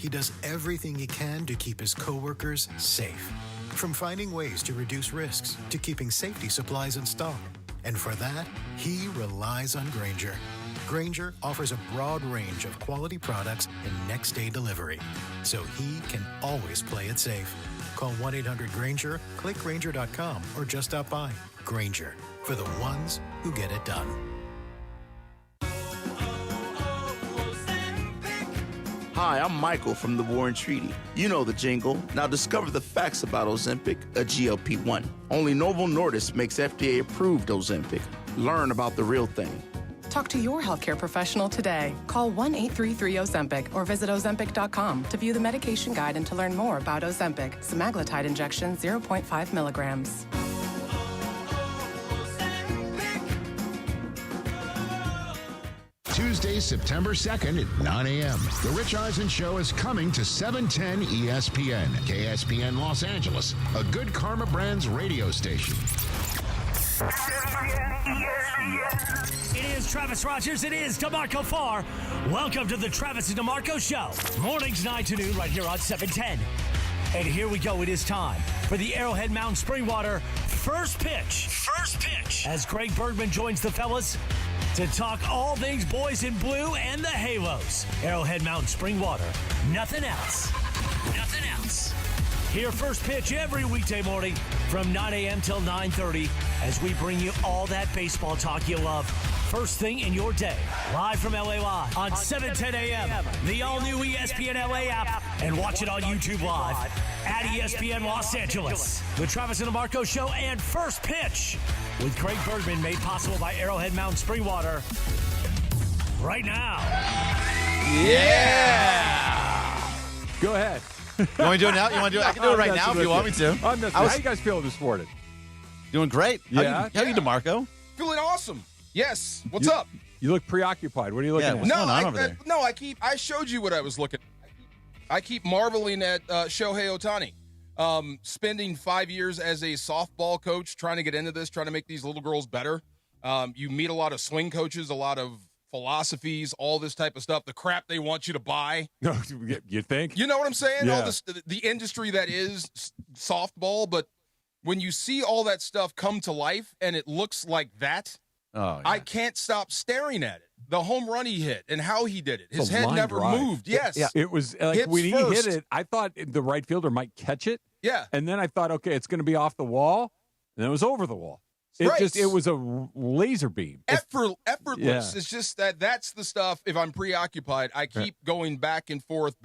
he does everything he can to keep his coworkers safe. From finding ways to reduce risks to keeping safety supplies in stock. And for that, he relies on Granger. Granger offers a broad range of quality products and next-day delivery, so he can always play it safe. Call 1-800-GRANGER, click Granger.com, or just stop by. Granger, for the ones who get it done. Hi, I'm Michael from the War and Treaty. You know the jingle. Now discover the facts about Ozempic, a GLP-1. Only Novo Nordisk makes FDA-approved Ozempic. Learn about the real thing. Talk to your healthcare professional today. Call 1-833-OZEMPIC or visit Ozempic.com to view the medication guide and to learn more about Ozempic, semaglutide injection 0.5 milligrams. Tuesday, September 2nd at 9 a.m. The Rich Eisen Show is coming to 710 ESPN, KSPN Los Angeles, a Good Karma Brands radio station. It is Travis Rogers. It is DeMarco Farr. Welcome to the Travis and DeMarco Show. Mornings 9 to noon right here on 710. And here we go. It is time for the Arrowhead Mountain Springwater first pitch. First pitch. As Greg Bergman joins the fellas to talk all things boys in blue and the Halos. Arrowhead Mountain Springwater. Nothing else. Nothing else. Hear first pitch every weekday morning from 9 a.m. till 9:30 as we bring you all that baseball talk you love. First thing in your day. Live from LA Live on 7:10 a.m. The all-new ESPN LA app. And watch it on YouTube Live at ESPN Los Angeles. The Travis and DeMarco Show and First Pitch with Craig Bergman, made possible by Arrowhead Mountain Springwater. Right now. Yeah! Go ahead. You want me to do it now? You want to do it? I can do it right now if you want me to. How you guys feeling this morning? Doing great. Yeah. How you, DeMarco? Feeling awesome. Yes. What's up? You look preoccupied. What are you looking at? What's going on over there? I showed you what I was looking at. I keep marveling at Shohei Otani. Spending 5 years as a softball coach, trying to get into this, trying to make these little girls better. You meet a lot of swing coaches, a lot of philosophies, all this type of stuff, the crap they want you to buy. No, you think? You know what I'm saying? Yeah. All this, the industry that is softball, but when you see all that stuff come to life and it looks like that, I can't stop staring at it. The home run he hit and how he did it. His head never moved. Yes. It was like when he hit it, I thought the right fielder might catch it. Yeah. And then I thought, okay, it's going to be off the wall. And then it was over the wall. It was a laser beam. Effortless. Yeah. It's just that's the stuff. If I'm preoccupied, I keep going back and forth,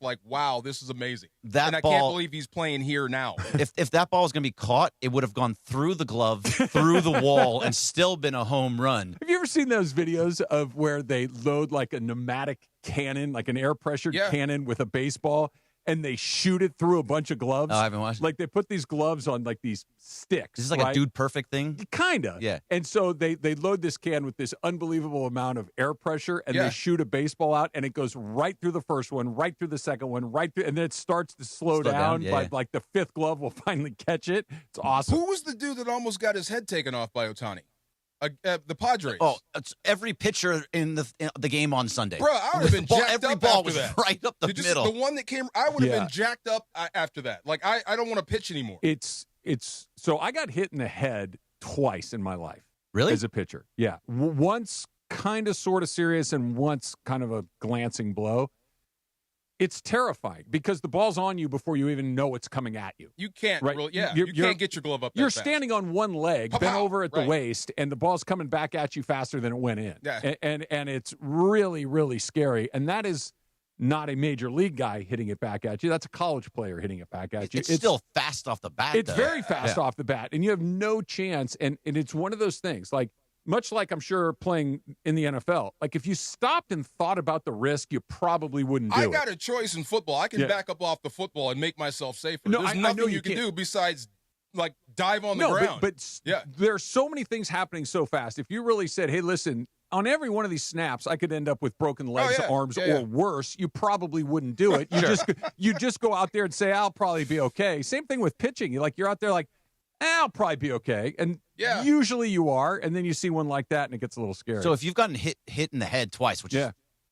like, wow, this is amazing. I can't believe he's playing here now. If that ball was going to be caught, it would have gone through the glove, through the wall, and still been a home run. Have you ever seen those videos of where they load like a pneumatic cannon, like an air pressure cannon with a baseball, and they shoot it through a bunch of gloves? Oh, I haven't watched it. Like they put these gloves on like these sticks. Is this like a Dude Perfect thing? Kind of. Yeah. And so they load this can with this unbelievable amount of air pressure, and they shoot a baseball out, and it goes right through the first one, right through the second one, right through, and then it starts to slow down. But like the fifth glove will finally catch it. It's awesome. Who was the dude that almost got his head taken off by Otani? The Padres. Oh, it's every pitcher in the game on Sunday. Bro, I would have been jacked every up ball after was that. right up the middle. The one that came, I would have been jacked up after that. Like, I don't want to pitch anymore. It's so I got hit in the head twice in my life. Really? As a pitcher. Yeah. Once kind of sort of serious and once kind of a glancing blow. It's terrifying because the ball's on you before you even know it's coming at you. You can't really, you can't get your glove up that You're fast. standing on one leg, bent over at the waist, and the ball's coming back at you faster than it went in. Yeah. And it's really, really scary. And that is not a major league guy hitting it back at you. That's a college player hitting it back at you. It's still fast off the bat, It's though. very fast off the bat, and you have no chance. And it's one of those things, like, much like I'm sure playing in the NFL, like if you stopped and thought about the risk, you probably wouldn't do it. I got a choice in football. I can back up off the football and make myself safer. No, There's I nothing know you can can't. do besides like dive on the ground. But there are so many things happening so fast. If you really said, hey, listen, on every one of these snaps, I could end up with broken legs, arms, or worse, you probably wouldn't do it. You just go out there and say, I'll probably be okay. Same thing with pitching. You're out there like, I'll probably be okay. And usually you are, and then you see one like that, and it gets a little scary. So if you've gotten hit in the head twice, which is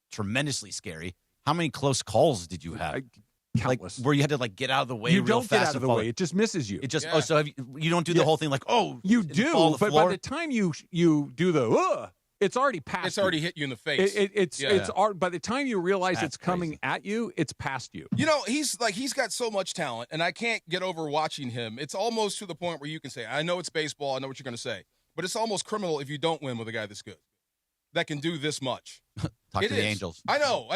tremendously scary, How many close calls did you have? Countless. Like where you had to like get out of the way You real don't fast. get out of the way. It just misses you. It just so you don't do the whole thing like you do, but by the time you do the it's already past. It's already hit you in the face. It's by the time you realize it's coming at you, it's past you. You know, he's got so much talent, and I can't get over watching him. It's almost to the point where you can say, I know it's baseball, I know what you're going to say, but it's almost criminal if you don't win with a guy this good, that can do this much. Talk to the Angels. I know.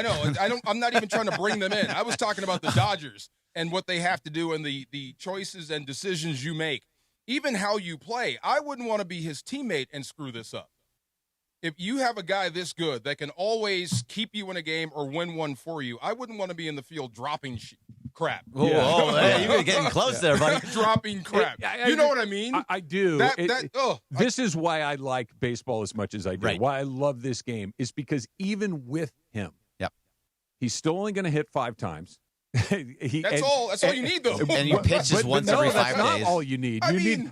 I'm not even trying to bring them in. I was talking about the Dodgers and what they have to do and the choices and decisions you make, even how you play. I wouldn't want to be his teammate and screw this up. If you have a guy this good that can always keep you in a game or win one for you, I wouldn't want to be in the field dropping crap. Hey, you're getting close there, buddy. Dropping crap. You know what I mean? I do. This is why I like baseball as much as I do. Right. Why I love this game is because even with him, he's still only going to hit 5 times. That's all you need, though. And you pitches once every 5 that's days. not all you need.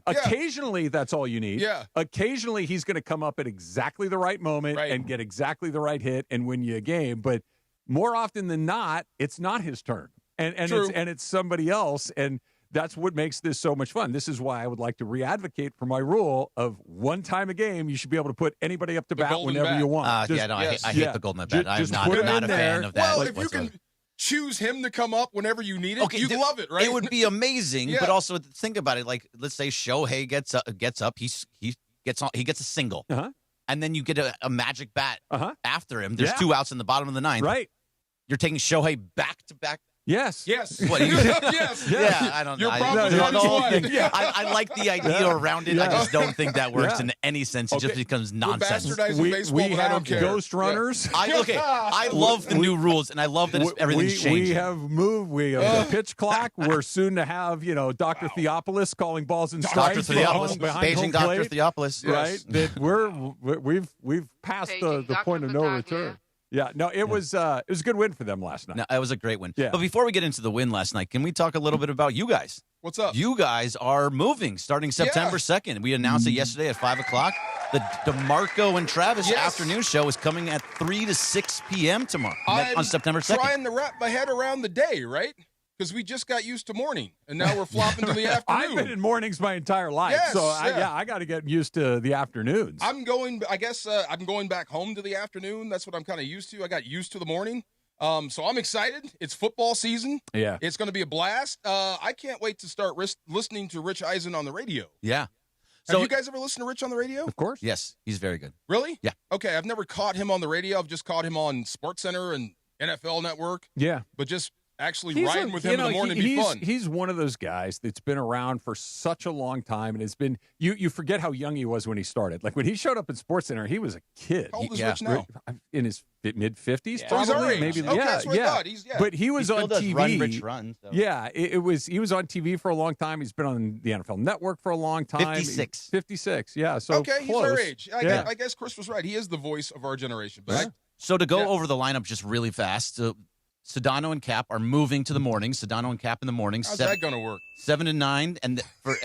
Occasionally, that's all you need. Yeah. Occasionally, he's going to come up at exactly the right moment and get exactly the right hit and win you a game. But more often than not, it's not his turn, and it's somebody else. And that's what makes this so much fun. This is why I would like to re-advocate for my rule of 1 time a game. You should be able to put anybody up to bat whenever you want. I hate the golden bat. I'm not a fan of that. Well, if you can choose him to come up whenever you need it, you love it, right? It would be amazing, but also think about it. Like, let's say Shohei gets up, he gets a single, and then you get a magic bat after him. There's 2 outs in the bottom of the 9th. Right. You're taking Shohei back to back. Yes. What? Yes. Yeah, I don't know. I like the idea around it. I just don't think that works in any sense. It just becomes nonsense. We have ghost runners. I love the new rules, and I love that everything's changing. We have moved. We have the pitch clock. We're soon to have Dr. Theopolis calling balls and strikes. Dr. Theopolis, Beijing Dr. Theopolis, right? That we've passed the point of no return. Yeah, no, it was a good win for them last night. No, it was a great win. Yeah. But before we get into the win last night, can we talk a little bit about you guys? What's up? You guys are moving starting September 2nd. We announced it yesterday at 5 o'clock. The DeMarco and Travis afternoon show is coming at 3 to 6 p.m. tomorrow on September 2nd. I'm trying to wrap my head around the day, right? Because we just got used to morning, and now we're flopping to the afternoon. I've been in mornings my entire life, I got to get used to the afternoons. I'm going back home to the afternoon. That's what I'm kind of used to. I got used to the morning. So I'm excited. It's football season. Yeah. It's going to be a blast. I can't wait to start listening to Rich Eisen on the radio. Yeah. Have you guys ever listened to Rich on the radio? Of course. Yes, he's very good. Really? Yeah. Okay, I've never caught him on the radio. I've just caught him on SportsCenter and NFL Network. Yeah. But just actually riding with him in the morning would be fun. He's one of those guys that's been around for such a long time, and it's been you forget how young he was when he started. Like when he showed up at SportsCenter, he was a kid. How old is Rich now? In his mid-50s, probably. He's our age. Maybe. Okay, that's what I thought. But he was on TV. Run, Rich, run. So. Yeah, he was on TV for a long time. He's been on the NFL Network for a long time. 56. Yeah, so okay, close. he's our age. I guess Chris was right. He is the voice of our generation. But so to go over the lineup just really fast. Sedano and Cap are moving to the morning. Sedano and Cap in the morning. How's that going to work? 7 to 9, and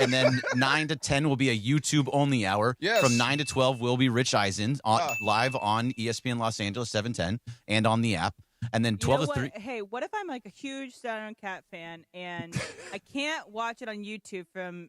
then 9 to 10 will be a YouTube only hour. Yes. From 9 to 12 will be Rich Eisen live on ESPN Los Angeles 710 and on the app. And then 12 to 3. Hey, what if I'm like a huge Sedano and Cap fan and I can't watch it on YouTube from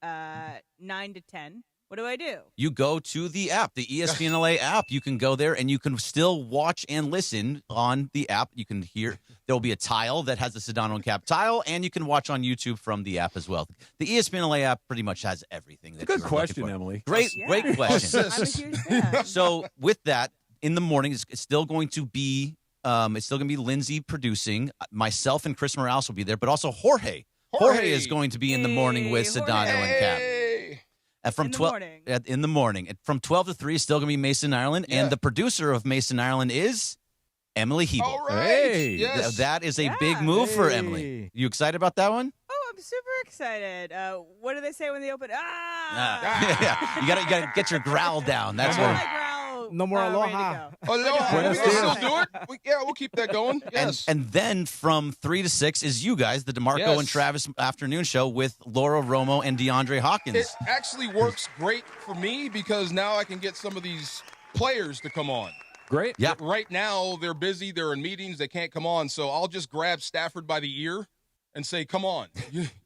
9 to 10? What do I do? You go to the app, the ESPN LA app. You can go there and you can still watch and listen on the app. You can hear, there will be a tile that has the Sedano and Cap tile, and you can watch on YouTube from the app as well. The ESPN LA app pretty much has everything. That's a good question, Emily. Great question. I'm a huge fan. So with that, in the morning, it's still going to be Lindsay producing. Myself and Chris Morales will be there, but also Jorge. Jorge is going to be in the morning with Sedano and Cap. From 12 in the morning. From 12 to 3 is still going to be Mason Ireland, and the producer of Mason Ireland is Emily Hebel. All right. Hey. Yes. That is a big move for Emily. You excited about that one? Oh, I'm super excited. What do they say when they open? Yeah. You got to get your growl down. That's what. No more aloha. Aloha. We can still do it. We'll keep that going. Yes. And then from 3 to 6 is you guys, the DeMarco and Travis afternoon show with Laura Romo and DeAndre Hawkins. It actually works great for me because now I can get some of these players to come on. Great. Yeah. Right now, they're busy. They're in meetings. They can't come on. So I'll just grab Stafford by the ear and say, come on.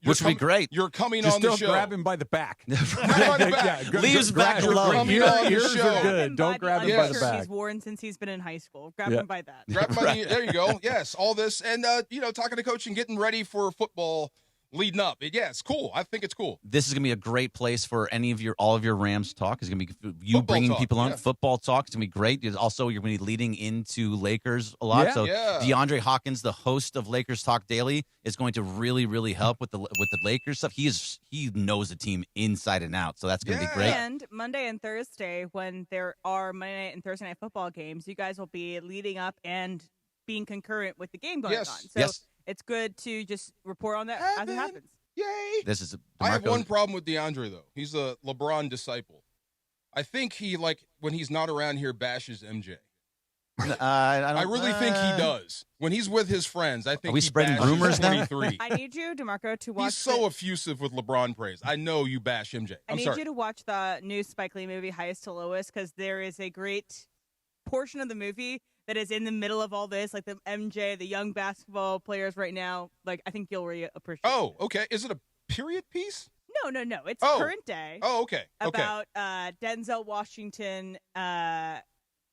Which would be great. You're coming Just on the don't show. grab him by the back. By the back. Leaves back grab- alone. Coming on the Ears show. are good. Don't grab him by the back. He's worn since he's been in high school. Grab him by that. Grab him by the ear. There you go. Yes, all this. And, talking to coach and getting ready for football leading up. It's cool. I think it's cool. This is going to be a great place for all of your Rams talk. It's going to be you Football bringing talk, people on. yeah. Football talk. It's going to be great. Also, you're going to be leading into Lakers a lot. Yeah. So Yeah. DeAndre Hawkins, the host of Lakers Talk Daily, is going to really, really help with the Lakers stuff. He knows the team inside and out. So that's going to be great. And Monday and Thursday, when there are Monday night and Thursday night football games, you guys will be leading up and being concurrent with the game going on. So it's good to just report on that as it happens. Yay! This is I have one problem with DeAndre, though. He's a LeBron disciple. I think he, when he's not around here, bashes MJ. I really think he does. When he's with his friends, I think Are we he spreading bashes rumors now? 23. I need you, DeMarco, to watch. He's so effusive with LeBron praise. I know you bash MJ. I need you to watch the new Spike Lee movie, Highest to Lowest, because there is a great portion of the movie that is in the middle of all this, like the MJ, the young basketball players right now. Like, I think you'll really appreciate it. Oh, okay. Is it a period piece? No. It's current day. Oh, okay. About Denzel Washington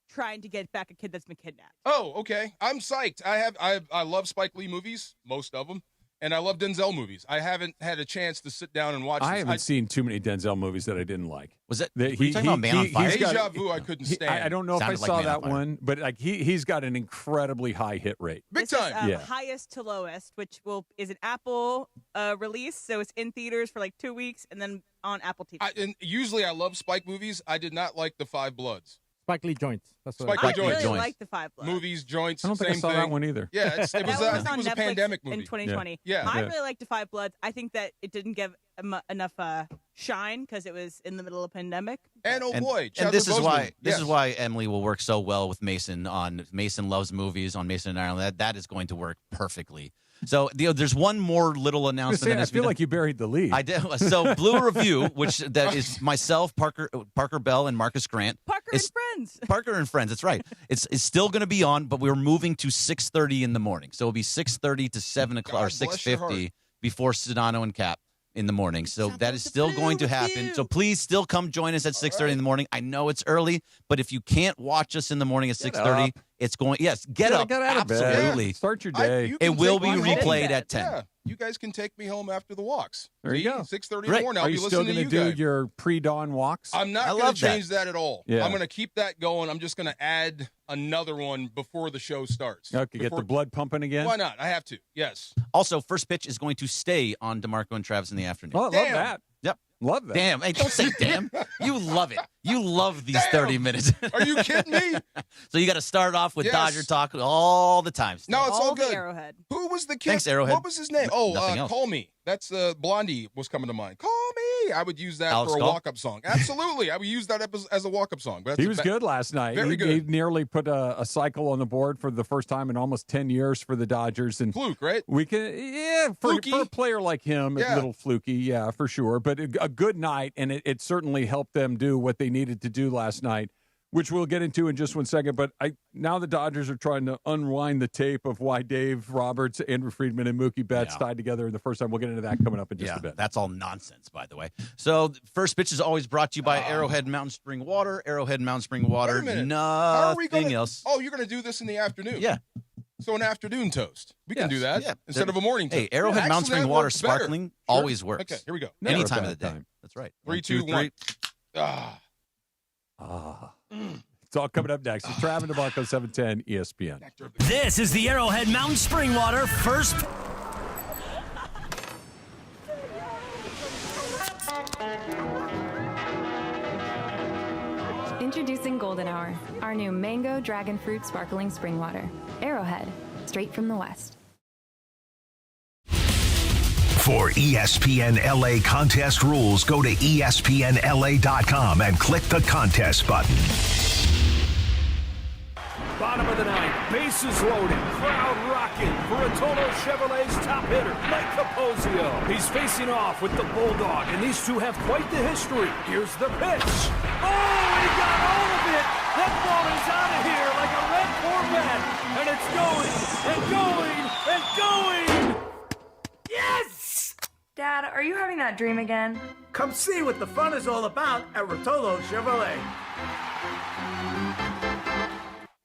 trying to get back a kid that's been kidnapped. Oh, okay. I'm psyched. I love Spike Lee movies, most of them, and I love Denzel movies. I haven't had a chance to sit down and watch this. I haven't seen too many Denzel movies that I didn't like. Was it? Were you talking about Man on Fire? Deja Vu, I couldn't stand. I don't know if I Sounded like saw Man on that Fire. one, but he's got an incredibly high hit rate. Big This time. is, Highest to Lowest, which is an Apple release, so it's in theaters for 2 weeks and then on Apple TV. And usually I love Spike movies. I did not like The Five Bloods. Spike Lee joints. That's what Spike I Lee joints. really like the Five Bloods. Movies, joints, I don't think same I saw thing. that one either. Yeah, it was, That I was think on it was a Netflix pandemic movie. in 2020. Yeah. I really liked the Five Bloods. I think that it didn't give enough shine because it was in the middle of a pandemic. And boy, and Chadwick this is Boseman. this is why Emily will work so well with Mason on Mason Loves Movies on Mason and Ireland. That is going to work perfectly. So there's one more little announcement. I feel like you buried the lead. I did. So Blue Review, which that is myself, Parker Bell, and Marcus Grant. Parker and Friends. Parker and Friends. That's right. It's still going to be on, but we're moving to 6:30 in the morning. So it'll be 6:30 to 7 o'clock or 6:50 before Sedano and Cap in the morning. So that is still going to happen. So please still come join us at 6:30 in the morning. I know it's early, but if you can't watch us in the morning at 6:30, it's going. Yes, get up. Get out of bed. Absolutely. Start your day. You It can will take be me home. replayed at 10. Yeah, you guys can take me home after the walks. There you go. 6:30 in Right. the morning. I'll Are be you still listening going to to you do guys. your pre-dawn walks? I'm not I going love to that. change that at all. Yeah. I'm going to keep that going. I'm just going to add another one before the show starts. Okay, get the blood pumping again? Why not? I have to. Yes. Also, First Pitch is going to stay on DeMarco and Travis in the afternoon. Oh, I love Damn. that. Yep. Love that. Damn. Hey, don't say damn. You love it. You love these 30 minutes. Are you kidding me? So you got to start off with Yes. Dodger talk all the time. still. No, it's all the good. Arrowhead. Who was the kid? Thanks, Arrowhead. What was his name? Oh, Nothing else. Call Me. That's Blondie was coming to mind. Call Me. I would use that Alex for a Call? walk-up song. Absolutely. I would use that as a walk-up song. But that's He was good last night. Very He good. nearly put a cycle on the board for the first time in almost 10 years for the Dodgers. And Fluke, right? we can, for a player like him, Yeah. a little fluky, yeah, for sure. But a good night, and it certainly helped them do what they needed to do last night, which we'll get into in just 1 second. But now the Dodgers are trying to unwind the tape of why Dave Roberts, Andrew Friedman, and Mookie Betts tied together the first time. We'll get into that coming up in just a bit. That's all nonsense, by the way. So, First Pitch is always brought to you by Arrowhead Mountain Spring Water. Arrowhead Mountain Spring Water. Wait a minute. Nothing How are we gonna, else. Oh, you're going to do this in the afternoon? Yeah. So an afternoon toast. We can do that Yeah. instead of a morning toast. Hey, Arrowhead Yeah, Mountain actually, Spring that Water works better. sparkling Sure. always works. Okay, here we go. Any Never a time of the bad day. time. That's right. 3, 1, 2, 2, 1. 3. It's all coming up next. It's Travis DeMarco, 710 ESPN. This is the Arrowhead Mountain Spring Water first. Introducing Golden Hour, our new mango dragon fruit sparkling spring water. Arrowhead, straight from the west. For ESPN LA contest rules, go to ESPNLA.com and click the contest button. Bottom of the ninth, bases loaded, crowd rocking for Atono Chevrolet's top hitter, Mike Capozio. He's facing off with the Bulldog, and these two have quite the history. Here's the pitch. Oh, he got all of it. That ball is out of here like bat, and it's going, and going, and going! Yes! Dad, are you having that dream again? Come see what the fun is all about at Rotolo Chevrolet.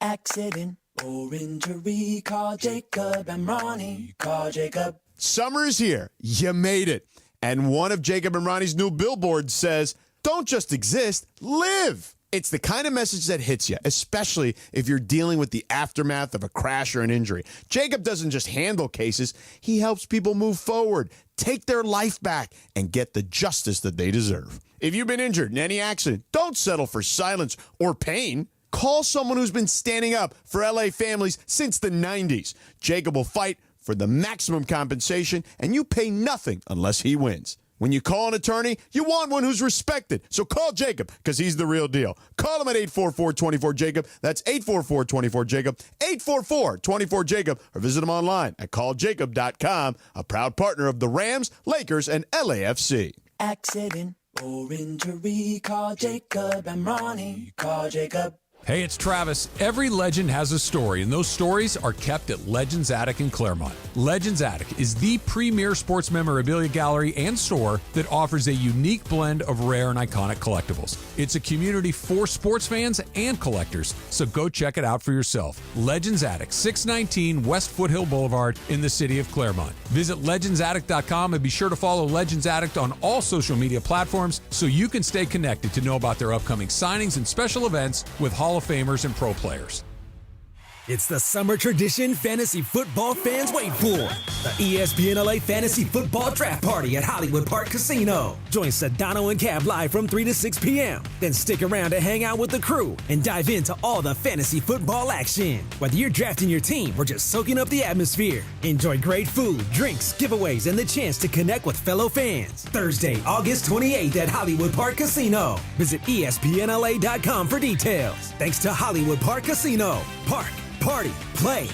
Accident or injury, call Jacob and Ronnie. Call Jacob. Summer's here. You made it. And one of Jacob and Ronnie's new billboards says, don't just exist, live. It's the kind of message that hits you, especially if you're dealing with the aftermath of a crash or an injury. Jacob doesn't just handle cases. He helps people move forward, take their life back, and get the justice that they deserve. If you've been injured in any accident, don't settle for silence or pain. Call someone who's been standing up for LA families since the 90s. Jacob will fight for the maximum compensation, and you pay nothing unless he wins. When you call an attorney, you want one who's respected. So call Jacob, because he's the real deal. Call him at 844-24-JACOB. That's 844-24-JACOB, 844-24-JACOB, or visit him online at calljacob.com, a proud partner of the Rams, Lakers, and LAFC. Accident or injury, call Jacob and Ronnie. Call Jacob. Hey, it's Travis. Every legend has a story, and those stories are kept at Legends Attic in Claremont. Legends Attic is the premier sports memorabilia gallery and store that offers a unique blend of rare and iconic collectibles. It's a community for sports fans and collectors, so go check it out for yourself. Legends Attic, 619 West Foothill Boulevard in the city of Claremont. Visit legendsattic.com and be sure to follow Legends Attic on all social media platforms so you can stay connected to know about their upcoming signings and special events with Hall of Famers and pro players. It's the summer tradition fantasy football fans wait for. The ESPN LA Fantasy Football Draft Party at Hollywood Park Casino. Join Sedano and Cab live from 3 to 6 p.m. Then stick around to hang out with the crew and dive into all the fantasy football action. Whether you're drafting your team or just soaking up the atmosphere, enjoy great food, drinks, giveaways, and the chance to connect with fellow fans. Thursday, August 28th at Hollywood Park Casino. Visit ESPNLA.com for details. Thanks to Hollywood Park Casino. Park. Party, play.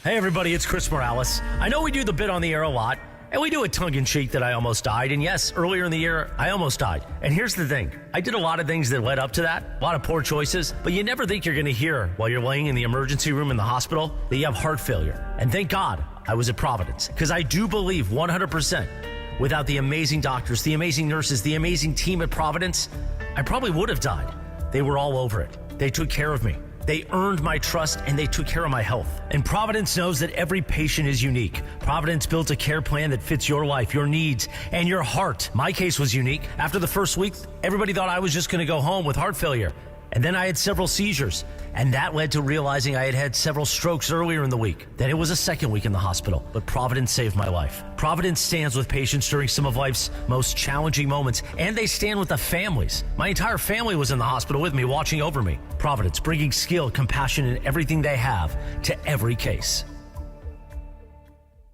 Hey everybody, it's Chris Morales. I know we do the bit on the air a lot, and we do it tongue-in-cheek that I almost died. And yes, earlier in the year, I almost died. And here's the thing. I did a lot of things that led up to that, a lot of poor choices, but you never think you're going to hear while you're laying in the emergency room in the hospital that you have heart failure. And thank God I was at Providence, because I do believe 100% without the amazing doctors, the amazing nurses, the amazing team at Providence, I probably would have died. They were all over it. They took care of me. They earned my trust, and they took care of my health. And Providence knows that every patient is unique. Providence built a care plan that fits your life, your needs, and your heart. My case was unique. After the first week, everybody thought I was just going to go home with heart failure. And then I had several seizures, and that led to realizing I had had several strokes earlier in the week. Then it was a second week in the hospital, but Providence saved my life. Providence stands with patients during some of life's most challenging moments, and they stand with the families. My entire family was in the hospital with me, watching over me. Providence, bringing skill, compassion, and everything they have to every case.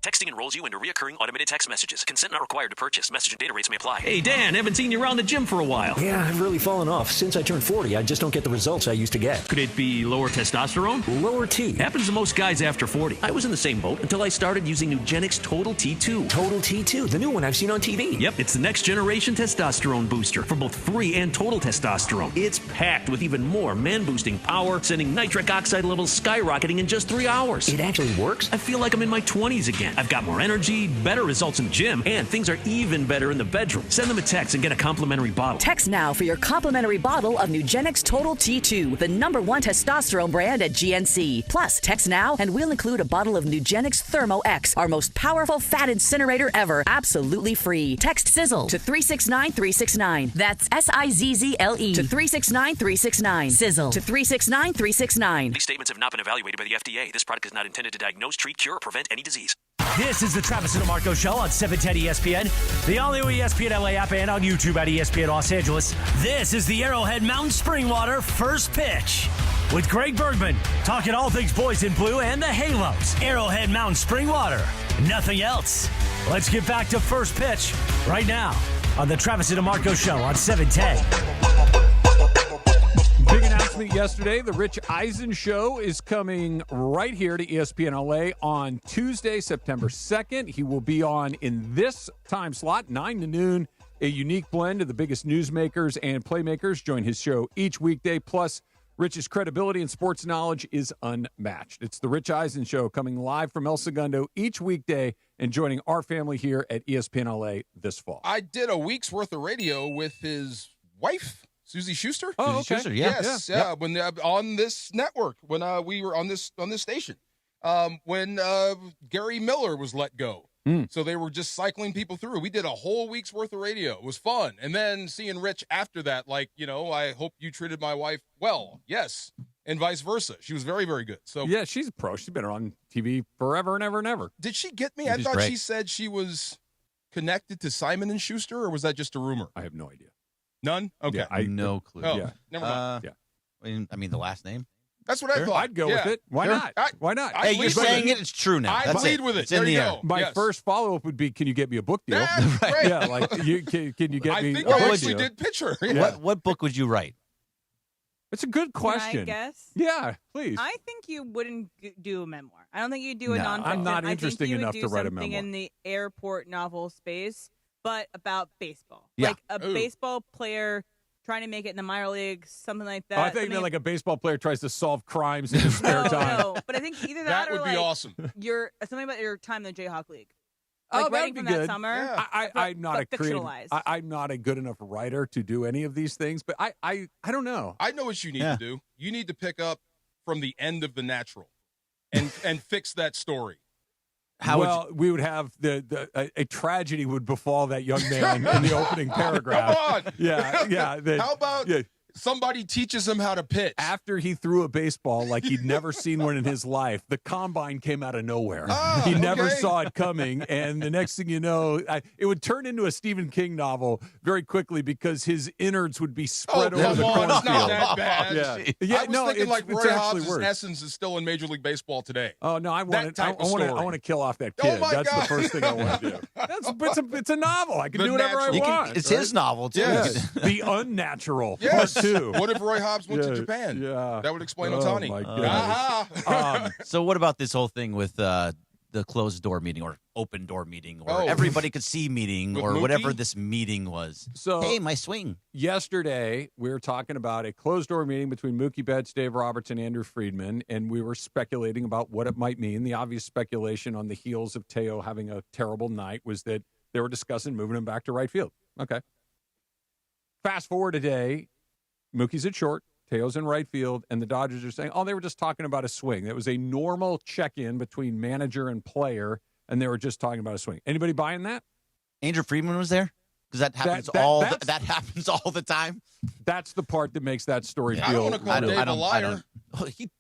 Texting enrolls you into recurring automated text messages. Consent not required to purchase. Message and data rates may apply. Hey, Dan, haven't seen you around the gym for a while. Yeah, I've really fallen off. Since I turned 40, I just don't get the results I used to get. Could it be lower testosterone? Lower T. Happens to most guys after 40. I was in the same boat until I started using Nugenix Total T2. Total T2, the new one I've seen on TV. Yep, it's the next generation testosterone booster for both free and total testosterone. It's packed with even more man-boosting power, sending nitric oxide levels skyrocketing in just 3 hours. It actually works? I feel like I'm in my 20s again. I've got more energy, better results in the gym, and things are even better in the bedroom. Send them a text and get a complimentary bottle. Text now for your complimentary bottle of Nugenix Total T2, the #1 testosterone brand at GNC. Plus, text now and we'll include a bottle of Nugenix Thermo X, our most powerful fat incinerator ever, absolutely free. Text Sizzle to 369-369. That's SIZZLE to 369-369. Sizzle to 369-369. These statements have not been evaluated by the FDA. This product is not intended to diagnose, treat, cure, or prevent any disease. This is the Travis and DeMarco Show on 710 ESPN, the all-new ESPN LA app, and on YouTube at ESPN Los Angeles. This is the Arrowhead Mountain Springwater First Pitch with Greg Bergman, talking all things boys in blue and the Halos. Arrowhead Mountain Springwater, nothing else. Let's get back to First Pitch right now on the Travis and DeMarco Show on 710. Big announcement yesterday. The Rich Eisen Show is coming right here to ESPN LA on Tuesday, September 2nd. He will be on in this time slot, 9 to noon. A unique blend of the biggest newsmakers and playmakers join his show each weekday. Plus, Rich's credibility and sports knowledge is unmatched. It's the Rich Eisen Show, coming live from El Segundo each weekday and joining our family here at ESPN LA this fall. I did a week's worth of radio with his wife, Susie Schuster. Oh, okay. Schuster, yeah. Yes, yeah. yeah. When on this network, when we were on this station, when Gary Miller was let go. So they were just cycling people through. We did a whole week's worth of radio. It was fun. And then seeing Rich after that, like, I hope you treated my wife well. Yes. And vice versa. She was very, very good. So yeah, she's a pro. She's been on TV forever and ever and ever. Did she get me? I thought she said she was connected to Simon & Schuster, or was that just a rumor? I have no idea. None? Okay. Yeah, I have no clue. Oh, yeah. Never mind. Yeah. I mean, the last name? That's what I thought. I'd go with it. Why not? Why not? Hey, you're saying it. It's true now. I lead with it. It's in the air. My first follow-up would be, can you get me a book deal? That's great. Yeah, like, can you get me I think a I book actually deal? did pitcher. What book would you write? It's a good question. Can I guess? Yeah, please. I think you wouldn't do a memoir. I don't think you'd do a No. nonfiction. I'm not interesting I think you enough would to do write a something memoir. in the airport novel space, but about baseball. Yeah. Like a baseball player trying to make it in the minor leagues, something like that. I think that like a baseball player tries to solve crimes in his spare time. No, but I think either that, That or would be like awesome. something about your time in the Jayhawk League. Oh, Like that'd writing be from good. that summer. Yeah. I'm not a creative. fictionalized. I'm not a good enough writer to do any of these things, but I don't know. I know what you need to do. You need to pick up from the end of The Natural and fix that story. We would have a tragedy would befall that young man in the opening paragraph. Come on. Yeah. How about somebody teaches him how to pitch? After he threw a baseball like he'd never seen one in his life, the combine came out of nowhere. He never saw it coming, and the next thing you know, it would turn into a Stephen King novel very quickly because his innards would be spread over the cornfield. It's not that bad. Yeah, I was thinking like Roy it's actually Hobbs' worse. essence is still in Major League Baseball today. Oh no, I want That type of story. I want to kill off that Oh, kid. my That's God. the first thing I want to do. It's a novel. I can The do whatever I Natural. want. It's right? his novel, too. Yes. The Unnatural. Yes. Part 2. What if Roy Hobbs went to Yeah, Japan? yeah. That would explain Oh, Otani. my Aha. So what about this whole thing with the closed door meeting or open door meeting or Oh. everybody could see meeting With or Mookie? whatever this meeting was? So Hey, my swing. yesterday we were talking about a closed door meeting between Mookie Betts, Dave Roberts, and Andrew Friedman, and we were speculating about what it might mean. The obvious speculation on the heels of Teo having a terrible night was that they were discussing moving him back to right field. Okay. Fast forward today, Mookie's at short, Teo's in right field, and the Dodgers are saying, they were just talking about a swing. It was a normal check-in between manager and player, and they were just talking about a swing. Anybody buying that? Andrew Friedman was there? Because that happens that happens all the time. That's the part that makes that story I don't feel want to call Dave a liar.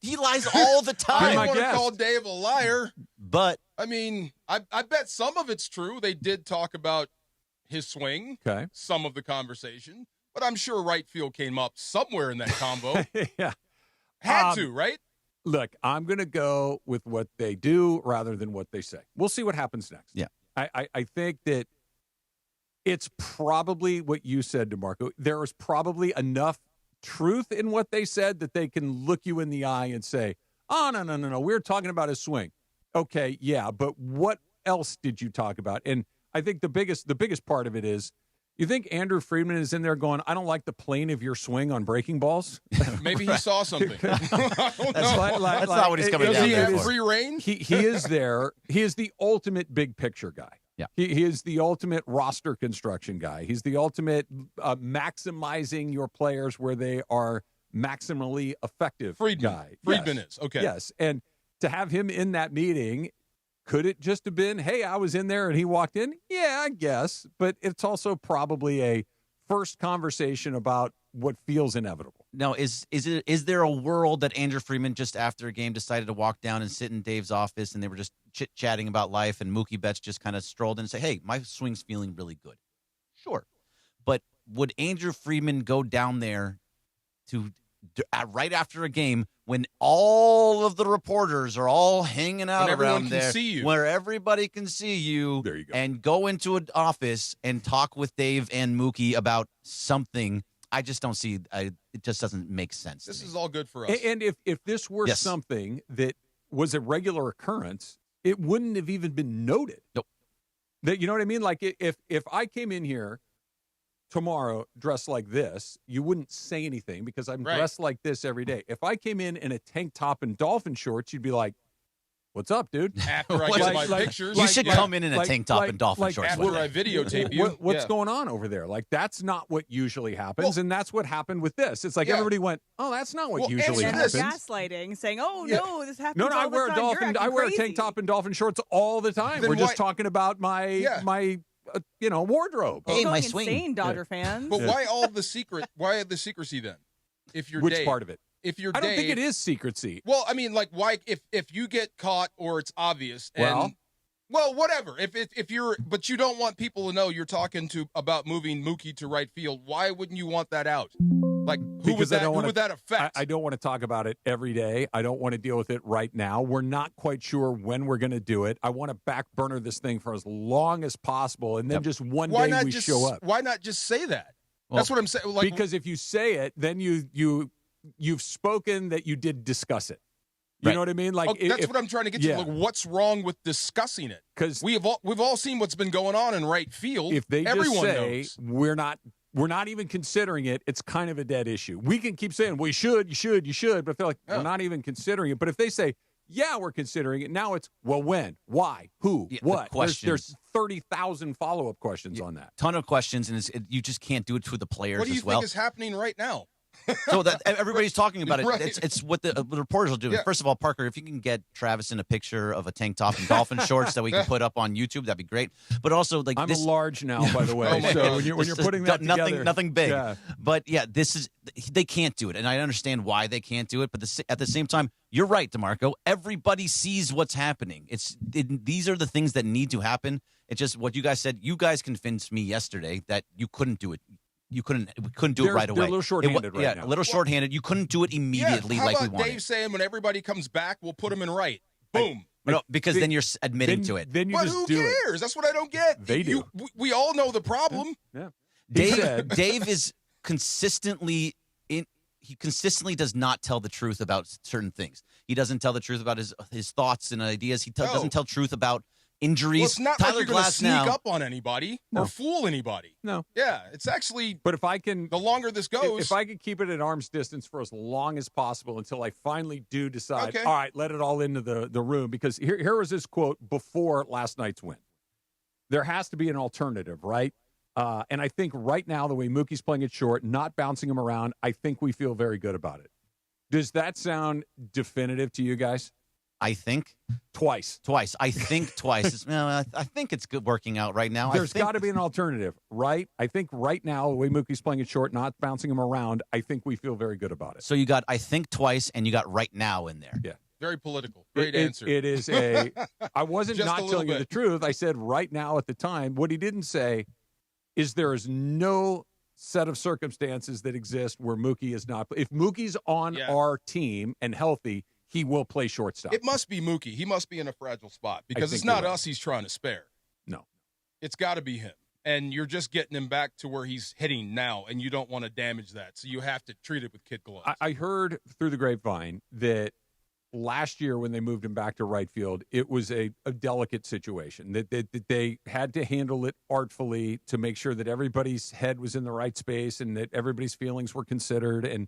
He lies all the I time. don't want to call Dave a liar. But I mean, I bet some of it's true. They did talk about his swing. Okay. Some of the conversation. But I'm sure right field came up somewhere in that combo. Yeah. Had to, right? Look, I'm going to go with what they do rather than what they say. We'll see what happens next. Yeah. I think that it's probably what you said, DeMarco. There is probably enough truth in what they said that they can look you in the eye and say, oh, no. We're talking about his swing. Okay, yeah, but what else did you talk about? And I think the biggest part of it is, you think Andrew Friedman is in there going, I don't like the plane of your swing on breaking balls? Maybe he saw something. I don't know. That's not what he's coming Does down he there have for. free reign? He is there. He is the ultimate big picture guy. Yeah. He is the ultimate roster construction guy. He's the ultimate maximizing your players where they are maximally effective guy. Friedman Yes. is. Okay. Yes. And to have him in that meeting, could it just have been, hey, I was in there and he walked in? Yeah, I guess. But it's also probably a first conversation about what feels inevitable. Now, is there a world that Andrew Friedman just after a game decided to walk down and sit in Dave's office and they were just chit-chatting about life and Mookie Betts just kind of strolled in and say, hey, my swing's feeling really good? Sure. But would Andrew Friedman go down there to right after a game when all of the reporters are all hanging out around there, where everybody can see you, there you go, and go into an office and talk with Dave and Mookie about something? I just don't see. It just doesn't make sense. This is all good for us. And if this were something that was a regular occurrence, it wouldn't have even been noted. Nope. That, you know what I mean? Like if I came in here tomorrow dressed like this, you wouldn't say anything because I'm dressed like this every day. If I came in a tank top and dolphin shorts, you'd be like, "What's up, dude?" After I get my pictures. You should come in a tank top and dolphin shorts. After I videotape you. What's going on over there? Like, that's not what usually happens, and that's what happened with this. It's like everybody went, "Oh, that's not what usually happens." Gaslighting, saying, "Oh no, this happens." No, I wear a dolphin. I wear a tank top and dolphin shorts all the time. We're just talking about my wardrobe. Hey, my swing. Insane Dodger fans. But why all the secret? Why the secrecy then? If you're Which part of it? If you're I don't Dave, think it is secrecy. Well, I mean, like, why? If you get caught or it's obvious, and well, whatever. If you're, but you don't want people to know you're talking about moving Mookie to right field. Why wouldn't you want that out? Like, who would that affect? I don't want to talk about it every day. I don't want to deal with it right now. We're not quite sure when we're going to do it. I want to back burner this thing for as long as possible, and then just one day we show up. Why not just say that? Well, that's what I'm saying. Like, because if you say it, then you've spoken that you did discuss it. You know what I mean? Like that's what I'm trying to get to. Like, what's wrong with discussing it? Because we've all seen what's been going on in right field. If they everyone just say knows. we're not even considering it, it's kind of a dead issue. We can keep saying, well, you should, but I feel like we're not even considering it. But if they say, yeah, we're considering it, now it's, well, when, why, who, what? There's 30,000 follow-up questions on that. Ton of questions, and you just can't do it to the players as well. What do you think is happening right now? So that everybody's talking about it. Right. It's what the reporters will do. Yeah. First of all, Parker, if you can get Travis in a picture of a tank top and dolphin shorts that we can put up on YouTube, that'd be great. But also, like, I'm a large now, by the way. So when you're putting that together, nothing big. Yeah. But yeah, they can't do it, and I understand why they can't do it. But at the same time, you're right, DeMarco. Everybody sees what's happening. These are the things that need to happen. It's just what you guys said. You guys convinced me yesterday that you couldn't do it. We couldn't do it right away. They're a little shorthanded right now. A little shorthanded. You couldn't do it immediately like we wanted. How about Dave saying when everybody comes back, we'll put them in right? Boom. No, because then you're admitting to it. Then you but just who do cares? it. That's what I don't get. They do. We all know the problem. Yeah. Dave is consistently he consistently does not tell the truth about certain things. He doesn't tell the truth about his thoughts and ideas. He doesn't tell truth about injuries. Well, it's not Tyler like you're going to sneak now, up on anybody or fool anybody. No. Yeah, it's actually. But if I can, the longer this goes, if I can keep it at arm's distance for as long as possible until I finally do decide, all right, let it all into the room. Because here was his quote before last night's win. There has to be an alternative, right? And I think right now, the way Mookie's playing it short, not bouncing him around, I think we feel very good about it. Does that sound definitive to you guys? I think twice. I think twice. I think it's good working out right now. There's got to be an alternative, right? I think right now, the way Mookie's playing it short, not bouncing him around, I think we feel very good about it. So you got I think twice, and you got right now in there. Yeah. Very political. Great answer. It is I wasn't not telling you the truth. I said right now at the time. What he didn't say is there is no set of circumstances that exist where Mookie is not. If Mookie's on our team and healthy, he will play shortstop. It must be Mookie. He must be in a fragile spot because it's not us he's trying to spare. No. It's got to be him. And you're just getting him back to where he's hitting now, and you don't want to damage that. So you have to treat it with kid gloves. I heard through the grapevine that last year when they moved him back to right field, it was a delicate situation, that they had to handle it artfully to make sure that everybody's head was in the right space and that everybody's feelings were considered. And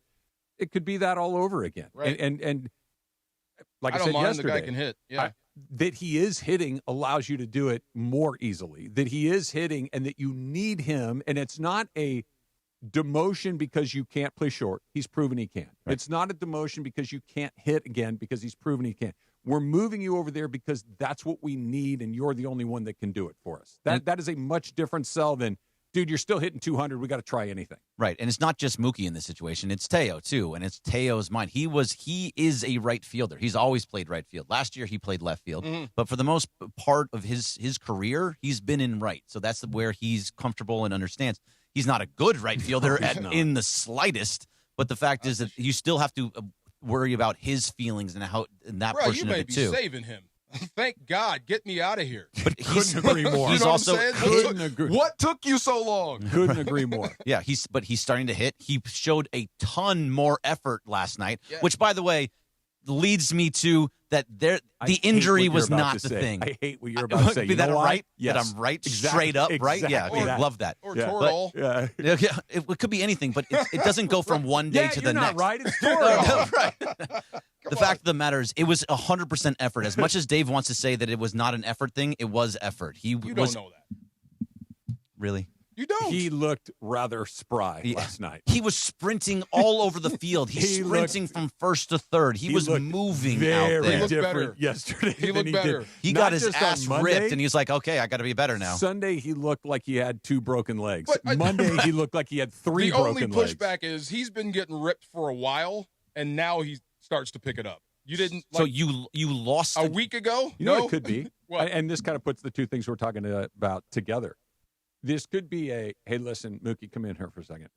it could be that all over again. Right. And like I don't said mind yesterday, the guy can hit. Yeah. That he is hitting allows you to do it more easily. That he is hitting and that you need him. And it's not a demotion because you can't play short. He's proven he can. Right. It's not a demotion because you can't hit again because he's proven he can. We're moving you over there because that's what we need, and you're the only one that can do it for us. That is a much different sell than, dude, you're still hitting 200. We got to try anything. Right, and it's not just Mookie in this situation. It's Teo, too, and it's Teo's mind. He is a right fielder. He's always played right field. Last year, he played left field. Mm-hmm. But for the most part of his career, he's been in right. So that's where he's comfortable and understands. He's not a good right fielder in the slightest, but the fact is that you still have to worry about his feelings and that portion of it, too. You may be saving him. Thank God. Get me out of here. But couldn't agree more. He's also What took you so long? Couldn't agree more. Yeah, he's starting to hit. He showed a ton more effort last night, which, by the way, leads me to that the injury was not the thing. I hate what you're about to say. Be that right? Yes. That I'm right, straight up, right? Yeah, I love that. Or Toradol. Yeah, it could be anything, but it doesn't go from one day to the you're next. Not right. It's Toradol. Right. The fact of the matter is, it was 100% effort. As much as Dave wants to say that it was not an effort thing, it was effort. You don't know that. Really? You don't. He looked rather spry last night. He was sprinting all over the field. He's sprinting from first to third. He was moving out there. Very different yesterday. He looked better. He got his ass ripped, and he's like, okay, I got to be better now. Sunday, he looked like he had 2 broken legs. Monday, he looked like he had 3 broken legs. The only pushback is he's been getting ripped for a while, and now he starts to pick it up. You didn't. So you lost a week ago? You know what it could be? And this kind of puts the two things we're talking about together. This could be hey, listen, Mookie, come in here for a second.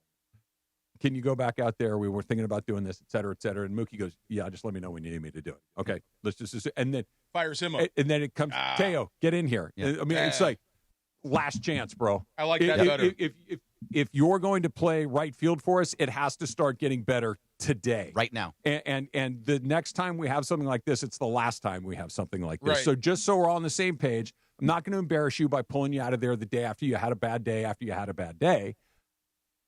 Can you go back out there? We were thinking about doing this, et cetera, et cetera. And Mookie goes, yeah, just let me know when you need me to do it. Okay, let's just and then fires him up. And then it comes, Teo, get in here. Yeah. I mean, it's like last chance, bro. I like that better. If you're going to play right field for us, it has to start getting better today, right now. And the next time we have something like this, it's the last time we have something like this. Right. So just so we're all on the same page, I'm not going to embarrass you by pulling you out of there the day after you had a bad day, after you had a bad day.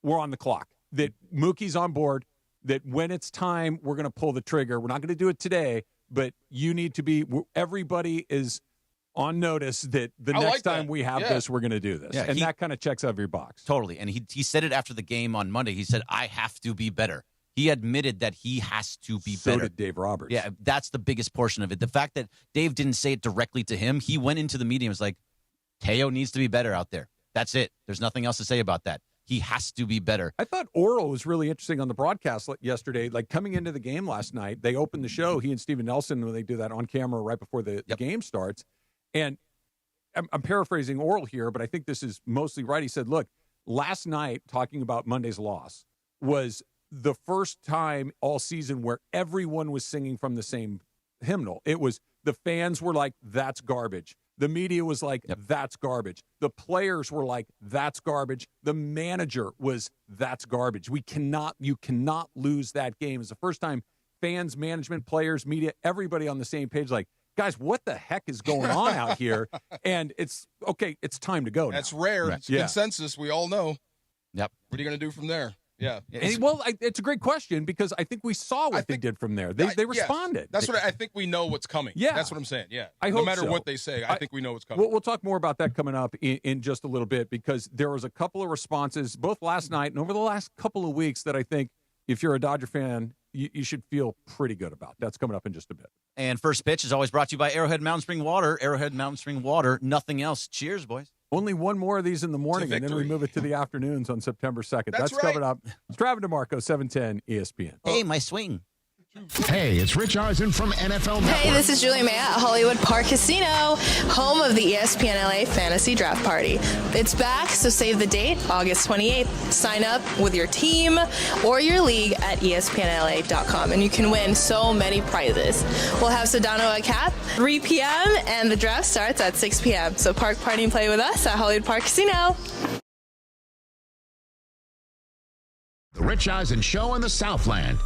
We're on the clock. That Mookie's on board, that when it's time, we're going to pull the trigger. We're not going to do it today, but you need to be, everybody is on notice that the next time we have this, we're going to do this. Yeah, and that kind of checks every box. Totally. And he said it after the game on Monday. He said, I have to be better. He admitted that he has to be better. So did Dave Roberts. Yeah, that's the biggest portion of it. The fact that Dave didn't say it directly to him, he went into the meeting and was like, Teo needs to be better out there. That's it. There's nothing else to say about that. He has to be better. I thought Oral was really interesting on the broadcast yesterday. Like coming into the game last night, they opened the show, he and Steven Nelson, when they do that on camera right before the game starts. And I'm paraphrasing Oral here, but I think this is mostly right. He said, look, last night, talking about Monday's loss, was the first time all season where everyone was singing from the same hymnal. It was the fans were like, that's garbage. The media was like, that's garbage. The players were like, that's garbage. The manager was, that's garbage. You cannot lose that game. It's the first time fans, management, players, media, everybody on the same page, like, guys, what the heck is going on out here? And it's, okay, it's time to go now. That's rare. Right. It's consensus. We all know. Yep. What are you going to do from there? Yeah. It's a great question because I think we saw what they did from there. They responded. That's what I think we know what's coming. Yeah. That's what I'm saying. Yeah. No matter what they say, I think we know what's coming. We'll talk more about that coming up in just a little bit because there was a couple of responses both last night and over the last couple of weeks that I think if you're a Dodger fan, you should feel pretty good about. That's coming up in just a bit. And First Pitch is always brought to you by Arrowhead Mountain Spring Water. Arrowhead Mountain Spring Water, nothing else. Cheers, boys. Only one more of these in the morning, and then we move it to the afternoons on September 2nd. That's right. Coming up. It's Travis DeMarco, 710 ESPN. Hey, my swing. Hey, it's Rich Eisen from NFL Network. Hey, this is Julie May at Hollywood Park Casino, home of the ESPN LA Fantasy Draft Party. It's back, so save the date, August 28th. Sign up with your team or your league at ESPNLA.com, and you can win so many prizes. We'll have Sedano at Cap, 3 p.m., and the draft starts at 6 p.m. So park, party, and play with us at Hollywood Park Casino. The Rich Eisen Show in the Southland.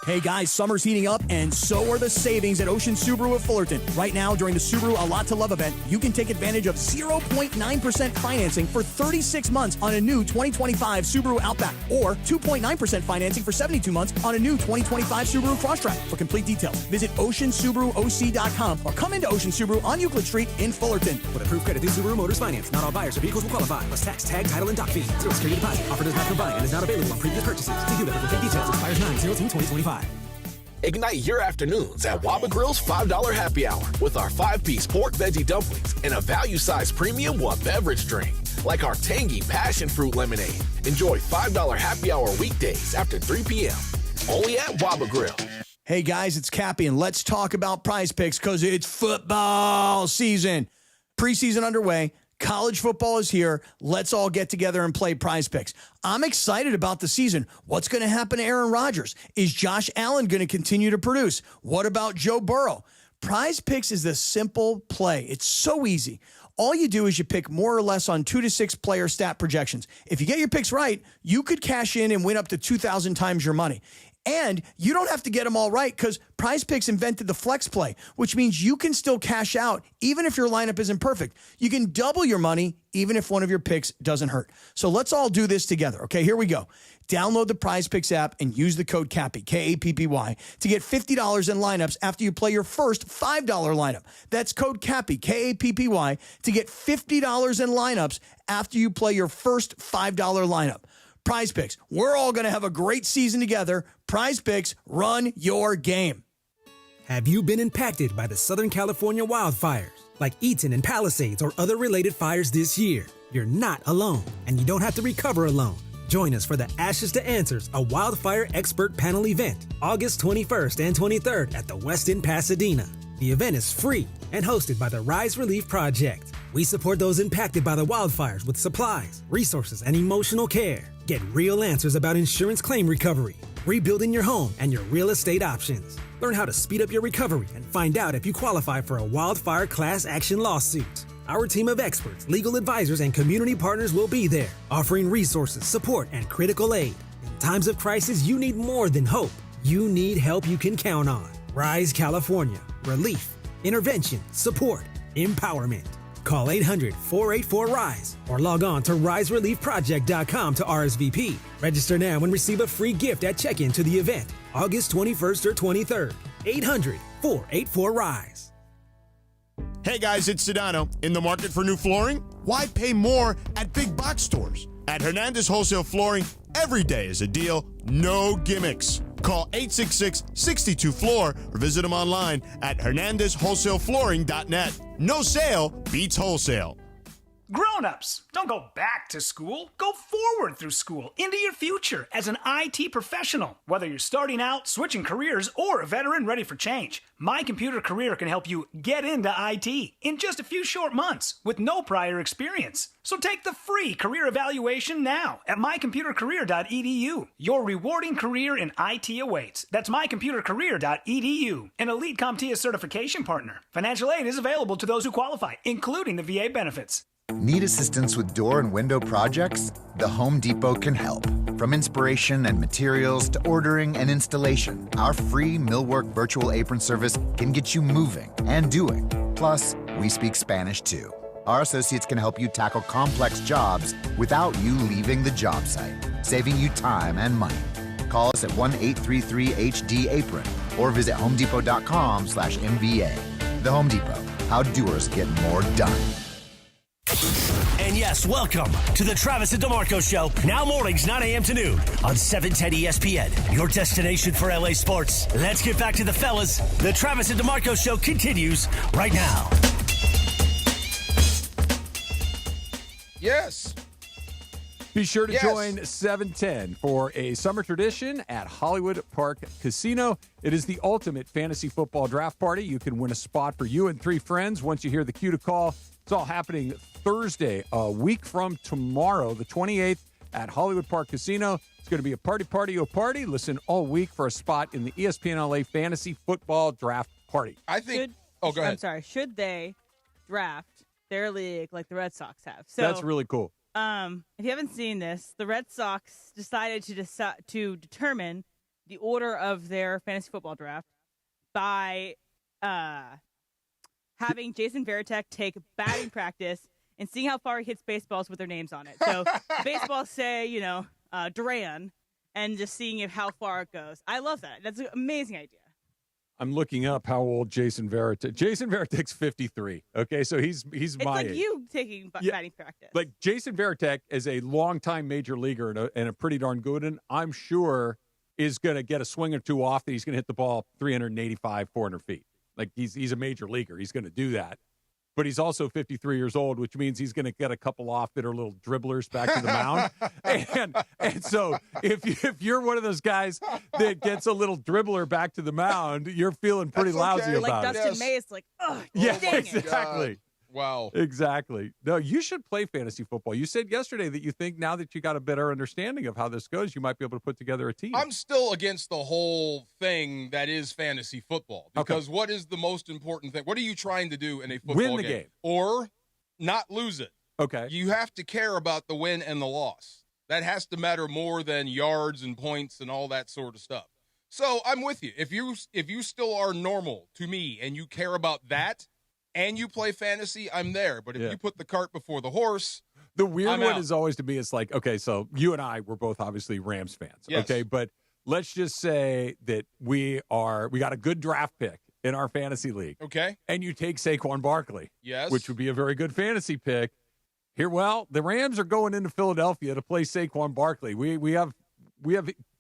Hey guys, summer's heating up and so are the savings at Ocean Subaru of Fullerton. Right now, during the Subaru A Lot to Love event, you can take advantage of 0.9% financing for 36 months on a new 2025 Subaru Outback or 2.9% financing for 72 months on a new 2025 Subaru Crosstrek. For complete details, visit OceanSubaruOC.com or come into Ocean Subaru on Euclid Street in Fullerton. With approved credit through Subaru Motors Finance, not all buyers or vehicles will qualify. Plus tax, tag, title, and dock fee. Zero security deposit. Offer does not combine and is not available on previous purchases. See dealer for complete details. Expires 9/02/2025. Ignite your afternoons at Waba Grill's $5 happy hour with our 5-piece pork veggie dumplings and a value-sized premium one beverage drink, like our tangy passion fruit lemonade. Enjoy $5 happy hour weekdays after 3 p.m. Only at Waba Grill. Hey guys, it's Cappy, and let's talk about Prize Picks because it's football season. Preseason underway. College football is here. Let's all get together and play Prize Picks. I'm excited about the season. What's going to happen to Aaron Rodgers? Is Josh Allen going to continue to produce? What about Joe Burrow? Prize Picks is the simple play. It's so easy. All you do is you pick more or less on 2 to 6 player stat projections. If you get your picks right, you could cash in and win up to 2,000 times your money. And you don't have to get them all right because Prize Picks invented the flex play, which means you can still cash out even if your lineup isn't perfect. You can double your money even if one of your picks doesn't hurt. So let's all do this together. Okay, here we go. Download the Prize Picks app and use the code CAPPY, K-A-P-P-Y, to get $50 in lineups after you play your first $5 lineup. That's code CAPPY, K-A-P-P-Y, to get $50 in lineups after you play your first $5 lineup. Prize Picks, we're all going to have a great season together. Prize Picks, run your game. Have you been impacted by the Southern California wildfires, like Eaton and Palisades or other related fires this year? You're not alone, and you don't have to recover alone. Join us for the Ashes to Answers, a wildfire expert panel event, August 21st and 23rd at the Westin Pasadena. The event is free and hosted by the Rise Relief Project. We support those impacted by the wildfires with supplies, resources, and emotional care. Get real answers about insurance claim recovery, rebuilding your home, and your real estate options. Learn how to speed up your recovery and find out if you qualify for a wildfire class action lawsuit. Our team of experts, legal advisors, and community partners will be there, offering resources, support, and critical aid. In times of crisis, you need more than hope. You need help you can count on. Rise California. Relief, intervention, support, empowerment. Call 800-484-RISE or log on to risereliefproject.com to RSVP. Register now and receive a free gift at check-in to the event, August 21st or 23rd. 800-484-RISE. Hey guys, it's Sedano. In the market for new flooring? Why pay more at big box stores? At Hernandez Wholesale Flooring, every day is a deal, no gimmicks. Call 866-62-FLOOR or visit them online at hernandezwholesaleflooring.net. No sale beats wholesale. Grown-ups, don't go back to school. Go forward through school into your future as an IT professional. Whether you're starting out, switching careers, or a veteran ready for change, My Computer Career can help you get into IT in just a few short months with no prior experience. So take the free career evaluation now at mycomputercareer.edu. Your rewarding career in IT awaits. That's mycomputercareer.edu. An Elite CompTIA certification partner. Financial aid is available to those who qualify, including the VA benefits. Need assistance with door and window projects? The Home Depot can help. From inspiration and materials to ordering and installation, our free Millwork virtual apron service can get you moving and doing. Plus, we speak Spanish too. Our associates can help you tackle complex jobs without you leaving the job site, saving you time and money. Call us at 1-833-HD-APRON or visit homedepot.com/MBA. The Home Depot, how doers get more done. And yes, welcome to the Travis and DeMarco Show, now mornings 9 a.m. to noon on 710 ESPN, your destination for LA sports. Let's get back to the fellas. The Travis and DeMarco Show continues right now. Yes. Be sure to join 710 for a summer tradition at Hollywood Park Casino. It is the ultimate fantasy football draft party. You can win a spot for you and 3 friends once you hear the cue to call. It's all happening Thursday, a week from tomorrow, the 28th, at Hollywood Park Casino. It's going to be a party. Listen all week for a spot in the ESPN LA Fantasy Football Draft Party. I think. Go ahead. I'm sorry. Should they draft their league like the Red Sox have? So that's really cool. If you haven't seen this, the Red Sox decided to determine the order of their fantasy football draft by having Jason Varitek take batting practice and seeing how far he hits baseballs with their names on it. So baseballs say, Duran, and just seeing how far it goes. I love that. That's an amazing idea. I'm looking up how old Jason Varitek. Jason Varitek's 53. Okay, so he's my age. It's like you taking batting practice. Like Jason Varitek is a longtime major leaguer and a pretty darn good one. I'm sure is going to get a swing or two off that he's going to hit the ball 385, 400 feet. Like he's a major leaguer. He's going to do that. But he's also 53 years old, which means he's going to get a couple off that are little dribblers back to the mound. And so if you're one of those guys that gets a little dribbler back to the mound, you're feeling pretty lousy about like it. Dustin May is like, oh, yeah, dang exactly. It. Wow. Exactly. No, you should play fantasy football. You said yesterday that you think now that you got a better understanding of how this goes, you might be able to put together a team. I'm still against the whole thing that is fantasy football because what is the most important thing? What are you trying to do in a football Win the game. Or not lose it? Okay. You have to care about the win and the loss. That has to matter more than yards and points and all that sort of stuff. So I'm with you. If you still are normal to me and you care about that and you play fantasy, I'm there. But if you put the cart before the horse, the weird I'm one out. is always to me, it's like, okay, so you and I were both obviously Rams fans. Yes. Okay, but let's just say that we got a good draft pick in our fantasy league. Okay. And you take Saquon Barkley. Yes. Which would be a very good fantasy pick. Here, well, the Rams are going into Philadelphia to play Saquon Barkley. We have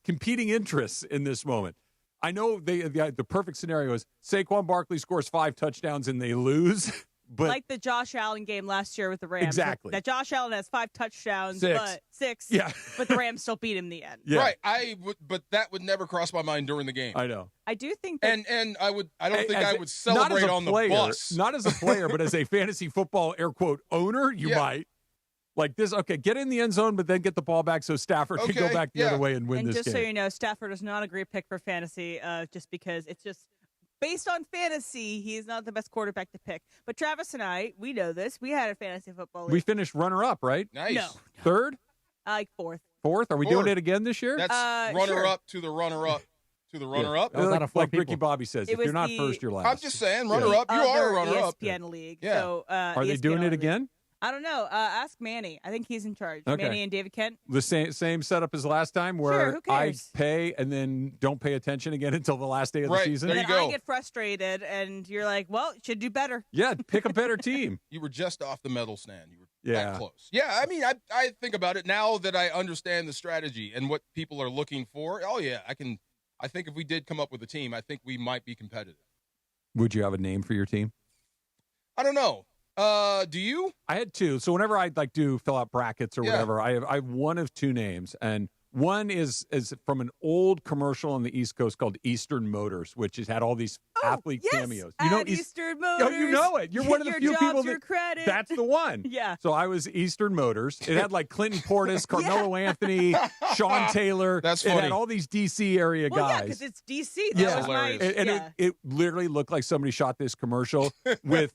competing interests in this moment. I know the perfect scenario is Saquon Barkley scores 5 touchdowns and they lose. But like the Josh Allen game last year with the Rams. Exactly. That Josh Allen has 5 touchdowns, 6. but 6. Yeah. But the Rams still beat him in the end. Yeah. Right. But that would never cross my mind during the game. I know. I do think that. And I don't think I would celebrate on the bus. Not as a player, but as a fantasy football air quote owner, you might. Like this, okay, get in the end zone, but then get the ball back so Stafford can go back the other way and win this game. And just so you know, Stafford is not a great pick for fantasy just because it's just based on fantasy, he is not the best quarterback to pick. But Travis and I, we know this. We had a fantasy football league. We finished runner-up, right? Nice. No. Third? Like fourth. Fourth? Are we doing it again this year? That's runner-up to the runner-up to the runner-up. Like Ricky Bobby says, if you're not first, you're last. I'm just saying, runner-up. You are a runner-up. ESPN league. Yeah. So, are they ESPN doing it league. again? I don't know. Ask Manny. I think he's in charge. Okay. Manny and David Kent. The same setup as last time, where Sure, who I cares? pay and then don't pay attention again until the last day of the season. There And you go. I get frustrated, and you're like, well, you should do better. Yeah, pick a better team. You were just off the medal stand. You were Yeah. that close. Yeah, I mean, I think about it now that I understand the strategy and what people are looking for. Oh, yeah, I think if we did come up with a team, I think we might be competitive. Would you have a name for your team? I don't know. Do you? I had 2. So whenever I do fill out brackets or whatever, I have one of 2 names, and one is from an old commercial on the East Coast called Eastern Motors, which has had all these athlete cameos. You know Eastern Oh, Motors. you know it. You're one of the few job's people your credit. that's the one. Yeah. So I was Eastern Motors. It had like Clinton Portis, Carmelo Anthony, Sean Taylor. That's It funny. had all these DC area Well, yeah, guys. because it's DC. That was my, And it literally looked like somebody shot this commercial with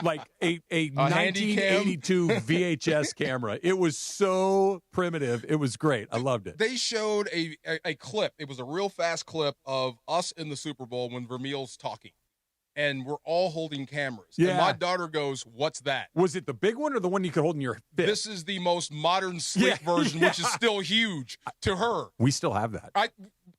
like a 1982 VHS camera. It was so primitive. It was great. I loved it. They showed a clip. It was a real fast clip of us in the Super Bowl when Vermeil's talking. And we're all holding cameras. Yeah. And my daughter goes, "What's that?" Was it the big one or the one you could hold in your fist? This is the most modern, slick version, which is still huge to her. We still have that.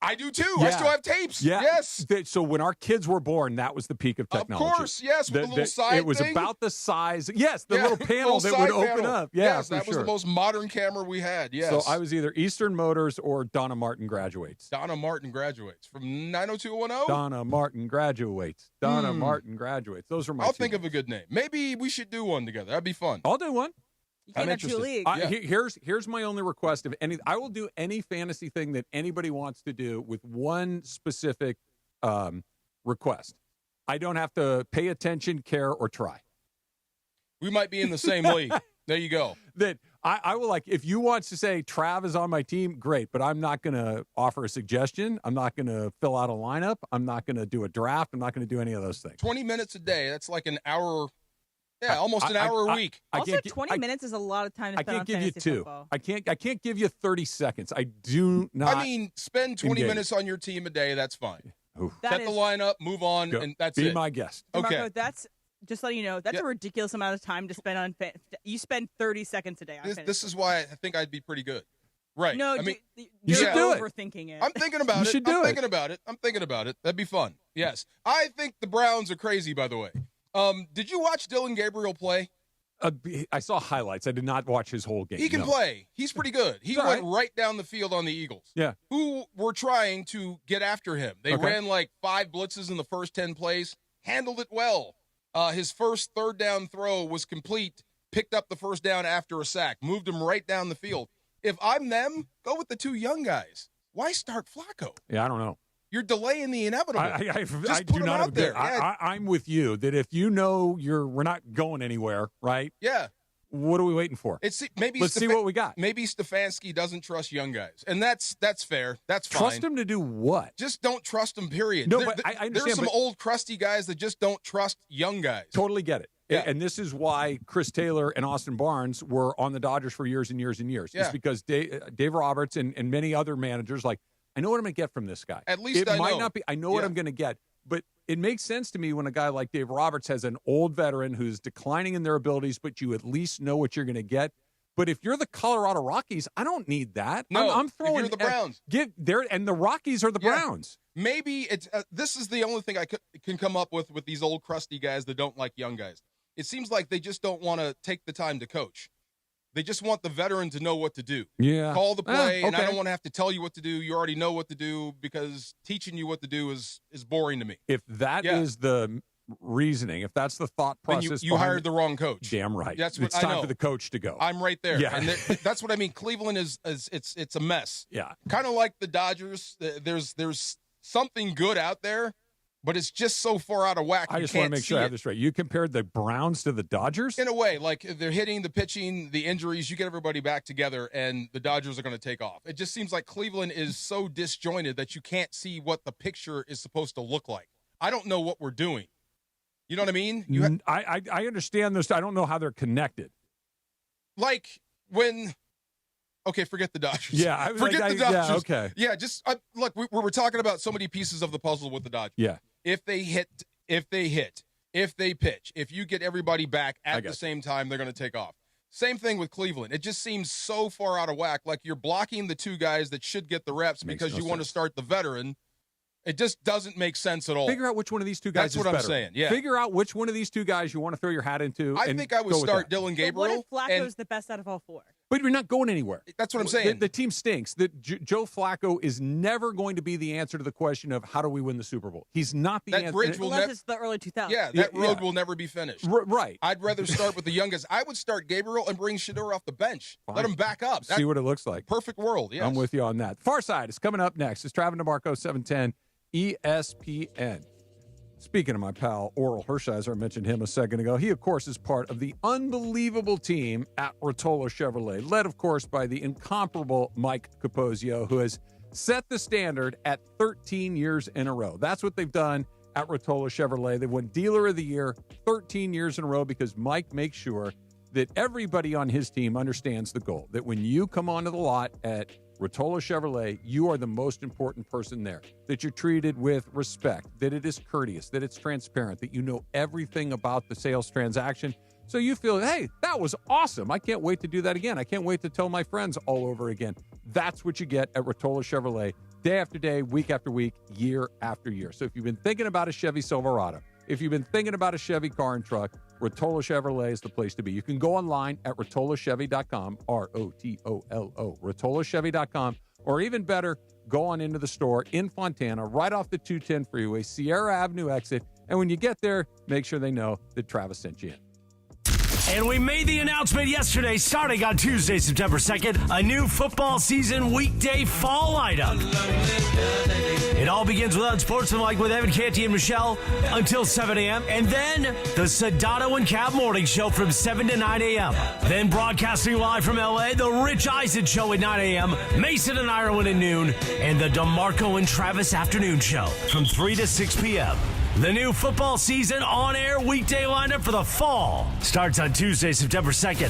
I do too. I still have tapes. Yeah. Yes. So when our kids were born, that was the peak of technology. Of course, yes, with the little side It was thing. about the size. Yes, the little panel that side would open panel. up. Yeah, yes, for that was the most modern camera we had. Yes. So I was either Eastern Motors or Donna Martin Graduates. Donna Martin Graduates from 90210. Donna Martin Graduates. Donna Martin Graduates. Those are my I'll two think of a good name. Maybe we should do one together. That'd be fun. I'll do one. You can't have 2 leagues. Here's my only request of any. I will do any fantasy thing that anybody wants to do with one specific request. I don't have to pay attention, care, or try. We might be in the same league. There you go. That I will like. If you want to say Trav is on my team, great. But I'm not going to offer a suggestion. I'm not going to fill out a lineup. I'm not going to do a draft. I'm not going to do any of those things. 20 minutes a day. That's like an hour. Yeah, almost an hour a week. Also, 20 minutes is a lot of time to I spend can't on give you fantasy 2. football. I can't give you 30 seconds. I do not. I mean, spend 20 engage. minutes on your team a day. That's fine. Ooh. Set the lineup, move on, Go. and that's Be it. my guest. Okay. Marco, that's just letting you know that's a ridiculous amount of time to spend on. You spend 30 seconds a day on fantasy. This is why I think I'd be pretty good. Right. No, I mean, you're should do it. overthinking it. I'm thinking about You it. should do I'm it. thinking about it. I'm thinking about it. That'd be fun. Yes. I think the Browns are crazy, by the way. Did you watch Dylan Gabriel play? I saw highlights. I did not watch his whole game. He can no. play. He's pretty good. He He's went all right down the field on the Eagles. Yeah. Who were trying to get after him. They Okay. ran like 5 blitzes in the first 10 plays, handled it well. His first third down throw was complete, picked up the first down after a sack, moved him right down the field. If I'm them, go with the 2 young guys. Why start Flacco? Yeah, I don't know. You're delaying the inevitable. I Just do put him not out agree. there. Yeah. I'm with you that if you know we're not going anywhere, right? Yeah. What are we waiting for? Let's see what we got. Maybe Stefanski doesn't trust young guys, and that's fair. That's fine. Trust him to do what? Just don't trust them. Period. No, but I understand. There's some but old crusty guys that just don't trust young guys. totally get it. Yeah. And this is why Chris Taylor and Austin Barnes were on the Dodgers for years and years and years. Yeah. It's because Dave Roberts and many other managers like I know what I'm going to get from this guy. At least it I might know. not be. I know what I'm going to get, but it makes sense to me when a guy like Dave Roberts has an old veteran who's declining in their abilities, but you at least know what you're going to get. But if you're the Colorado Rockies, I don't need that. No, I'm throwing if you're the Browns. And the Rockies are the Browns. Maybe it's this is the only thing I can come up with these old crusty guys that don't like young guys. It seems like they just don't want to take the time to coach. They just want the veteran to know what to do. Yeah. Call the play, and I okay. don't want to have to tell you what to do. You already know what to do because teaching you what to do is boring to me. If that is the reasoning, if that's the thought process, then you hired the wrong coach. Damn right. That's what it's I time know. for the coach to go. I'm right there. Yeah. And that's what I mean. Cleveland is it's a mess. Yeah. Kind of like the Dodgers. There's something good out there, but it's just so far out of whack. I just want to make sure I have this right. You compared the Browns to the Dodgers? In a way, like they're hitting, the pitching, the injuries, you get everybody back together, and the Dodgers are going to take off. It just seems like Cleveland is so disjointed that you can't see what the picture is supposed to look like. I don't know what we're doing. You know what I mean? I understand this. I don't know how they're connected. Like when... Okay, forget the Dodgers. Yeah, forget the Dodgers. Yeah, okay. Yeah, just look. We were talking about so many pieces of the puzzle with the Dodgers. Yeah. If they hit, if they pitch, if you get everybody back at the same time, they're going to take off. Same thing with Cleveland. It just seems so far out of whack. Like you're blocking the two guys that should get the reps because you want to start the veteran. It just doesn't make sense at all. Figure out which one of these two guys That's is what I'm better. saying, yeah. Figure out which one of these two guys you want to throw your hat into. I think I would start Dylan Gabriel. But what if Flacco's the best out of all four? But you're not going anywhere. That's what I'm saying. The team stinks. Joe Flacco is never going to be the answer to the question of how do we win the Super Bowl. He's not the answer. Bridge will Unless it's the early 2000s. Yeah, that road will never be finished. Right. I'd rather start with the youngest. I would start Gabriel and bring Shedeur off the bench. Fine. Let him back up. See what it looks like. Perfect world, yes. I'm with you on that. Far Side is coming up next. It's Travis DeMarco, 710 ESPN. Speaking of my pal, Oral Hershiser, I mentioned him a second ago. He, of course, is part of the unbelievable team at Rotolo Chevrolet, led, of course, by the incomparable Mike Capozio, who has set the standard at 13 years in a row. That's what they've done at Rotolo Chevrolet. They won Dealer of the Year 13 years in a row because Mike makes sure that everybody on his team understands the goal, that when you come onto the lot at Rotolo Chevrolet, you are the most important person there, that you're treated with respect, that it is courteous, that it's transparent, that you know everything about the sales transaction. So you feel, hey, that was awesome. I can't wait to do that again. I can't wait to tell my friends all over again. That's what you get at Rotolo Chevrolet, day after day, week after week, year after year. So if you've been thinking about a Chevy Silverado, if you've been thinking about a Chevy car and truck, Rotolo Chevrolet is the place to be. You can go online at rotolochevy.com, R-O-T-O-L-O, rotolochevy.com, or even better, go on into the store in Fontana, right off the 210 freeway, Sierra Avenue exit, and when you get there, make sure they know that Travis sent you in. And we made the announcement yesterday, starting on Tuesday, September 2nd, a new football season weekday fall lineup. It all begins with Unsportsmanlike with Evan Canty and Michelle until 7 a.m. And then the Sedano and Cab Morning Show from 7 to 9 a.m. Then broadcasting live from L.A., the Rich Eisen Show at 9 a.m., Mason and Ireland at noon, and the DeMarco and Travis Afternoon Show from 3 to 6 p.m. The new football season on-air weekday lineup for the fall starts on Tuesday, September 2nd.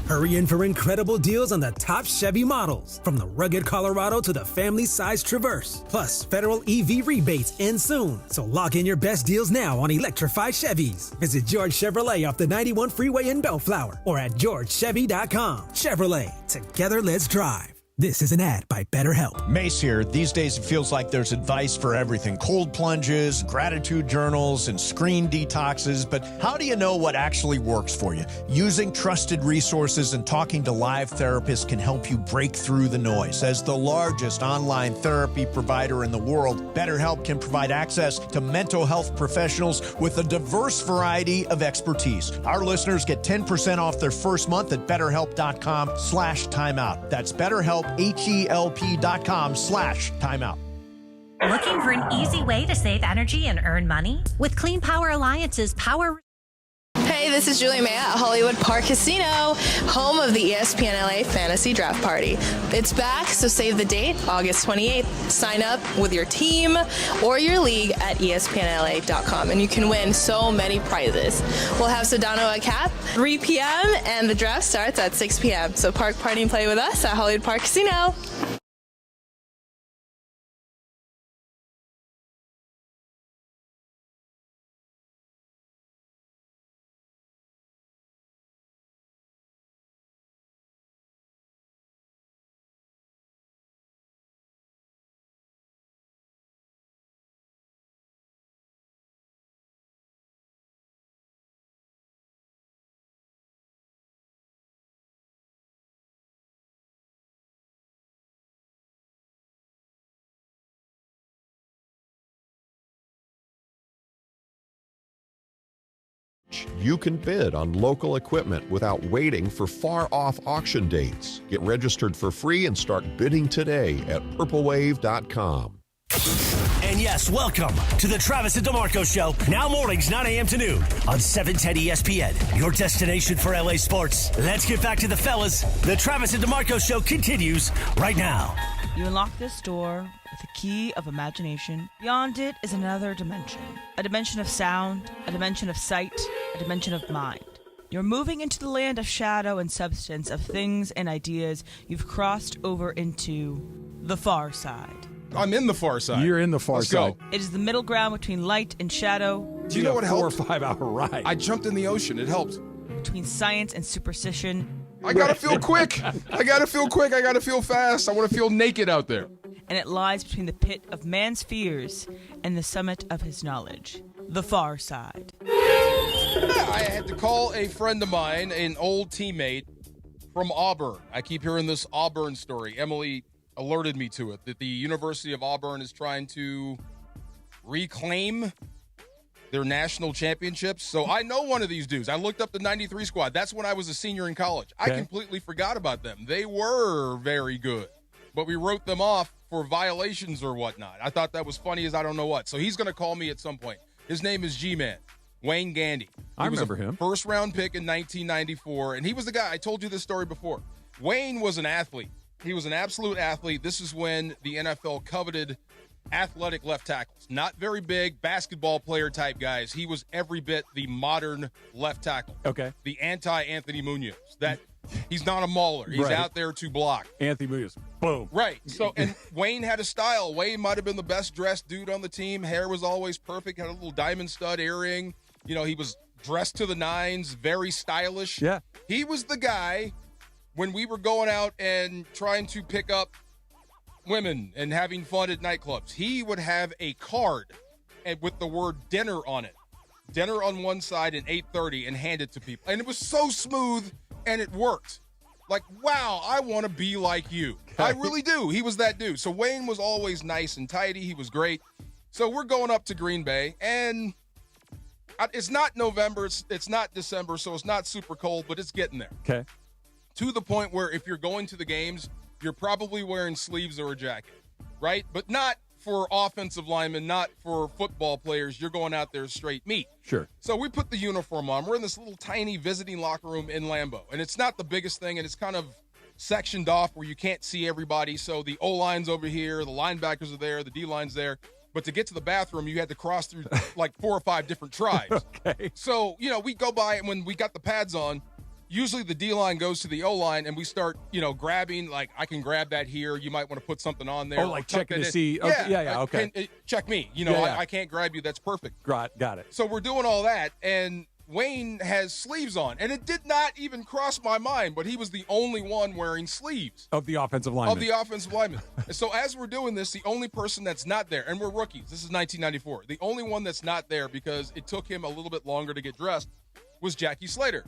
Hurry in for incredible deals on the top Chevy models, from the rugged Colorado to the family-sized Traverse. Plus, federal EV rebates end soon, so lock in your best deals now on electrified Chevys. Visit George Chevrolet off the 91 freeway in Bellflower or at georgechevy.com. Chevrolet, together let's drive. This is an ad by BetterHelp. Mace here. These days it feels like there's advice for everything. Cold plunges, gratitude journals, and screen detoxes. But how do you know what actually works for you? Using trusted resources and talking to live therapists can help you break through the noise. As the largest online therapy provider in the world, BetterHelp can provide access to mental health professionals with a diverse variety of expertise. Our listeners get 10% off their first month at BetterHelp.com/timeout. That's BetterHelp, HELP.com/timeout. Looking for an easy way to save energy and earn money? With Clean Power Alliance's Power... Hey, this is Julie May at Hollywood Park Casino, home of the ESPN LA Fantasy Draft Party. It's back, so save the date, August 28th. Sign up with your team or your league at ESPNLA.com, and you can win so many prizes. We'll have Sedano at Cap, 3 p.m., and the draft starts at 6 p.m. So park, party, and play with us at Hollywood Park Casino. you can bid on local equipment without waiting for far-off auction dates. Get registered for free and start bidding today at purplewave.com. And yes, welcome to the Travis and DeMarco Show. Now mornings, 9 a.m. to noon on 710 ESPN. Your destination for LA sports. Let's get back to the fellas. The Travis and DeMarco Show continues right now. You unlock this door with a key of imagination. Beyond it is another dimension. A dimension of sound, a dimension of sight, a dimension of mind. You're moving into the land of shadow and substance, of things and ideas. You've crossed over into the far side. I'm in the far side. You're in the far side. It is the middle ground between light and shadow. Do you know what helped? 4 or 5 hour ride. I jumped in the ocean. It helped. Between science and superstition. I gotta feel quick. I gotta feel quick. I gotta feel fast. I want to feel naked out there. And it lies between the pit of man's fears and the summit of his knowledge. The far side. I had to call a friend of mine, an old teammate from Auburn. I keep hearing this Auburn story. Emily alerted me to it, that the University of Auburn is trying to reclaim their national championships. So I know one of these dudes. I looked up the 93 squad. That's when I was a senior in college. Okay. I completely forgot about them. They were very good, but we wrote them off for violations or whatnot. I thought that was funny as I don't know what. So he's going to call me at some point. His name is G-Man, Wayne Gandy. I remember him. First-round pick in 1994, and he was the guy. I told you this story before. Wayne was an athlete. He was an absolute athlete. This is when the NFL coveted athletic left tackles. Not very big, basketball player type guys. He was every bit the modern left tackle. Okay. The anti-Anthony Munoz. That he's not a mauler. He's out there to block. Anthony Munoz. Boom. Right. So, and Wayne had a style. Wayne might have been the best dressed dude on the team. Hair was always perfect. Had a little diamond stud earring. You know, he was dressed to the nines, very stylish. Yeah. He was the guy when we were going out and trying to pick up women and having fun at nightclubs. He would have a card and with the word dinner on it. Dinner on one side and 8:30 and hand it to people. And it was so smooth and it worked. Like, wow, I want to be like you. Okay. I really do. He was that dude. So Wayne was always nice and tidy. He was great. So we're going up to Green Bay, and it's not November. It's not December, so it's not super cold, but it's getting there. Okay. To the point where if you're going to the games, you're probably wearing sleeves or a jacket, right? But not for offensive linemen, not for football players. You're going out there straight meat. Sure. So we put the uniform on. We're in this little tiny visiting locker room in Lambeau, and it's not the biggest thing, and it's kind of sectioned off where you can't see everybody. So the O-line's over here, the linebackers are there, the D-line's there. But to get to the bathroom, you had to cross through like 4 or 5 different tribes. Okay. So, you know, we go by, and when we got the pads on, usually the D-line goes to the O-line, and we start, you know, grabbing, like, I can grab that here. You might want to put something on there. Oh, like checking to see. Okay. Yeah, okay. Check me. You know, I can't grab you. That's perfect. Got it. So we're doing all that, and Wayne has sleeves on. And it did not even cross my mind, but he was the only one wearing sleeves. Of the offensive lineman. And so as we're doing this, the only person that's not there, and we're rookies. This is 1994. The only one that's not there, because it took him a little bit longer to get dressed, was Jackie Slater.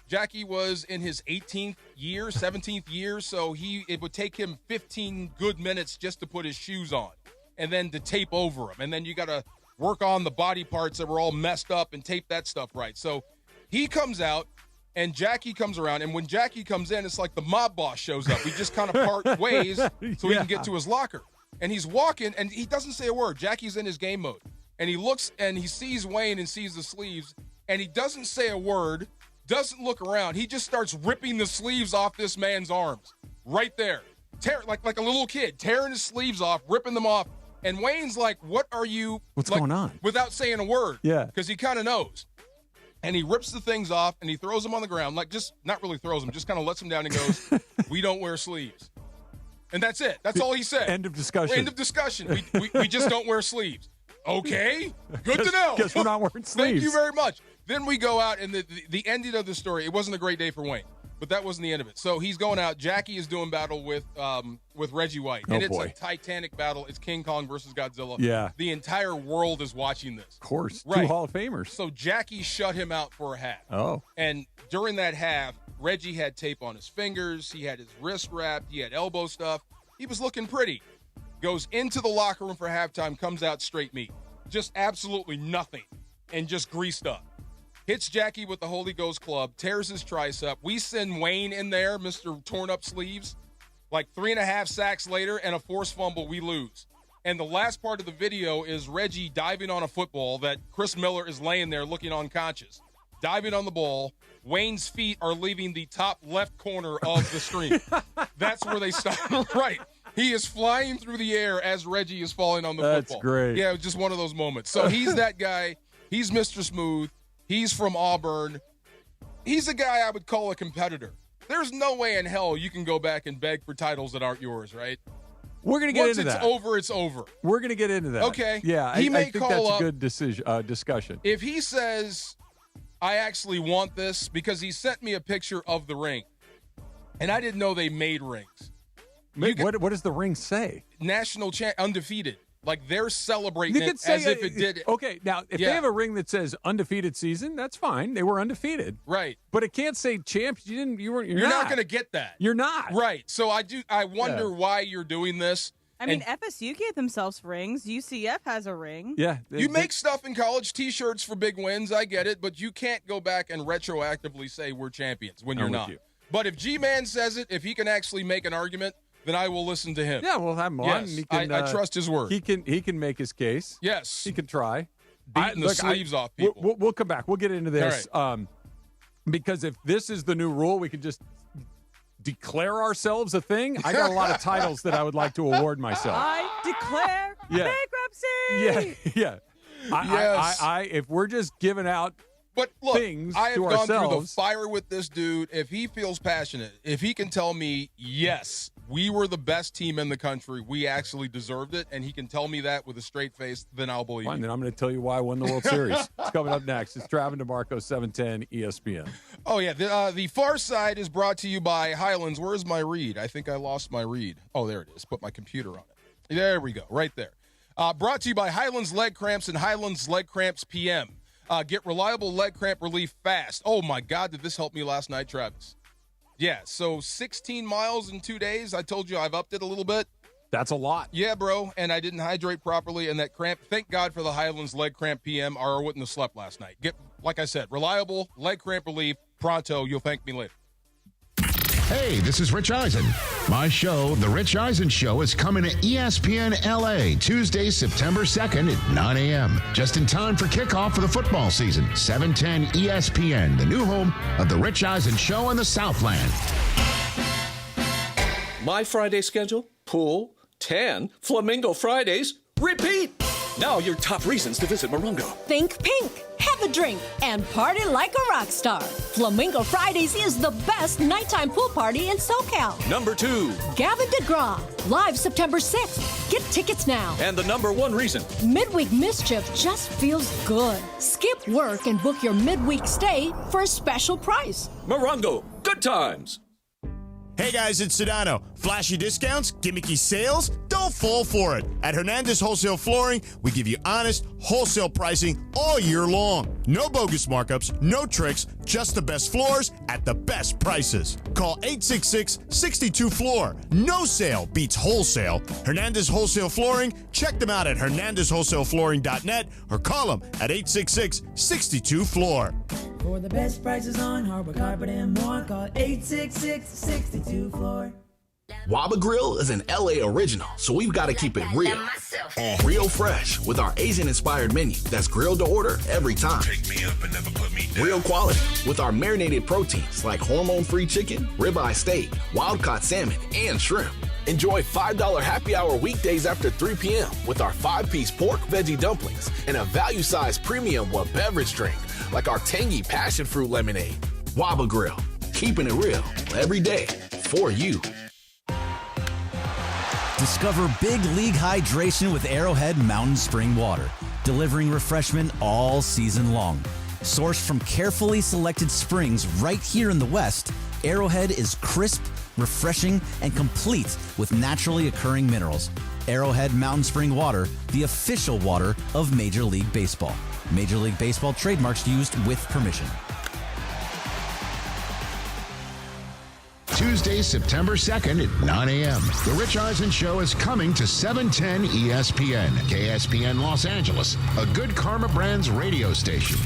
Jackie was in his 18th year, 17th year, so it would take him 15 good minutes just to put his shoes on and then to tape over them. And then you got to work on the body parts that were all messed up and tape that stuff right. So he comes out, and Jackie comes around, and when Jackie comes in, it's like the mob boss shows up. We just kind of part ways so he can get to his locker. And he's walking, and he doesn't say a word. Jackie's in his game mode. And he looks, and he sees Wayne and sees the sleeves, and he doesn't say a word, doesn't look around. He just starts ripping the sleeves off this man's arms right there. Like a little kid, tearing his sleeves off, ripping them off. And Wayne's like, what's going on? Without saying a word. Yeah. Because he kind of knows. And he rips the things off, and he throws them on the ground. Like, just not really throws them, just kind of lets them down and goes, we don't wear sleeves. And that's it. That's all he said. End of discussion. End of discussion. We just don't wear sleeves. Okay. Good to know. Guess we're not wearing sleeves. Thank you very much. Then we go out, and the ending of the story, it wasn't a great day for Wayne, but that wasn't the end of it. So he's going out. Jackie is doing battle with Reggie White. And it's a titanic battle. It's King Kong versus Godzilla. Yeah. The entire world is watching this. Of course. Right. 2 Hall of Famers. So Jackie shut him out for a half. Oh. And during that half, Reggie had tape on his fingers. He had his wrist wrapped. He had elbow stuff. He was looking pretty. Goes into the locker room for halftime, comes out straight meat. Just absolutely nothing. And just greased up. hits Jackie with the Holy Ghost Club, tears his tricep. We send Wayne in there, Mr. Torn Up Sleeves. Like 3.5 sacks later and a forced fumble, we lose. And the last part of the video is Reggie diving on a football that Chris Miller is laying there looking unconscious. Diving on the ball. Wayne's feet are leaving the top left corner of the screen. That's where they stop. Right. He is flying through the air as Reggie is falling on the football. That's great. Yeah, it was just one of those moments. So he's that guy. He's Mr. Smooth. He's from Auburn. He's a guy I would call a competitor. There's no way in hell you can go back and beg for titles that aren't yours, right? We're going to get into that. Once it's over, it's over. We're going to get into that. Okay. Yeah, I think that's a good discussion. If he says, I actually want this, because he sent me a picture of the ring, and I didn't know they made rings. What does the ring say? National undefeated. Like, they're celebrating it as if it did. Okay, now, if they have a ring that says undefeated season, that's fine. They were undefeated. Right. But it can't say champ. You're not going to get that. You're not. Right. So I wonder why you're doing this. I mean, FSU gave themselves rings. UCF has a ring. Yeah. You make stuff in college, T-shirts for big wins. I get it. But you can't go back and retroactively say we're champions when you're not. But if G-Man says it, if he can actually make an argument, then I will listen to him. Yeah, we'll have him on. Yes, He can, I trust his word. He can make his case. Yes. He can try. Beating the sleeves off people. We'll come back. We'll get into this. All right. Because if this is the new rule, we can just declare ourselves a thing. I got a lot of titles that I would like to award myself. I declare bankruptcy. Yeah. Yes. If we're just giving out things I have to gone ourselves, through the fire with this dude. If he feels passionate, if he can tell me, yes, we were the best team in the country, we actually deserved it, and he can tell me that with a straight face, then I'll believe fine, it. then I'm going to tell you why I won the World Series. It's coming up next. It's Travis DeMarco, 710 ESPN. Oh, yeah. The Far Side is brought to you by Highlands. Where's my read? I think I lost my read. Oh, there it is. Put my computer on it. There we go. Right there. Brought to you by Highlands Leg Cramps and Highlands Leg Cramps PM. Get reliable leg cramp relief fast. Oh, my God, did this help me last night, Travis? Yeah, so 16 miles in 2 days. I told you I've upped it a little bit. That's a lot. Yeah, bro, and I didn't hydrate properly, and that cramp, thank God for the Highlands Leg Cramp PM, or I wouldn't have slept last night. Get, like I said, reliable leg cramp relief, pronto. You'll thank me later. Hey, this is Rich Eisen. My show, The Rich Eisen Show, is coming to ESPN LA Tuesday, September 2nd at 9 a.m. Just in time for kickoff for the football season. 710 ESPN, the new home of The Rich Eisen Show in the Southland. My Friday schedule? Pool, tan, Flamingo Fridays, repeat! Now your top reasons to visit Morongo. Think pink, have a drink, and party like a rock star. Flamingo Fridays is the best nighttime pool party in SoCal. Number 2. Gavin DeGraw, live September 6th. Get tickets now. And the number 1 reason. Midweek mischief just feels good. Skip work and book your midweek stay for a special price. Morongo, good times. Hey guys, it's Sedano. Flashy discounts, gimmicky sales? Don't fall for it. At Hernandez Wholesale Flooring, we give you honest, wholesale pricing all year long. No bogus markups, no tricks, just the best floors at the best prices. Call 866-62-FLOOR. No sale beats wholesale. Hernandez Wholesale Flooring, check them out at hernandezwholesaleflooring.net or call them at 866-62-FLOOR. For the best prices on hardwood carpet and more, call 866-62-FLOOR. Waba Grill is an LA original, so we've got to keep it real. Real fresh with our Asian-inspired menu that's grilled to order every time. Pick me up and never put me down. Real quality with our marinated proteins like hormone-free chicken, ribeye steak, wild-caught salmon, and shrimp. Enjoy $5 happy hour weekdays after 3 p.m. with our 5-piece pork veggie dumplings and a value-sized premium beverage drink like our tangy passion fruit lemonade. Waba Grill, keeping it real every day for you. Discover Big League Hydration with Arrowhead Mountain Spring Water, delivering refreshment all season long. Sourced from carefully selected springs right here in the West, Arrowhead is crisp, refreshing, and complete with naturally occurring minerals. Arrowhead Mountain Spring Water, the official water of Major League Baseball. Major League Baseball trademarks used with permission. Tuesday, September 2nd at 9 a.m. The Rich Eisen Show is coming to 710 ESPN, KSPN Los Angeles, a Good Karma Brands radio station.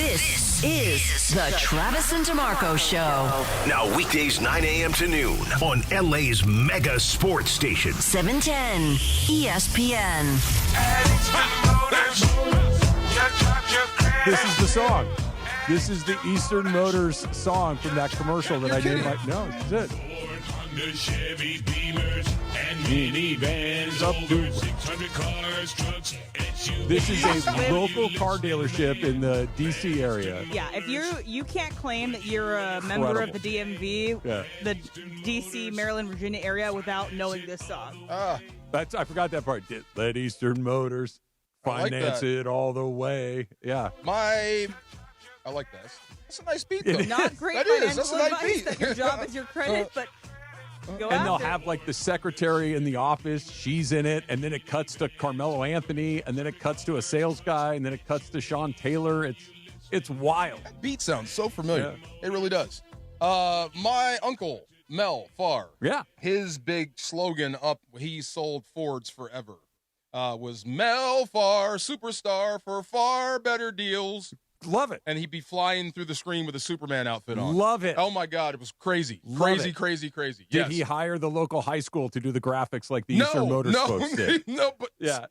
This is the Travis and DeMarco Show. Now weekdays 9 a.m. to noon on LA's mega sports station. 710 ESPN. This is the song. This is the Eastern Motors song from that commercial that I did. No, this is it. Chevy Beamers and minivans, up to 600 cars, trucks, SUVs. This is a local car dealership in the D.C. area. Yeah, if you can't claim that you're a member of the DMV, the D.C., Maryland, Virginia area without knowing this song. I forgot that part. Let Eastern Motors finance it all the way. Yeah. I like that. That's a nice beat, though. Not great financial advice that your job is your credit, but go And they'll after have like the secretary in the office. She's in it. And then it cuts to Carmelo Anthony. And then it cuts to a sales guy. And then it cuts to Sean Taylor. It's wild. That beat sounds so familiar. Yeah. It really does. My uncle, Mel Farr. Yeah. His big slogan he sold Fords forever, was Mel Farr, superstar for far better deals. Love it. And he'd be flying through the screen with a Superman outfit on. Love it. Oh, my God. It was crazy. Love Crazy. Did Yes. he hire the local high school to do the graphics like the Eastern Motors folks did?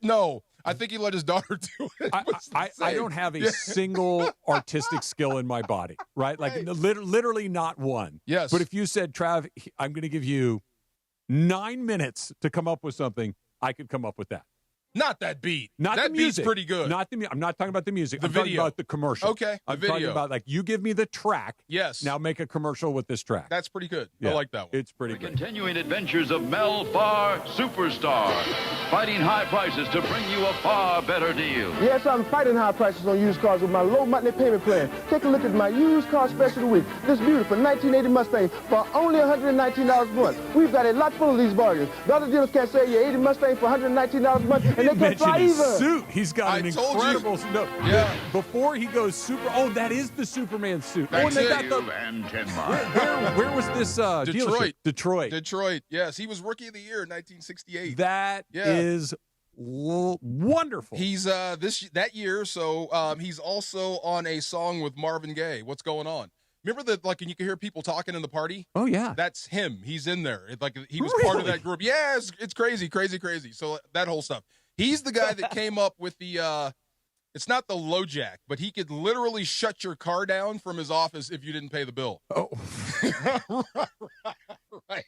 No. I think he let his daughter do it. I don't have a single artistic skill in my body, right? Like literally not one. Yes. But if you said, Trav, I'm going to give you 9 minutes to come up with something, I could come up with that. Not that beat. Not that the music. Beat's pretty good. I'm not talking about the music. I'm video. talking about the commercial. Okay. I'm talking about like you give me the track. Yes. Now make a commercial with this track. That's pretty good. Yeah. I like that one. It's pretty good. Continuing adventures of Mel Farr, superstar, fighting high prices to bring you a far better deal. Yes, I'm fighting high prices on used cars with my low monthly payment plan. Take a look at my used car special of the week. This beautiful 1980 Mustang for only $119 a month. We've got a lot full of these bargains. The other dealers can't sell you 80 Mustang for $119 a month, and they can't fly either. Suit. He's got an incredible suit. No, yeah. Before he goes super. Oh, that is the Superman suit. That's and where was this? Detroit. Detroit. Detroit. Yes, he was Rookie of the Year in 1968. That is wonderful. He's that year. So he's also on a song with Marvin Gaye. What's going on? Remember that, like, and you can hear people talking in the party? Oh, yeah. That's him. He's in there. He was part of that group. Yeah, it's crazy. So that whole stuff. He's the guy that came up with the, it's not the low jack, but he could literally shut your car down from his office if you didn't pay the bill. Oh. Right.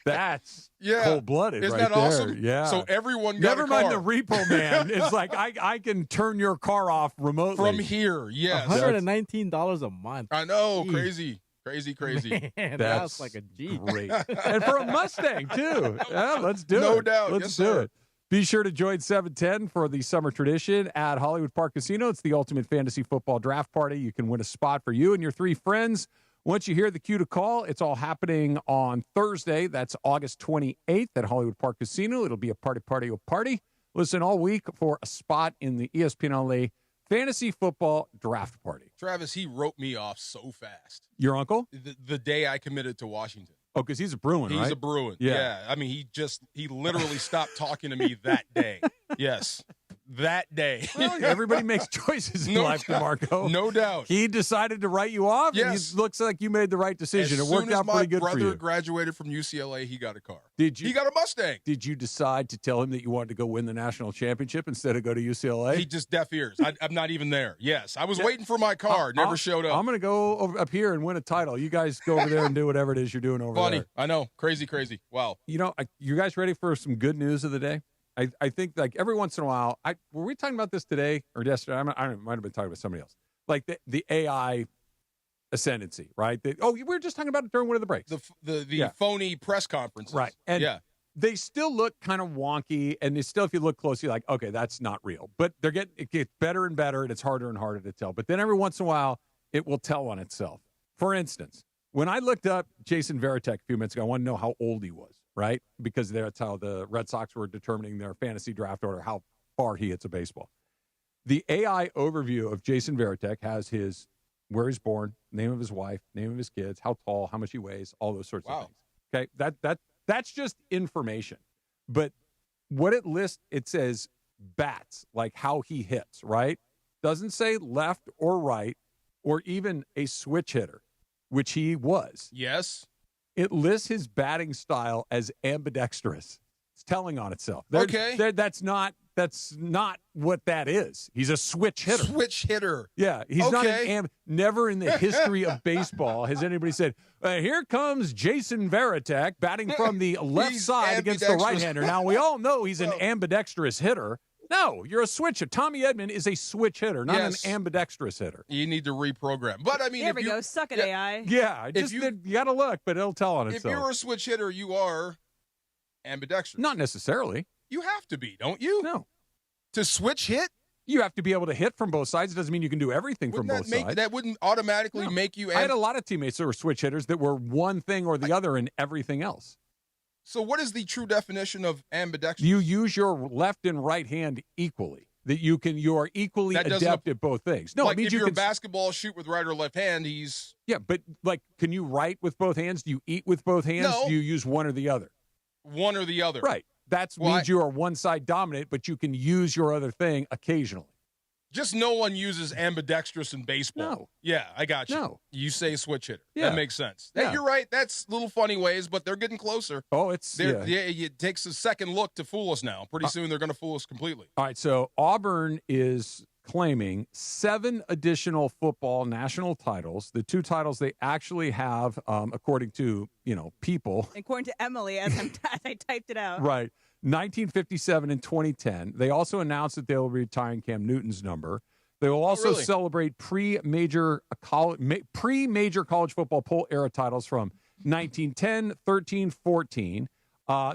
That's cold-blooded. Isn't right that awesome? There. Yeah. So everyone got Never a car. mind the repo man. It's like I can turn your car off remotely from here. Yes. $119 a month. I know. Jeez. Crazy. Man, that's like a G. Great. And for a Mustang, too. Yeah, let's do it. No doubt. Let's Yes, do sir. it. Be sure to join 710 for the summer tradition at Hollywood Park Casino. It's the ultimate fantasy football draft party. You can win a spot for you and your 3 friends. Once you hear the cue to call, it's all happening on Thursday. That's August 28th at Hollywood Park Casino. It'll be a party. Listen all week for a spot in the ESPN LA fantasy football draft party. Travis, he wrote me off so fast. Your uncle? The day I committed to Washington. Oh, because he's a Bruin, right? He's a Bruin. Yeah. I mean, he literally stopped talking to me that day. Yes. That day. Well, everybody makes choices in life, DeMarco. No doubt. He decided to write you off. Yes. And it looks like you made the right decision. It worked out pretty good for you. As soon as my brother graduated from UCLA, he got a car. He got a Mustang. Did you decide to tell him that you wanted to go win the national championship instead of go to UCLA? He just deaf ears. I'm not even there. Yes. I was waiting for my car. Never showed up. I'm going to go up here and win a title. You guys go over there and do whatever it is you're doing over there. Funny. I know. Crazy. Wow. You guys ready for some good news of the day? I think, like, every once in a while, were we talking about this today or yesterday? I might have been talking about somebody else. Like the AI ascendancy, right? We were just talking about it during one of the breaks. The phony press conferences. Right. And they still look kind of wonky, and they still, if you look closely, like, okay, that's not real. But it gets better and better, and it's harder and harder to tell. But then every once in a while, it will tell on itself. For instance, when I looked up Jason Varitek a few minutes ago, I wanted to know how old he was, right? Because that's how the Red Sox were determining their fantasy draft order, how far he hits a baseball. The AI overview of Jason Varitek has where he's born, name of his wife, name of his kids, how tall, how much he weighs, all those sorts of things. Okay, that's just information. But what it lists, it says bats, like how he hits, right? doesn't say left or right or even a switch hitter, which he was. Yes. It lists his batting style as ambidextrous. It's telling on itself. That's not what that is. He's a switch hitter. Switch hitter. Yeah, he's not never in the history of baseball has anybody said, here comes Jason Varitek batting from the left side against the right-hander. Now, we all know he's an ambidextrous hitter. No, you're a switch hitter. Tommy Edman is a switch hitter, not an ambidextrous hitter. You need to reprogram. But, I mean, there we go. Suck it, AI. Yeah, you got to look, but it'll tell on itself. If you're a switch hitter, you are ambidextrous. Not necessarily. You have to be, don't you? No. To switch hit? You have to be able to hit from both sides. It doesn't mean you can do everything from both sides. That wouldn't automatically make you... I had a lot of teammates that were switch hitters that were one thing or the other in everything else. So what is the true definition of ambidextrous? You use your left and right hand equally. That you are equally adept at both things. No, like it means if you're a basketball shoot with right or left hand, he's... Yeah, but can you write with both hands? Do you eat with both hands? No. Do you use one or the other? One or the other. Right. That means you are one side dominant, but you can use your other thing occasionally. Just no one uses ambidextrous in baseball. No. Yeah, I got you. No. You say switch hitter. Yeah. That makes sense. Yeah. You're right. That's little funny ways, but they're getting closer. Oh, it takes a second look to fool us now. Pretty soon they're going to fool us completely. All right, so Auburn is claiming 7 additional football national titles. The 2 titles they actually have, according to, people. According to Emily, as I typed it out. Right. 1957 and 2010. They also announced that they will be retiring Cam Newton's number. They will also celebrate pre-major college football poll era titles from 1910, 13, 14.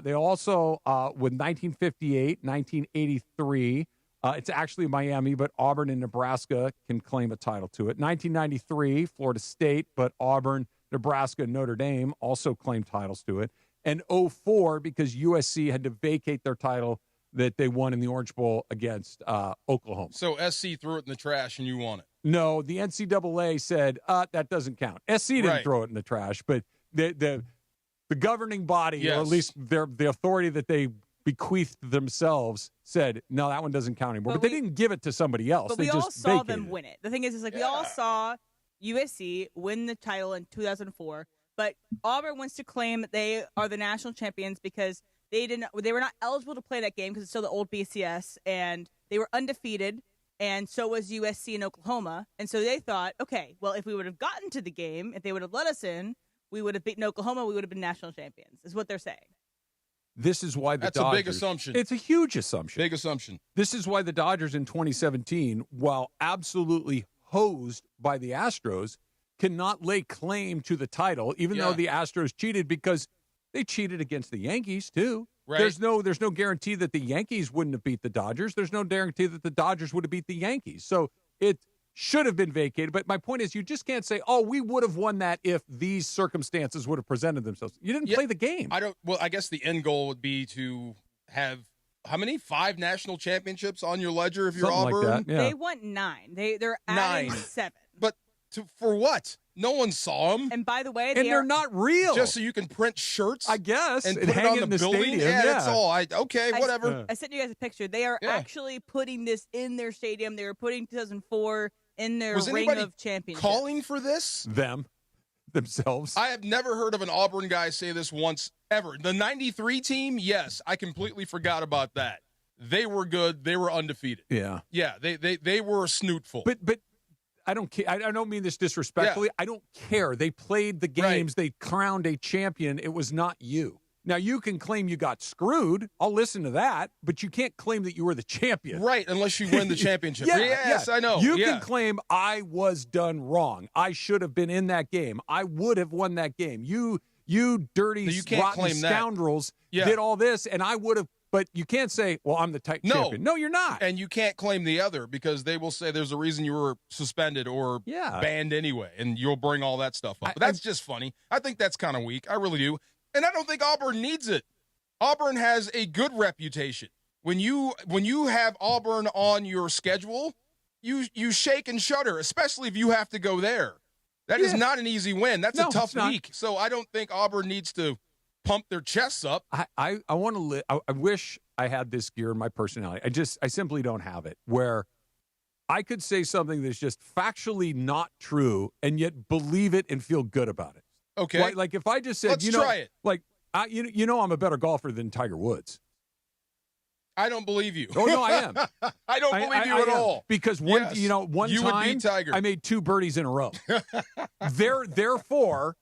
They also, with 1958, 1983, it's actually Miami, but Auburn and Nebraska can claim a title to it. 1993, Florida State, but Auburn, Nebraska, and Notre Dame also claim titles to it. And 04, because USC had to vacate their title that they won in the Orange Bowl against Oklahoma. So SC threw it in the trash and you won it. No, the NCAA said that doesn't count. SC didn't throw it in the trash, but the governing body, or at least the authority that they bequeathed themselves, said, no, that one doesn't count anymore. But they didn't give it to somebody else. But they we just all saw vacated them win it. The thing is we all saw USC win the title in 2004, but Auburn wants to claim that they are the national champions because they were not eligible to play that game because it's still the old BCS, and they were undefeated, and so was USC and Oklahoma. And so they thought, okay, well, if we would have gotten to the game, if they would have let us in, we would have beaten Oklahoma, we would have been national champions, is what they're saying. This is why That's a big assumption. It's a huge assumption. Big assumption. This is why the Dodgers in 2017, while absolutely hosed by the Astros, cannot lay claim to the title, even though the Astros cheated, because they cheated against the Yankees too. Right. There's no guarantee that the Yankees wouldn't have beat the Dodgers. There's no guarantee that the Dodgers would have beat the Yankees. So it should have been vacated. But my point is, you just can't say, oh, we would have won that if these circumstances would have presented themselves. You didn't play the game. I guess the end goal would be to have how many? 5 national championships on your ledger if you're Something Auburn? like that, yeah. They want 9. They're adding 7. But for what? No one saw them. And by the way, they're not real. Just so you can print shirts, I guess, and and put hang it on in the building. stadium. Yeah, Yeah. that's all. Whatever. I sent you guys a picture. They are actually putting this in their stadium. They were putting 2004 in their ring of championships. Calling for this? Themselves. I have never heard of an Auburn guy say this once ever. The 93 team, yes, I completely forgot about that. They were good. They were undefeated. Yeah. Yeah, they were a snootful. But I don't care. I don't mean this disrespectfully. I don't care. They played the games. They crowned a champion. It was not you. Now, you can claim you got screwed. I'll listen to that. But you can't claim that you were the champion. Right, unless you win the championship. Yes, I know. You can claim I was done wrong. I should have been in that game. I would have won that game. You dirty, rotten scoundrels did all this, and I would have. But you can't say, well, I'm the champion. No, you're not. And you can't claim the other because they will say there's a reason you were suspended or banned anyway, and you'll bring all that stuff up. But that's just funny. I think that's kind of weak. I really do. And I don't think Auburn needs it. Auburn has a good reputation. When you have Auburn on your schedule, you shake and shudder, especially if you have to go there. That is not an easy win. That's a tough week. So I don't think Auburn needs to pump their chests up. I want to I wish I had this gear in my personality. I simply don't have it, where I could say something that's just factually not true and yet believe it and feel good about it. Okay. Like if I just said, Let's try it. Like, I'm a better golfer than Tiger Woods. I don't believe you. Oh, no, I am. I don't believe you at all. Because one time would beat Tiger. I made 2 birdies in a row. Therefore,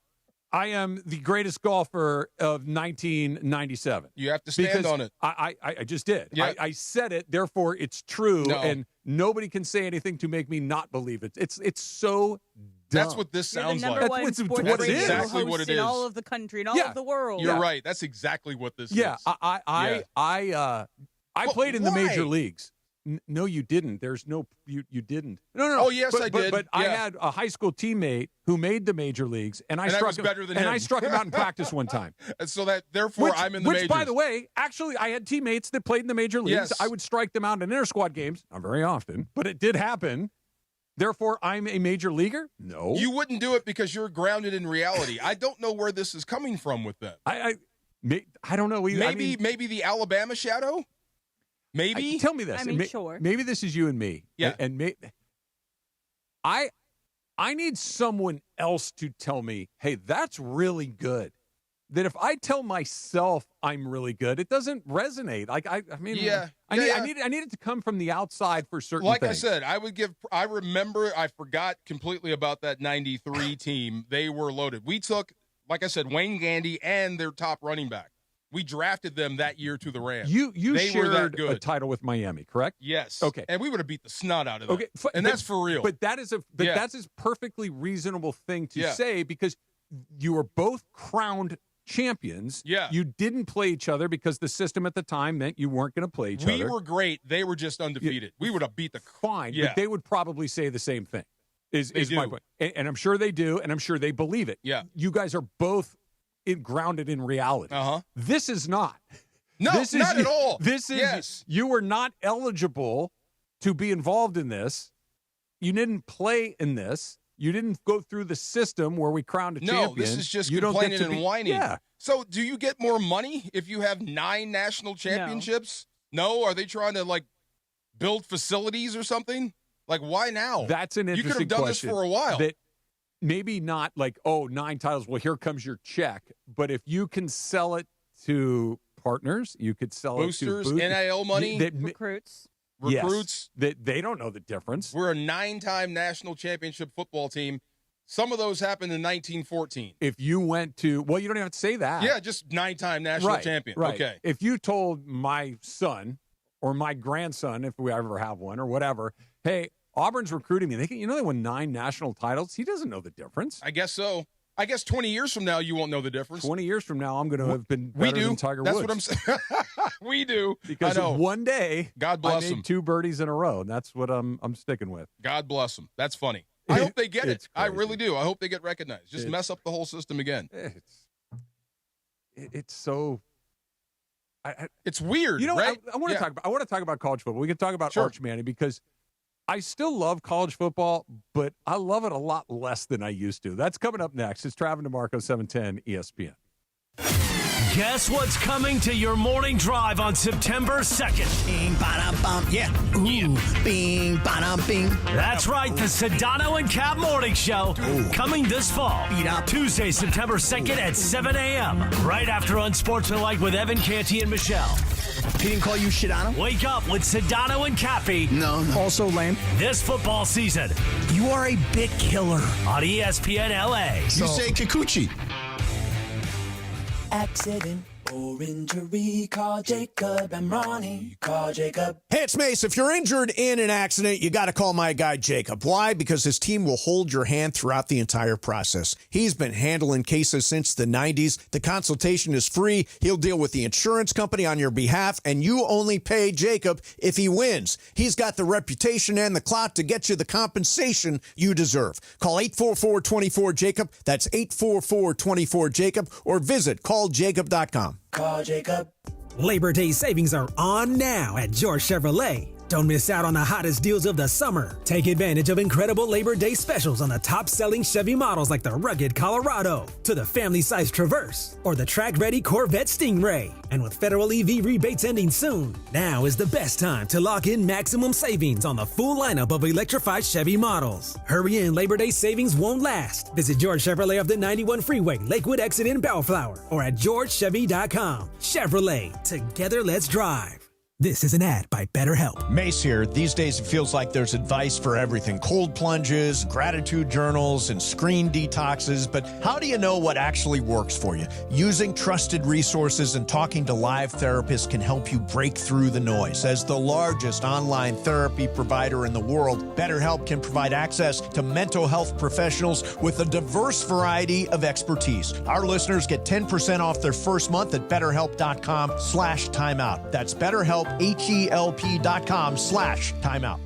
I am the greatest golfer of 1997. You have to stand on it. I just did. Yeah. I said it. Therefore, it's true. No. And nobody can say anything to make me not believe it. It's so dumb. That's what this sounds like. That's exactly what it is. In all of the country, in all of the world. You're right. That's exactly what this is. Yeah, I played in the major leagues. No, you didn't. There's no you didn't. No. Oh, yes, I did. But I had a high school teammate who made the major leagues, and I struck was better than him. him. And I struck him out in practice one time. And so therefore, I'm in the majors. Which, by the way, actually, I had teammates that played in the major leagues. Yes. I would strike them out in inter-squad games. Not very often, but it did happen. Therefore, I'm a major leaguer? No. You wouldn't do it because you're grounded in reality. I don't know where this is coming from with them. I don't know either. Maybe the Alabama shadow? Maybe? Tell me this. Sure. Maybe this is you and me. Yeah. I need someone else to tell me, hey, that's really good. That if I tell myself I'm really good, it doesn't resonate. Like I need it to come from the outside for certain things. Like I said, I forgot completely about that 93 team. They were loaded. We took, like I said, Wayne Gandy and their top running back. We drafted them that year to the Rams. They shared a title with Miami, correct? Yes. Okay. And we would have beat the snot out of them. Okay. That's for real. But that's a perfectly reasonable thing to say because you were both crowned champions. Yeah. You didn't play each other because the system at the time meant you weren't going to play each other. We were great. They were just undefeated. We would have beat the fine. Yeah. But they would probably say the same thing. Is my point. And I'm sure they do, and I'm sure they believe it. Yeah. You guys are both grounded in reality. Uh-huh. This is not. No, not at all. This is you were not eligible to be involved in this. You didn't play in this. You didn't go through the system where we crowned a champion. No, this is just you complaining and whining. Yeah. So do you get more money if you have 9 national championships? No? Are they trying to, build facilities or something? Why now? That's an interesting question. You could have done this for a while. That maybe not 9 titles. Well, here comes your check. But if you can sell it to partners, you could sell boosters, it to NIL money, recruits. Recruits. Yes, they don't know the difference. We're a 9-time national championship football team. Some of those happened in 1914. If you went to, well, you don't have to say that. Yeah, just 9-time national champion. Right. Okay. If you told my son or my grandson, if we ever have one or whatever, hey, Auburn's recruiting me. They won 9 national titles. He doesn't know the difference. I guess so. I guess 20 years from now, you won't know the difference. 20 years from now, I'm going to have been better than Tiger Woods. That's what I'm saying. We do. Because one day, God bless I made him. 2 birdies in a row, and that's what I'm sticking with. God bless them. That's funny. I hope they get it. Crazy. I really do. I hope they get recognized. Just mess up the whole system again. It's so. It's weird. Right? I want to talk about college football. We can talk about Arch Manning because I still love college football, but I love it a lot less than I used to. That's coming up next. It's Travis DeMarco, 710 ESPN. Guess what's coming to your morning drive on September 2nd? Bing, ba-dum-bum, yeah. Ooh, bing, ba-dum, bing. That's right, the Sedano and Cap Morning Show coming this fall. Tuesday, September 2nd at 7 a.m. Right after Unsportsmanlike with Evan Canty and Michelle. He didn't call you Sedano? Wake up with Sedano and Cappy. No. Also lame. This football season. You are a bit killer. On ESPN LA. You say Kikuchi. Accident or injury, call Jacob and Ronnie. Call Jacob. Hey, it's Mace. If you're injured in an accident, you got to call my guy Jacob. Why? Because his team will hold your hand throughout the entire process. He's been handling cases since the 90s. The consultation is free. He'll deal with the insurance company on your behalf, and you only pay Jacob if he wins. He's got the reputation and the clout to get you the compensation you deserve. Call 844-24-JACOB. That's 844-24-JACOB, or visit calljacob.com. Call Jacob. Labor Day savings are on now at George Chevrolet. Don't miss out on the hottest deals of the summer. Take advantage of incredible Labor Day specials on the top-selling Chevy models like the rugged Colorado, to the family-sized Traverse, or the track-ready Corvette Stingray. And with federal EV rebates ending soon, now is the best time to lock in maximum savings on the full lineup of electrified Chevy models. Hurry in, Labor Day savings won't last. Visit George Chevrolet of the 91 Freeway, Lakewood exit in Bellflower, or at georgechevy.com. Chevrolet, together let's drive. This is an ad by BetterHelp. Mace here. These days, it feels like there's advice for everything. Cold plunges, gratitude journals, and screen detoxes. But how do you know what actually works for you? Using trusted resources and talking to live therapists can help you break through the noise. As the largest online therapy provider in the world, BetterHelp can provide access to mental health professionals with a diverse variety of expertise. Our listeners get 10% off their first month at BetterHelp.com/timeout. That's BetterHelp, HELP.com/timeout.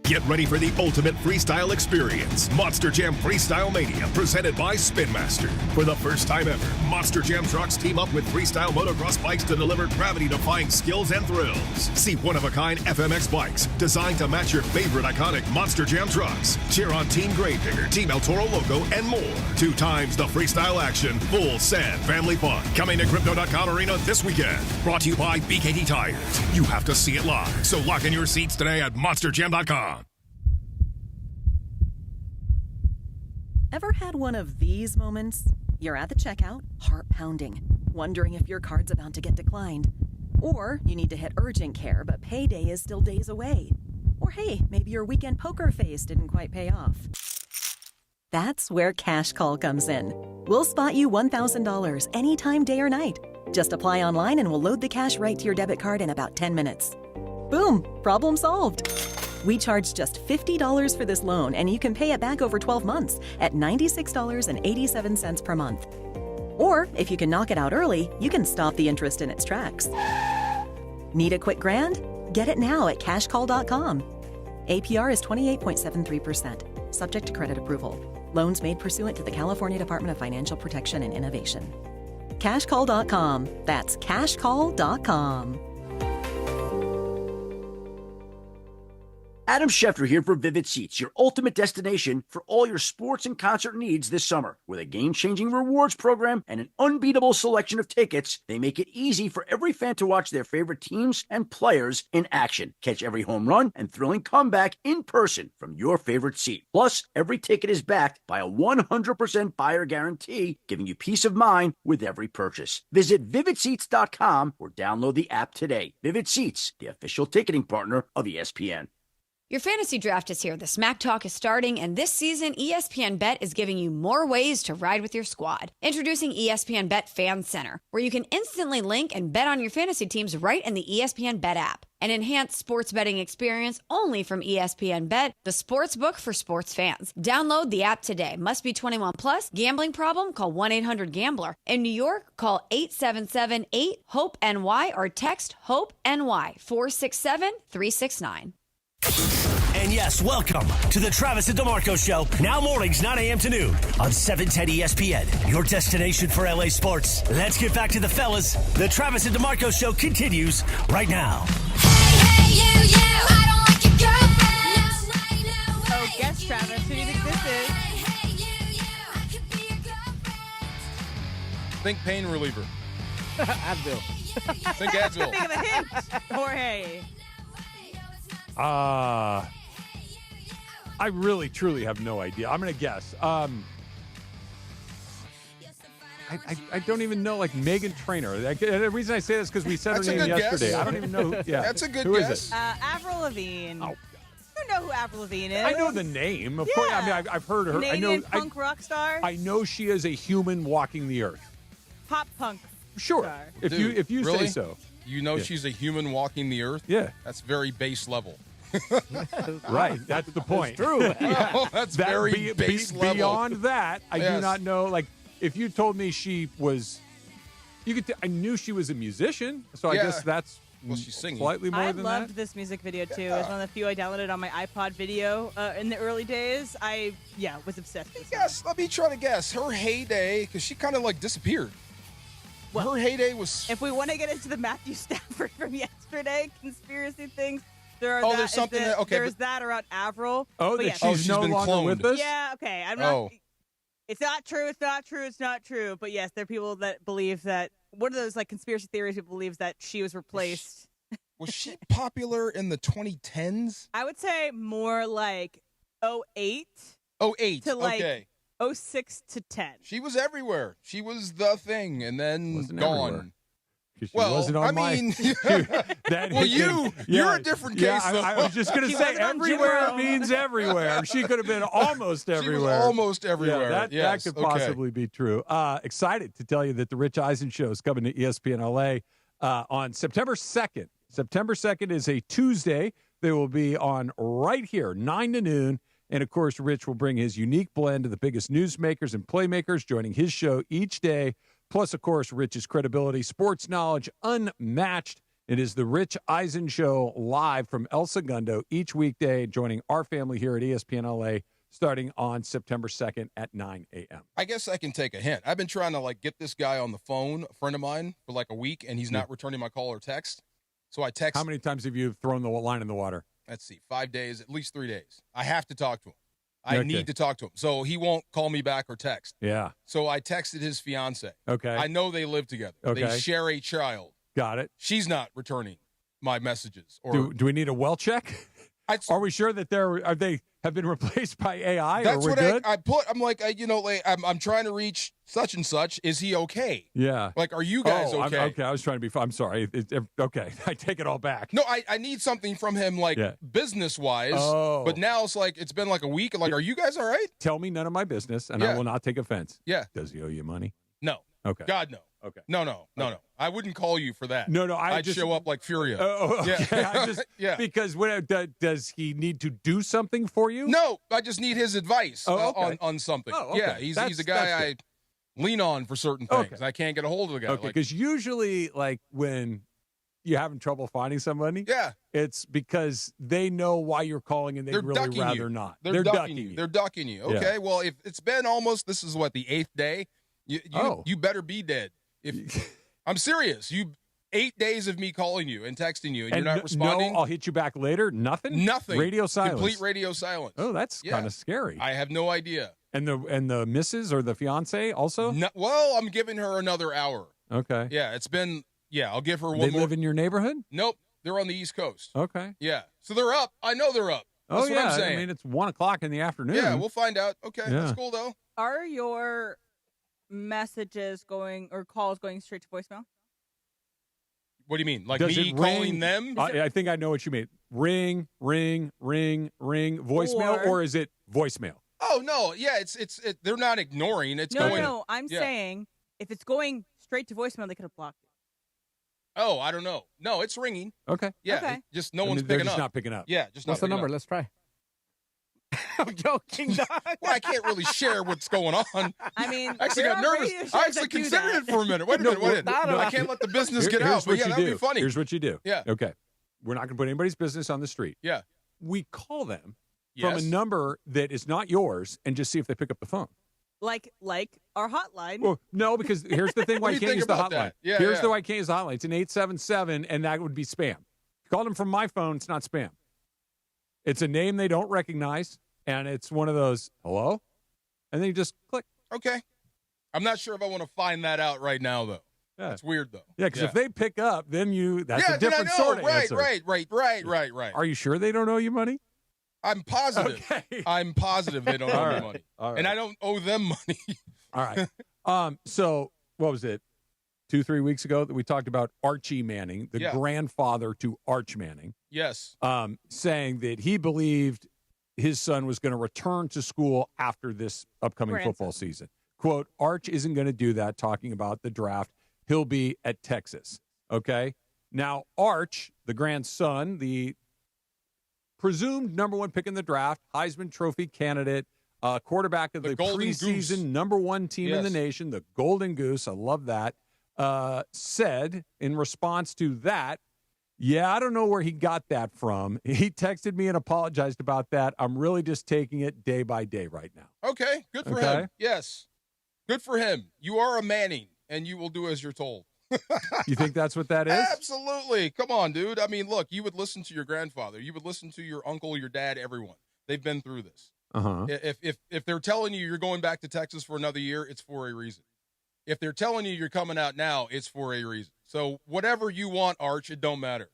Get ready for the ultimate freestyle experience. Monster Jam Freestyle Mania, presented by Spin Master. For the first time ever, Monster Jam trucks team up with freestyle motocross bikes to deliver gravity-defying skills and thrills. See one-of-a-kind FMX bikes designed to match your favorite iconic Monster Jam trucks. Cheer on Team Granger, Team El Toro Loco, and more. 2 times the freestyle action, full sand family fun. Coming to Crypto.com Arena this weekend. Brought to you by BKT Tires. You have to see it live, so lock in your seats today at MonsterJam.com. Ever had one of these moments? You're at the checkout, heart pounding, wondering if your card's about to get declined. Or you need to hit urgent care, but payday is still days away. Or hey, maybe your weekend poker face didn't quite pay off. That's where Cash Call comes in. We'll spot you $1,000 anytime, day or night. Just apply online and we'll load the cash right to your debit card in about 10 minutes. Boom, problem solved. We charge just $50 for this loan, and you can pay it back over 12 months at $96.87 per month. Or, if you can knock it out early, you can stop the interest in its tracks. Need a quick grand? Get it now at cashcall.com. APR is 28.73%, subject to credit approval. Loans made pursuant to the California Department of Financial Protection and Innovation. Cashcall.com. That's cashcall.com. Adam Schefter here for Vivid Seats, your ultimate destination for all your sports and concert needs this summer. With a game-changing rewards program and an unbeatable selection of tickets, they make it easy for every fan to watch their favorite teams and players in action. Catch every home run and thrilling comeback in person from your favorite seat. Plus, every ticket is backed by a 100% buyer guarantee, giving you peace of mind with every purchase. Visit VividSeats.com or download the app today. Vivid Seats, the official ticketing partner of ESPN. Your fantasy draft is here. The Smack Talk is starting, and this season, ESPN Bet is giving you more ways to ride with your squad. Introducing ESPN Bet Fan Center, where you can instantly link and bet on your fantasy teams right in the ESPN Bet app. An enhanced sports betting experience only from ESPN Bet, the sports book for sports fans. Download the app today. Must be 21 plus. Gambling problem? Call 1-800-GAMBLER. In New York, call 877-8-HOPE-NY or text HOPE-NY 467-369. And yes, welcome to the Travis and DeMarco Show. Now mornings, 9 a.m. to noon on 710 ESPN. Your destination for LA sports. Let's get back to the fellas. The Travis and DeMarco Show continues right now. Hey, you, I don't like your girlfriend. Oh, guess, Travis, who do you think this is? Think pain reliever. Advil. Think Advil. Think of a hint, Jorge. I really, truly have no idea. I'm going to guess. I don't even know, like Megan Trainor. The reason I say this is because we said her name yesterday. Guess. I don't even know. Yeah. That's a good Who guess. Is it? Avril Lavigne. Oh. You know who Avril Lavigne is. I know the name. Of course. I mean, I've heard her. Canadian punk rock star. I know she is a human walking the earth. Pop punk. Sure. Star. If you really? say so. You know she's a human walking the earth? Yeah. That's very base level. Right. That's the point. It's true. Yeah. Oh, that's very base level. Beyond that, I do Yes. not know. Like, if you told me she was, I knew she was a musician, so I guess that's she's singing. Slightly more I than loved that. this music video too. It was one of the few I downloaded on my iPod video in the early days. I was obsessed with this. Yes, let me try to guess. Her heyday, because she kind of like disappeared. Well, her heyday was. If we want to get into the Matthew Stafford from yesterday conspiracy things, there's something that, okay. There's that around Avril. Oh, but that yeah, she's no been longer cloned. with us? Yeah, okay. I'm not. It's not true. It's not true. It's not true. But yes, there are people that believe that. One of those like conspiracy theories who believes that she was replaced. Was she popular in the 2010s? I would say more like 08. 08. To like okay. 06 to 10. She was everywhere. She was the thing, and then Wasn't gone. everywhere. She wasn't on you're a different case. I was just going to say everywhere means everywhere. She could have been almost everywhere. She was almost everywhere. That could possibly be true. Excited to tell you that the Rich Eisen Show is coming to ESPN LA on September 2nd. September 2nd is a Tuesday. They will be on right here, 9 to noon. And, of course, Rich will bring his unique blend of the biggest newsmakers and playmakers joining his show each day. Plus, of course, Rich's credibility, sports knowledge, unmatched. It is the Rich Eisen Show live from El Segundo each weekday, joining our family here at ESPN LA, starting on September 2nd at 9 a.m. I guess I can take a hint. I've been trying to, get this guy on the phone, a friend of mine, for a week, and he's not returning my call or text. So I text. How many times have you thrown the line in the water? Let's see, 5 days, at least 3 days. I have to talk to him. I need to talk to him. So he won't call me back or text. Yeah. So I texted his fiance. Okay. I know they live together. Okay. They share a child. Got it. She's not returning my messages. Do we need a well check? Are we sure that they have been replaced by AI? That's or we're what good? I put. I'm like, I'm trying to reach such and such. Is he okay? Yeah. Are you guys okay? Okay. I was trying to be. I'm sorry. Okay. I take it all back. No, I need something from him, business wise. Oh. But now it's been a week. Are you guys all right? Tell me none of my business, and I will not take offense. Yeah. Does he owe you money? No. Okay. God, no. Okay. No. I wouldn't call you for that. No. I'd just show up like Furia. Oh, okay. Yeah. Because does he need to do something for you? No, I just need his advice on something. Oh, okay. Yeah, he's a guy I lean on for certain things. Okay. I can't get a hold of the guy. Okay, because usually, when you're having trouble finding somebody, it's because they know why you're calling and they'd really rather not. They're ducking you. They're ducking you. Okay, well, if it's been this is the 8th day, you better be dead. I'm serious. 8 days of me calling you and texting you, and you're not responding. No, I'll hit you back later. Nothing. Radio silence. Complete radio silence. Oh, that's kind of scary. I have no idea. And the missus or the fiance also? No, well, I'm giving her another hour. Okay. Yeah, it's been. Yeah, I'll give her one more. They live in your neighborhood? Nope, they're on the East Coast. Okay. Yeah, so they're up. I know they're up. That's what I'm saying. I mean, it's 1:00 in the afternoon. Yeah, we'll find out. Okay, that's cool though. Are your messages or calls going straight to voicemail? What do you mean? Does me calling them? I think I know what you mean. Ring, voicemail, or is it voicemail? Oh no, yeah, it's they're not ignoring. It's going. No. I'm saying if it's going straight to voicemail, they could have blocked it. Oh, I don't know. No, it's ringing. Okay. Yeah, okay. Just no one's picking up. Not picking up. Yeah, just not. What's the picking number? up. Let's try. I'm joking, dog. Well, I can't really share what's going on. I mean, I actually got nervous. I actually considered it for a minute. Wait a minute. I can't let the business get out. But that'd be funny. Here's what you do. Yeah. Okay. We're not going to put anybody's business on the street. Yeah. We call them from a number that is not yours and just see if they pick up the phone. Like our hotline. Well, no, because here's the thing why you can't use the hotline. Yeah, here's the why you can't use the hotline. It's an 877, and that would be spam. If you called them from my phone, it's not spam. It's a name they don't recognize, and it's one of those, hello? And then you just click. Okay. I'm not sure if I want to find that out right now, though. Yeah. It's weird, though. Yeah, because if they pick up, then that's a different sort of answer. Right. Are you sure they don't owe you money? I'm positive. Okay. I'm positive they don't owe me money. All right. And I don't owe them money. All right. So what was it? 2-3 weeks ago that we talked about Archie Manning, the grandfather to Arch Manning. Yes. Saying that he believed his son was going to return to school after this upcoming football season. Quote, Arch isn't going to do that, talking about the draft. He'll be at Texas. Okay. Now, Arch, the grandson, the presumed number one pick in the draft, Heisman Trophy candidate, quarterback of the preseason number one team in the nation, the Golden Goose. I love that. Said in response to that, I don't know where he got that from. He texted me and apologized about that. I'm really just taking it day by day right now. Okay. Good for him. Yes. Good for him. You are a Manning, and you will do as you're told. You think that's what that is? Absolutely. Come on, dude. I mean, look, you would listen to your grandfather. You would listen to your uncle, your dad, everyone. They've been through this. Uh-huh. If they're telling you you're going back to Texas for another year, it's for a reason. If they're telling you you're coming out now, it's for a reason. So whatever you want, Arch, it don't matter.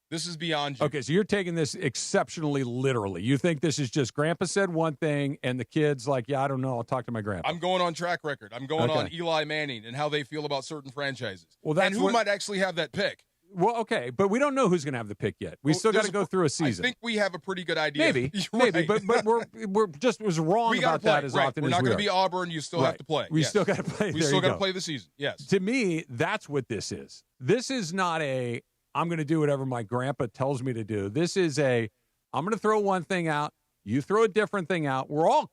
This is beyond you. Okay, so you're taking this exceptionally literally. You think this is just Grandpa said one thing, and the kid's like, yeah, I don't know. I'll talk to my grandpa. I'm going on track record. I'm going on Eli Manning and how they feel about certain franchises. Well, and who might actually have that pick. Well, okay, but we don't know who's going to have the pick yet. We still got to go through a season. I think we have a pretty good idea. Maybe, right. maybe, but we're just was wrong about that as often We're as not we going are. to be Auburn. You still have to play. We still got to play. We still got to play the season. Yes. To me, that's what this is. This is not a I'm going to do whatever my grandpa tells me to do. This is a I'm going to throw one thing out. You throw a different thing out. We're all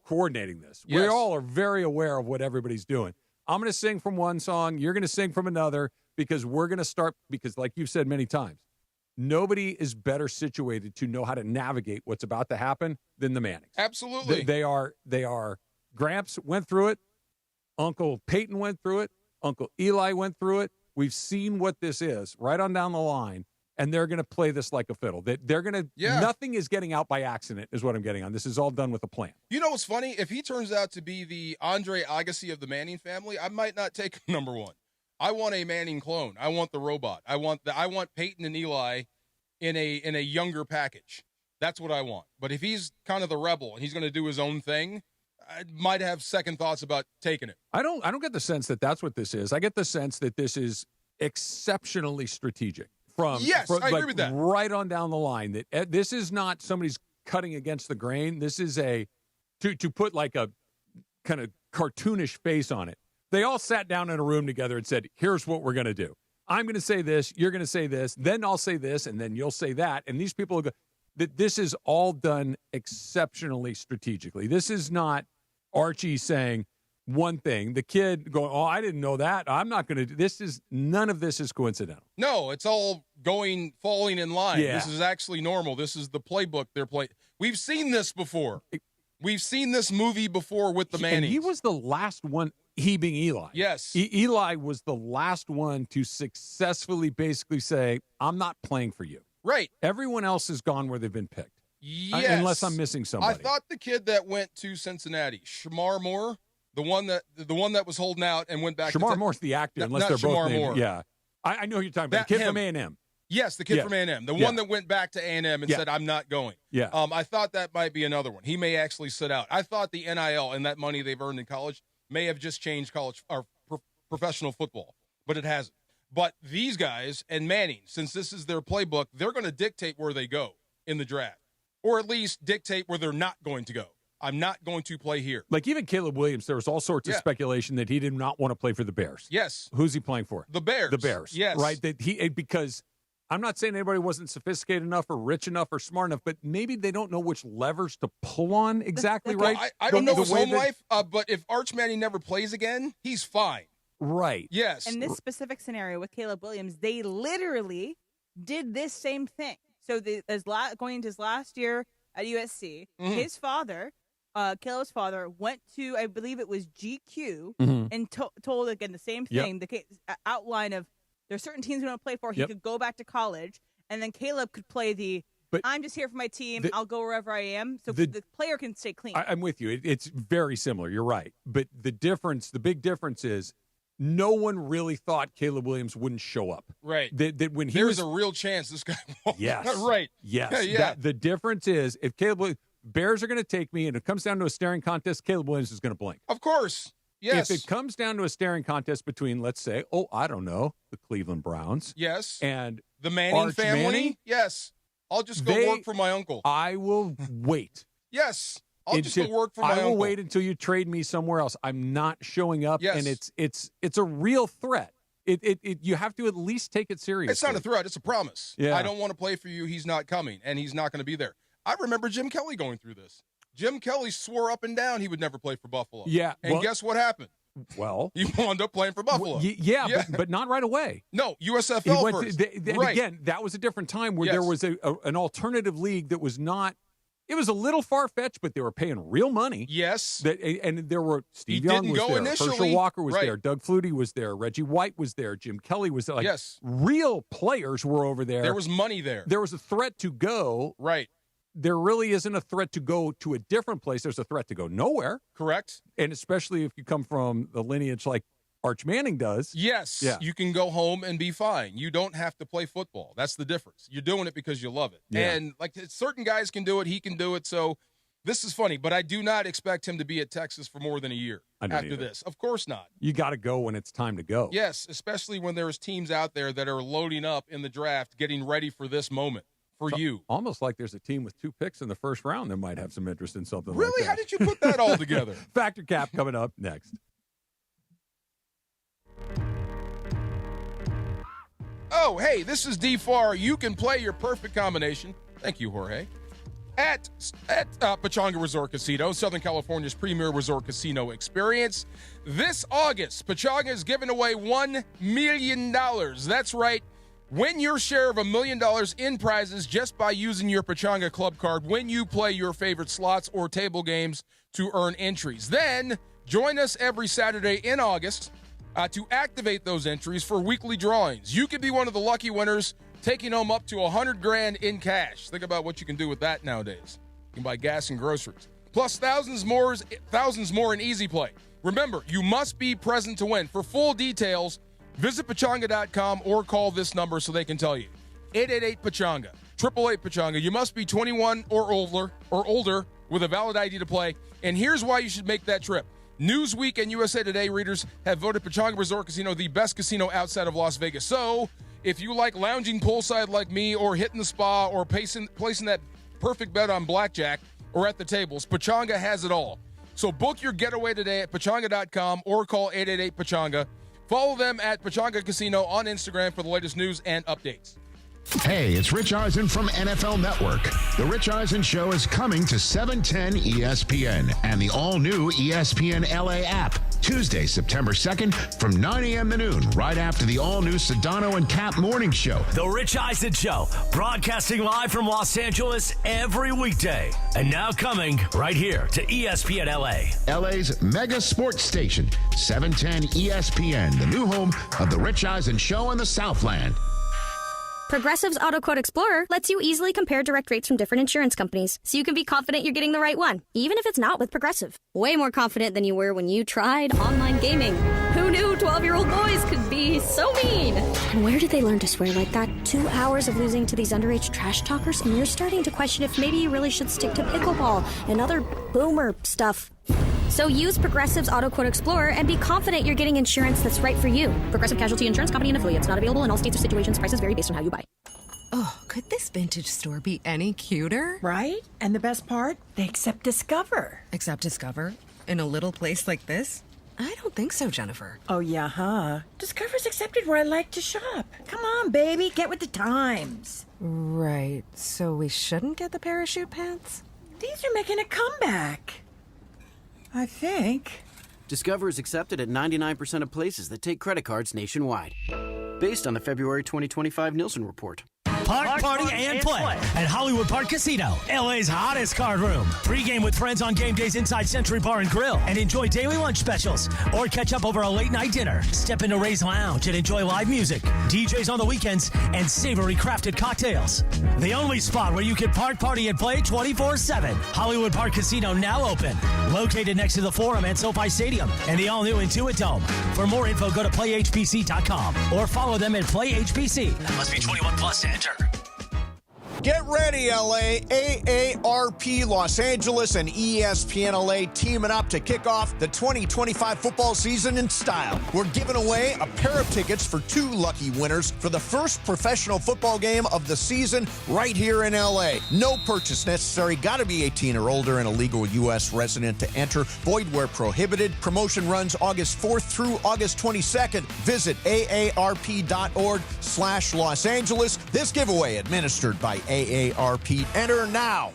coordinating this. Yes. We all are very aware of what everybody's doing. I'm going to sing from one song. You're going to sing from another because we're going to start because, like you've said many times, nobody is better situated to know how to navigate what's about to happen than the Mannings. Absolutely. They are. Gramps went through it. Uncle Peyton went through it. Uncle Eli went through it. We've seen what this is right on down the line, and they're going to play this like a fiddle. They're going to nothing is getting out by accident is what I'm getting on. This is all done with a plan. You know what's funny? If he turns out to be the Andre Agassi of the Manning family, I might not take him number one. I want a Manning clone. I want the robot. I want Peyton and Eli in a younger package. That's what I want. But if he's kind of the rebel and he's going to do his own thing, I might have second thoughts about taking it. I don't get the sense that that's what this is. I get the sense that this is exceptionally strategic. I agree with that. Right on down the line. That this is not somebody's cutting against the grain. This is to put like a kind of cartoonish face on it. They all sat down in a room together and said, here's what we're going to do. I'm going to say this, you're going to say this, then I'll say this, and then you'll say that. And these people will go, that this is all done exceptionally strategically. This is not Archie saying one thing, the kid going, oh, I didn't know that. I'm not going to do this. None of this is coincidental. No, it's all falling in line. Yeah. This is actually normal. This is the playbook they're playing. We've seen this before. We've seen this movie before with the Mannings. And he was the last one, he being Eli. Yes. Eli was the last one to successfully basically say, I'm not playing for you. Right. Everyone else has gone where they've been picked. Yes. Unless I'm missing somebody. I thought the kid that went to Cincinnati, Shamar Moore, the one that was holding out and went back. Shamar Moore's the actor, unless they're both named. Moore. Yeah, I know who you're talking about. The kid from A&M. Yes, the kid from A&M, the one that went back to A&M and said, "I'm not going." Yeah. I thought that might be another one. He may actually sit out. I thought the NIL and that money they've earned in college may have just changed college or professional football, but it hasn't. But these guys and Manning, since this is their playbook, they're going to dictate where they go in the draft, or at least dictate where they're not going to go. I'm not going to play here. Like even Caleb Williams, there was all sorts of speculation that he did not want to play for the Bears. Yes. Who's he playing for? The Bears. The Bears. Yes. Right? Because I'm not saying anybody wasn't sophisticated enough or rich enough or smart enough, but maybe they don't know which levers to pull on exactly, right? I don't know his home life, but if Arch Manning never plays again, he's fine. Right. Yes. In this specific scenario with Caleb Williams, they literally did this same thing. So going into his last year at USC, his father, Caleb's father, went to, I believe it was GQ, and told again the same thing, the outline of there's certain teams we want to play for. He could go back to college, and then Caleb could play I'm just here for my team. I'll go wherever I am. So the player can stay clean. I'm with you. It's very similar. You're right. But the big difference is no one really thought Caleb Williams wouldn't show up. Right. That when there's a real chance this guy won't. Yes. Right. Yes. Yeah. The difference is if Bears are going to take me and it comes down to a staring contest, Caleb Williams is going to blink. Of course. Yes. If it comes down to a staring contest between, let's say, I don't know, the Cleveland Browns. Yes. And the Manning family. Manning, yes. I'll just go work for my uncle. I will wait. Yes. I'll just go work for my uncle. I will wait until you trade me somewhere else. I'm not showing up. Yes. And it's a real threat. You have to at least take it seriously. It's not a threat. It's a promise. Yeah. I don't want to play for you. He's not coming, and he's not going to be there. I remember Jim Kelly going through this. Jim Kelly swore up and down he would never play for Buffalo. Yeah. And guess what happened? Well, he wound up playing for Buffalo. But not right away. No, USFL first. Right. Again, that was a different time where there was an alternative league that was not It was a little far-fetched, but they were paying real money. Yes. And there were Steve Young was there, Herschel Walker was there, Doug Flutie was there, Reggie White was there, Jim Kelly was there. Yes. Real players were over there. There was money there. There was a threat to go. Right. There really isn't a threat to go to a different place. There's a threat to go nowhere. Correct. And especially if you come from the lineage like Arch Manning does. Yes, yeah. You can go home and be fine. You don't have to play football. That's the difference. You're doing it because you love it. Yeah. And like certain guys can do it, he can do it. So this is funny, but I do not expect him to be at Texas for more than a year after this. Of course not. You got to go when it's time to go. Yes, especially when there's teams out there that are loading up in the draft, getting ready for this moment for you. Almost like there's a team with 2 picks in the first round that might have some interest in something really? Like that. How did you put that all together? Factor Cap coming up next. Oh, hey, this is D-Far. You can play your perfect combination. Thank you, Jorge. At Pechanga Resort Casino, Southern California's premier resort casino experience. This August, Pechanga is giving away $1 million. That's right. Win your share of $1 million in prizes just by using your Pechanga Club card when you play your favorite slots or table games to earn entries. Then, join us every Saturday in August to activate those entries for weekly drawings. You could be one of the lucky winners, taking home up to $100,000 in cash. Think about what you can do with that nowadays. You can buy gas and groceries. Plus thousands more in Easy Play. Remember, you must be present to win. For full details, visit Pechanga.com or call this number so they can tell you. 888-PECHANGA, 888-PECHANGA. You must be 21 or older with a valid ID to play. And here's why you should make that trip. Newsweek and USA Today readers have voted Pechanga Resort Casino the best casino outside of Las Vegas. So, if you like lounging poolside like me or hitting the spa or placing that perfect bet on blackjack or at the tables, Pechanga has it all. So book your getaway today at Pechanga.com or call 888-PECHANGA. Follow them at Pechanga Casino on Instagram for the latest news and updates. Hey, it's Rich Eisen from NFL Network. The Rich Eisen Show is coming to 710 ESPN and the all-new ESPN LA app. Tuesday, September 2nd from 9 a.m. to noon, right after the all-new Sedano and Cap morning show. The Rich Eisen Show, broadcasting live from Los Angeles every weekday. And now coming right here to ESPN LA. LA's mega sports station, 710 ESPN, the new home of The Rich Eisen Show in the Southland. Progressive's Auto Quote Explorer lets you easily compare direct rates from different insurance companies, so you can be confident you're getting the right one, even if it's not with Progressive. Way more confident than you were when you tried online gaming. Who knew 12-year-old boys could be so mean? And where did they learn to swear like that? 2 hours of losing to these underage trash talkers, and you're starting to question if maybe you really should stick to pickleball and other boomer stuff. So use Progressive's Auto Quote Explorer and be confident you're getting insurance that's right for you. Progressive Casualty Insurance Company and affiliates. Not available in all states or situations. Prices vary based on how you buy. Oh, could this vintage store be any cuter? Right? And the best part? They accept Discover. Accept Discover? In a little place like this? I don't think so, Jennifer. Oh, yeah, huh? Discover's accepted where I like to shop. Come on, baby. Get with the times. Right. So we shouldn't get the parachute pants? These are making a comeback. I think. Discover is accepted at 99% of places that take credit cards nationwide. Based on the February 2025 Nielsen report. Park, party, and play at Hollywood Park Casino, LA's hottest card room. Pre-game with friends on game days inside Century Bar and Grill and enjoy daily lunch specials. Or catch up over a late-night dinner. Step into Ray's Lounge and enjoy live music, DJs on the weekends, and savory crafted cocktails. The only spot where you can park, party, and play 24/7. Hollywood Park Casino now open. Located next to the Forum at SoFi Stadium and the all-new Intuit Dome. For more info, go to playhpc.com or follow them at playhpc. Must be 21 plus to enter. Get ready, LA. AARP Los Angeles and ESPN LA teaming up to kick off the 2025 football season in style. We're giving away a pair of tickets for 2 lucky winners for the first professional football game of the season right here in LA. No purchase necessary. Got to be 18 or older and a legal U.S. resident to enter. Void where prohibited. Promotion runs August 4th through August 22nd. Visit aarp.org/Los Angeles. This giveaway administered by AARP. Enter now.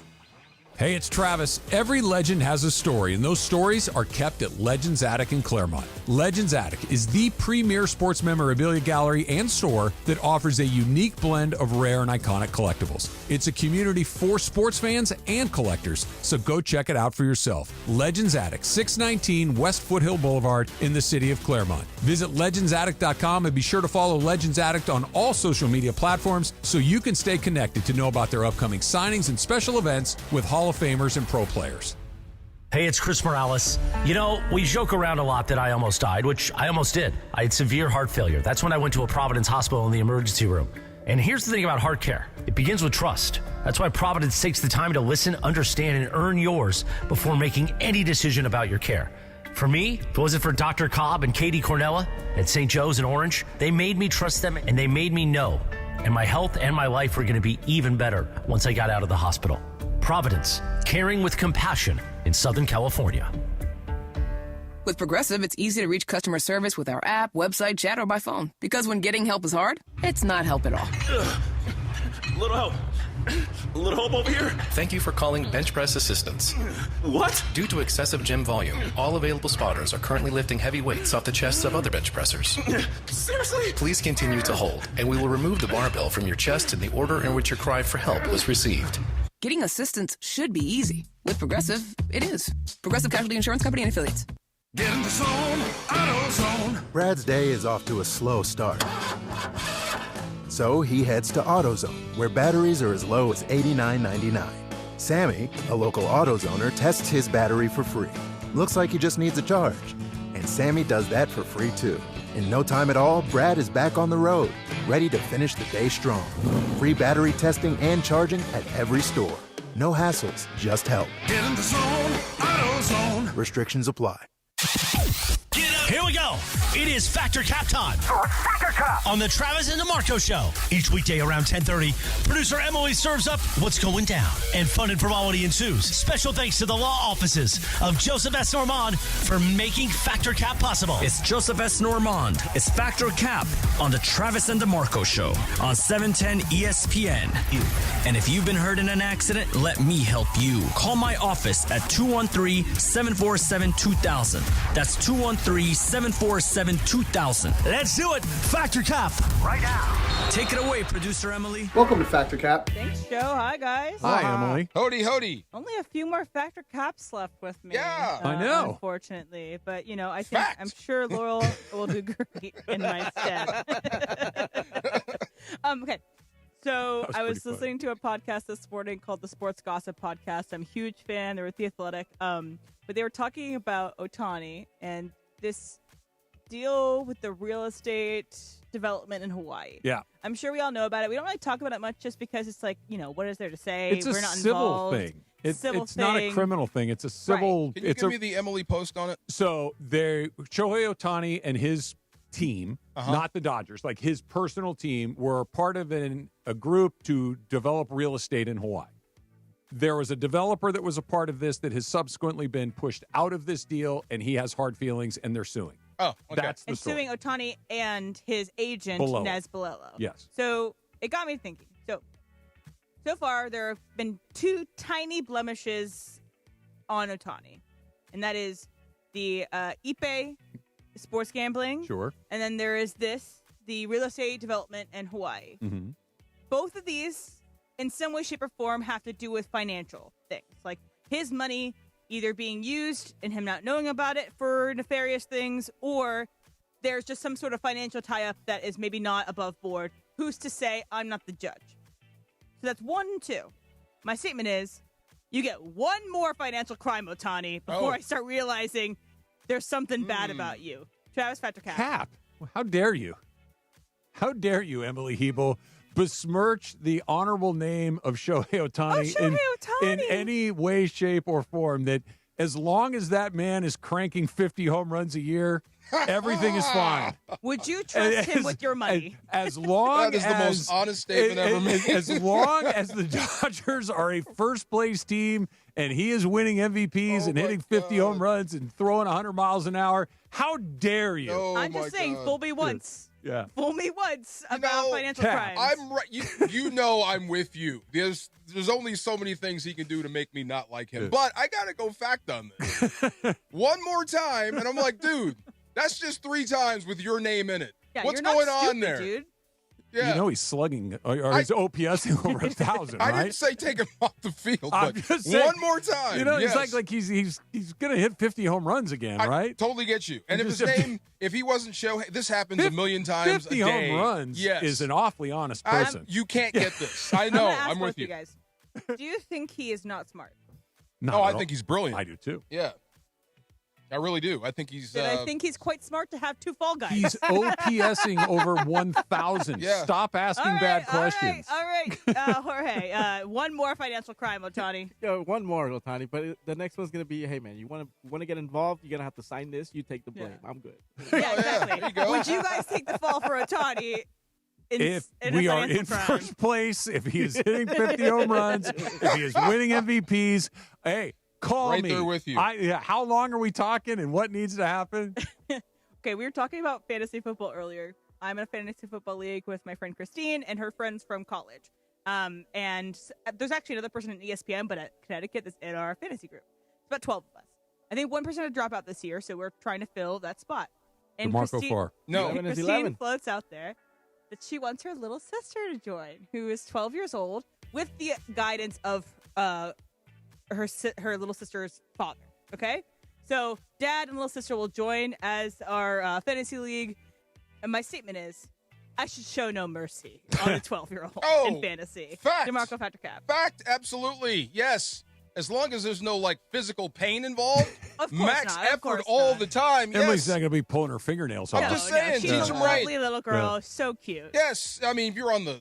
Hey, it's Travis. Every legend has a story, and those stories are kept at Legends Attic in Claremont. Legends Attic is the premier sports memorabilia gallery and store that offers a unique blend of rare and iconic collectibles. It's a community for sports fans and collectors, so go check it out for yourself. Legends Attic, 619 West Foothill Boulevard in the city of Claremont. Visit legendsattic.com and be sure to follow Legends Attic on all social media platforms so you can stay connected to know about their upcoming signings and special events with Hall of Famers and pro players. Hey, it's Chris Morales. You know, we joke around a lot that I almost died, which I almost did. I had severe heart failure. That's when I went to a Providence hospital in the emergency room. And here's the thing about heart care. It begins with trust. That's why Providence takes the time to listen, understand, and earn yours before making any decision about your care. For me, if it wasn't for Dr. Cobb and Katie Cornella at St. Joe's in Orange, they made me trust them and they made me know. And my health and my life were going to be even better once I got out of the hospital. Providence, caring with compassion in Southern California. With Progressive, it's easy to reach customer service with our app, website, chat, or by phone. Because when getting help is hard, it's not help at all. Little help. A little help over here. Thank you for calling Bench Press Assistance. What? Due to excessive gym volume, all available spotters are currently lifting heavy weights off the chests of other bench pressers. Seriously? Please continue to hold, and we will remove the barbell from your chest in the order in which your cry for help was received. Getting assistance should be easy. With Progressive, it is. Progressive Casualty Insurance Company and Affiliates. Get in the zone, AutoZone. Brad's day is off to a slow start. So he heads to AutoZone, where batteries are as low as $89.99. Sammy, a local AutoZoner, tests his battery for free. Looks like he just needs a charge. And Sammy does that for free too. In no time at all, Brad is back on the road, ready to finish the day strong. Free battery testing and charging at every store. No hassles, just help. Get in the zone, AutoZone. Restrictions apply. Here we go. It is Factor Cap time. Factor Cap on the Travis and DeMarco Show. Each weekday around 10:30, producer Emily serves up what's going down, and fun and frivolity ensues. Special thanks to the law offices of Joseph S. Normand for making Factor Cap possible. It's Joseph S. Normand. It's Factor Cap on the Travis and DeMarco Show on 710 ESPN. And if you've been hurt in an accident, let me help you. Call my office at 213-747-2000. That's 213-747-2000. Let's do it. Factor Cap right now. Take it away, producer Emily. Welcome to Factor Cap. Thanks, Joe. Hi, guys. Hi, Emily. Hody, hody. Only a few more Factor Caps left with me. Yeah. I know. Unfortunately. But, you know, I'm sure Laurel will do great in my stead. Okay. So I was listening to a podcast this morning called the Sports Gossip Podcast. I'm a huge fan. They were at The Athletic. But they were talking about Otani and this deal with the real estate development in Hawaii. Yeah. I'm sure we all know about it. We don't really talk about it much just because it's like, you know, what is there to say? It's We're a not civil involved. thing. It's not a criminal thing. It's a civil. Right. Can you give me the Emily post on it? So Shohei Otani and his team, not the Dodgers, like his personal team, were part of a group to develop real estate in Hawaii. There was a developer that was a part of this that has subsequently been pushed out of this deal, and he has hard feelings, and they're suing. Oh, okay. That's the story. Suing Otani and his agent, Bolello. Nez Bolello. Yes. So it got me thinking. So far, there have been two tiny blemishes on Otani, and that is the Ipe sports gambling. Sure. And then there is the real estate development in Hawaii. Mm-hmm. Both of these, in some way, shape, or form, have to do with financial things. Like his money either being used and him not knowing about it for nefarious things, or there's just some sort of financial tie-up that is maybe not above board. Who's to say? I'm not the judge. So that's 1 and 2. My statement is, you get one more financial crime, Otani, before I start realizing there's something bad about you. Travis, Factor Cap. Cap? How dare you? How dare you, Emily Hebel, besmirch the honorable name of Shohei Otani, in any way, shape, or form, that as long as that man is cranking 50 home runs a year, everything is fine. Would you trust him with your money? As long that is the most honest statement ever made. As long as the Dodgers are a first-place team and he is winning MVPs and hitting 50 home runs and throwing 100 miles an hour, how dare you? I'm just saying, fool me once. Yeah. Fool me once about financial crimes. I'm right. You know I'm with you. There's only so many things he can do to make me not like him. But I got to go fact on this. One more time, and I'm like, dude, that's just 3 times with your name in it. Yeah, what's you're going not on stupid, there? Dude. Yeah. You know he's slugging, or he's OPSing over 1,000, right? I didn't say take him off the field, I'm but just saying, one more time. You know, yes. it's like he's going to hit 50 home runs again, right? Totally get you. And if he wasn't Shohei, this happens a million times 50 a day. home runs is an awfully honest person. You can't get this. I know. I'm with you guys. Do you think he is not smart? No, I think he's brilliant. I do too. Yeah. I really do. I think he's. I think he's quite smart to have 2 fall guys. He's OPSing over 1,000. Yeah. Stop asking bad questions. All right. Jorge, one more financial crime, Otani. One more, Otani. But the next one's gonna be, hey man, you want to get involved? You're gonna have to sign this. You take the blame. I'm good. Yeah, exactly. There you go. Would you guys take the fall for Otani? If we are in first place, if he is hitting 50 home runs, if he is winning MVPs, hey. Call right me. There with you. How long are we talking and what needs to happen? Okay, we were talking about fantasy football earlier. I'm in a fantasy football league with my friend Christine and her friends from college. And there's actually another person in ESPN, but at Connecticut that's in our fantasy group. It's about 12 of us. I think one person had dropped out this year, so we're trying to fill that spot. And Christine floats out there that she wants her little sister to join, who is 12 years old, with the guidance of her little sister's father. Okay, so dad and little sister will join as our fantasy league, and my statement is, I should show no mercy on a 12-year-old in fantasy. Fact. DeMarco Factor Cap. Fact. Absolutely. Yes. As long as there's no physical pain involved, max effort all the time. Emily's yes. not going to be pulling her fingernails off. I'm just saying, she's teach a them right. lovely little girl, so cute. Yes, I mean if you're on the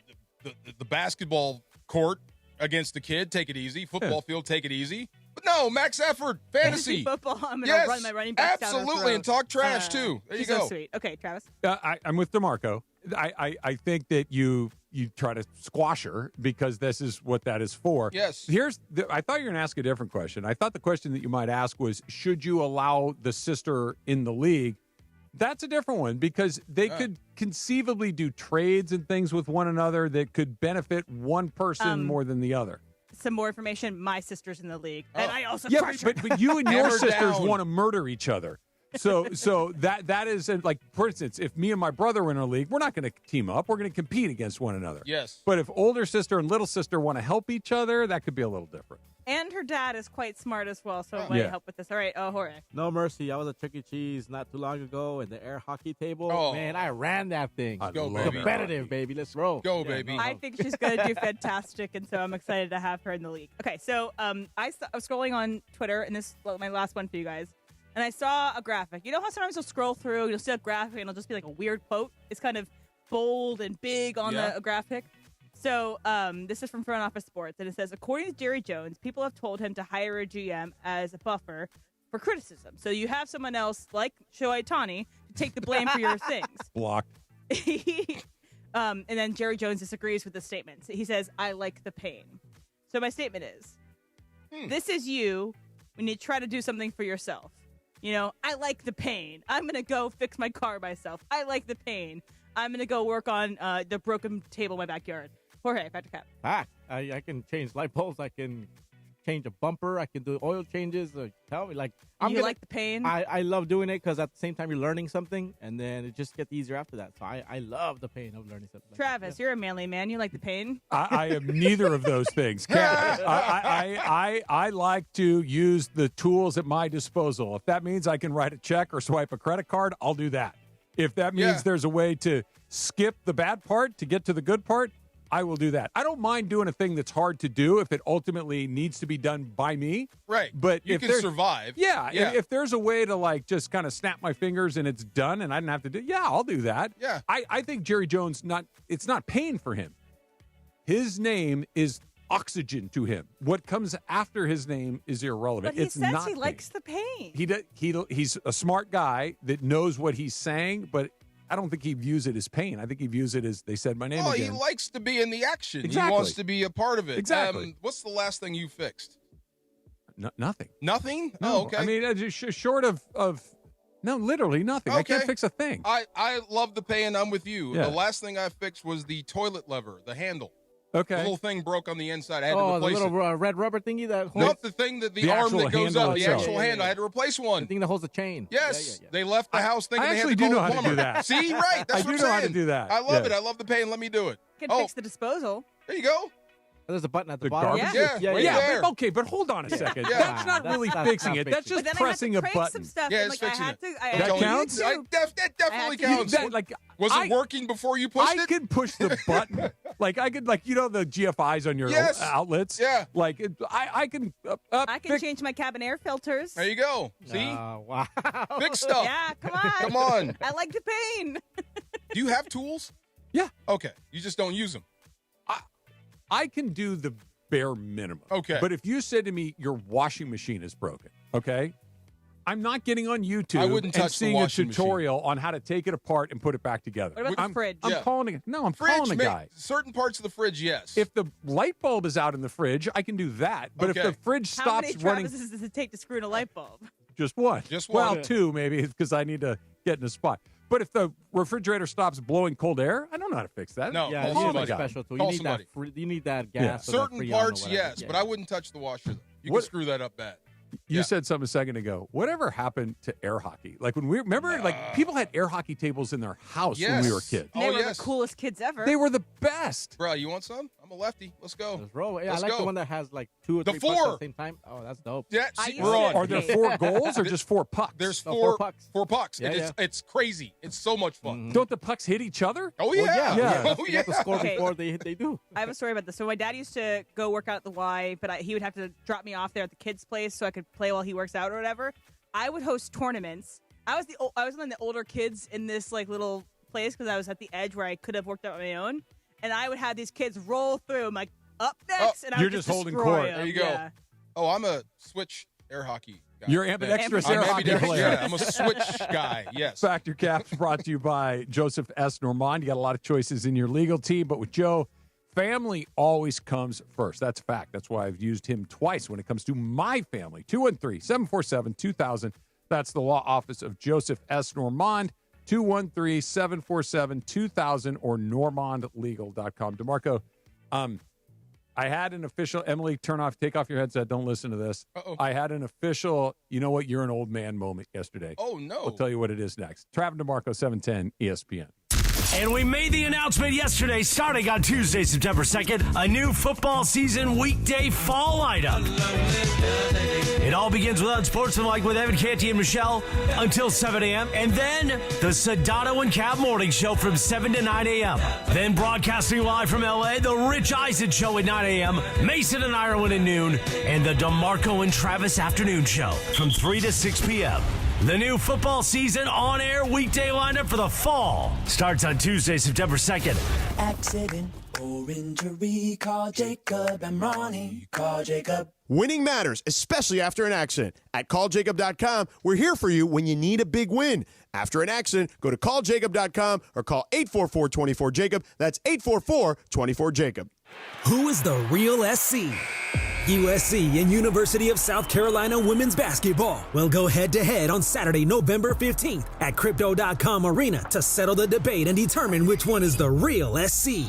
basketball court against the kid, take it easy. Football field, take it easy. But no, max effort, fantasy football. I'm going to run my running backs down her absolutely, throat. and talk trash too. There you she's go. So sweet. Okay, Travis. I'm with DeMarco. I think that you try to squash her because this is what that is for. Yes. I thought you were going to ask a different question. I thought the question that you might ask was, should you allow the sister in the league? That's a different one because they could conceivably do trades and things with one another that could benefit one person more than the other. Some more information. My sister's in the league, and I also crush but you and your sisters want to murder each other. So that is like, for instance, if me and my brother were in a league, we're not going to team up. We're going to compete against one another. Yes. But if older sister and little sister want to help each other, that could be a little different. And her dad is quite smart as well, so it might help with this. All right, Jorge. No mercy. I was at Chuck E. Cheese not too long ago, and the air hockey table. Oh. Man, I ran that thing. Go, baby. Competitive, baby. Let's roll. Go, baby. I think she's going to do fantastic, and so I'm excited to have her in the league. Okay, so I was scrolling on Twitter, and this is my last one for you guys, and I saw a graphic. You know how sometimes you'll scroll through, you'll see a graphic, and it'll just be like a weird quote? It's kind of bold and big on the graphic. So this is from Front Office Sports, and it says, according to Jerry Jones, people have told him to hire a GM as a buffer for criticism. So you have someone else, like Shohei Otani, to take the blame for your things. Blocked. And then Jerry Jones disagrees with the statement. He says, I like the pain. So my statement is, this is you when you try to do something for yourself. You know, I like the pain. I'm going to go fix my car myself. I like the pain. I'm going to go work on the broken table in my backyard. Jorge, Patrick Cap. I can change light bulbs. I can change a bumper. I can do oil changes. Tell me, like, like the pain? I love doing it because at the same time you're learning something, and then it just gets easier after that. So I love the pain of learning something. Travis, you're a manly man. You like the pain? I am neither of those things. I like to use the tools at my disposal. If that means I can write a check or swipe a credit card, I'll do that. If that means there's a way to skip the bad part to get to the good part, I will do that. I don't mind doing a thing that's hard to do if it ultimately needs to be done by me. Right. But you if can survive. Yeah. If there's a way to just kind of snap my fingers and it's done and I didn't have to do I'll do that. Yeah. I think Jerry Jones, it's not pain for him. His name is oxygen to him. What comes after his name is irrelevant. But he it's says not he pain. likes the pain. He's a smart guy that knows what he's saying, but I don't think he views it as pain. I think he views it as, they said my name again. He likes to be in the action. Exactly. He wants to be a part of it. Exactly. What's the last thing you fixed? Nothing. Nothing? No. Oh, okay. I mean, short of No, literally nothing. Okay. I can't fix a thing. I love the pain. I'm with you. Yeah. The last thing I fixed was the toilet lever, the handle. Okay. The little thing broke on the inside. I had to replace the little it. red rubber thingy that holds... Not the thing that the arm that goes up, the actual handle. I had to replace one. The thing that holds the chain. Yes. They left the house thinking I they had actually to do call know a how to plumber. do that. See, right. That's I what do I'm know saying. how to do that. I love Yeah. it. I love the pain. Let me do it. You can fix the disposal. There you go. There's a button at the The bottom. garbage? Yeah, right there. But, okay, but hold on a second. Yeah. That's not really fixing it. That's just But then pressing I a had to crank button. some stuff. Yeah, and, it's like, fixing I had it. to. I I'm had telling to you, counts? that definitely counts. Was it working before you pushed I it? can push the button. Like I could, like the GFIs on your Yes. outlets. Yeah. Like I can. I can change my cabin air filters. There you go. See? Wow. Fix stuff. Yeah, come on. Come on. I like the pain. Do you have tools? Yeah. Okay. You just don't use them. I can do the bare minimum. Okay. But if you said to me your washing machine is broken, okay, I'm not getting on YouTube I wouldn't and touch the seeing a washing tutorial on how to take it apart and put it back together. What about the fridge? I'm Yeah. calling it. No, I'm Fridge, calling a guy. certain parts of the fridge, yes. If the light bulb is out in the fridge, I can do that. But if Okay. the fridge How stops many running, Travises does it take to screw in a light bulb? just one. Just one. Well, two maybe because I need to get in a spot. But if the refrigerator stops blowing cold air, I don't know how to fix that. No. Yeah, Call you need a somebody. special tool. Call You need that. somebody. You need that gas. Yeah. or that Certain Freon or parts, whatever. yes, Yeah, but I wouldn't touch the washer. You What- can screw that up bad. You Yeah. said something a second ago. Whatever happened to air hockey? Like when we remember, like people had air hockey tables in their house when we were kids. They were yes. the coolest kids ever. They were the best. Bro, you want some? I'm a lefty. Let's go. Let's roll. Yeah, Let's I like go. the one that has like 2 or The 3 pucks at four. the same time. Oh, that's dope. Yeah, I see, used we're to- on. Are there 4 goals or just 4 pucks? There's No, 4 pucks. 4 pucks. Yeah, yeah. It's crazy. It's so much fun. Don't the pucks hit each other? Oh, Well, yeah. Yeah. Oh, You yeah. have to score Okay. before they do. I have a story about this. So my dad used to go work out at the Y, but he would have to drop me off there at the kids' place so I could play while he works out or whatever. I would host tournaments. I was one of the older kids in this like little place because I was at the edge where I could have worked out on my own, and I would have these kids roll through. I'm like, up next, and I you're would just just holding destroy court. them. There you go. Yeah. Oh, I'm a switch air hockey guy. You're ambidextrous I'm air hockey ambidextrous, player. Yeah, I'm a switch guy. Yes. Factor Caps brought to you by Joseph S. Normand. You got a lot of choices in your legal team, but with Joe, family always comes first. That's a fact. That's why I've used him twice when it comes to my family. 213-747-2000. That's the law office of Joseph S. Normand. 213-747-2000 or normandlegal.com. DeMarco, I had an official, Emily, take off your headset. Don't listen to this. Uh-oh. I had an official, you know what, you're an old man moment yesterday. Oh, no. I'll tell you what it is next. Travis DeMarco, 710 ESPN. And we made the announcement yesterday, starting on Tuesday, September 2nd, a new football season weekday fall lineup. It all begins with Unsportsmanlike with Evan Canty and Michelle until 7 a.m. And then the Sedano and Cab Morning Show from 7 to 9 a.m. Then broadcasting live from L.A., the Rich Eisen Show at 9 a.m., Mason and Ireland at noon, and the DeMarco and Travis Afternoon Show from 3 to 6 p.m. The new football season on-air weekday lineup for the fall starts on Tuesday, September 2nd. Accident or injury, call Jacob and Ronnie. Call Jacob. Winning matters, especially after an accident. At calljacob.com, we're here for you when you need a big win. After an accident, go to calljacob.com or call 844-24-JACOB. That's 844-24-JACOB. Who is the real SC? USC and University of South Carolina women's basketball will go head-to-head on Saturday, November 15th at Crypto.com Arena to settle the debate and determine which one is the real SC.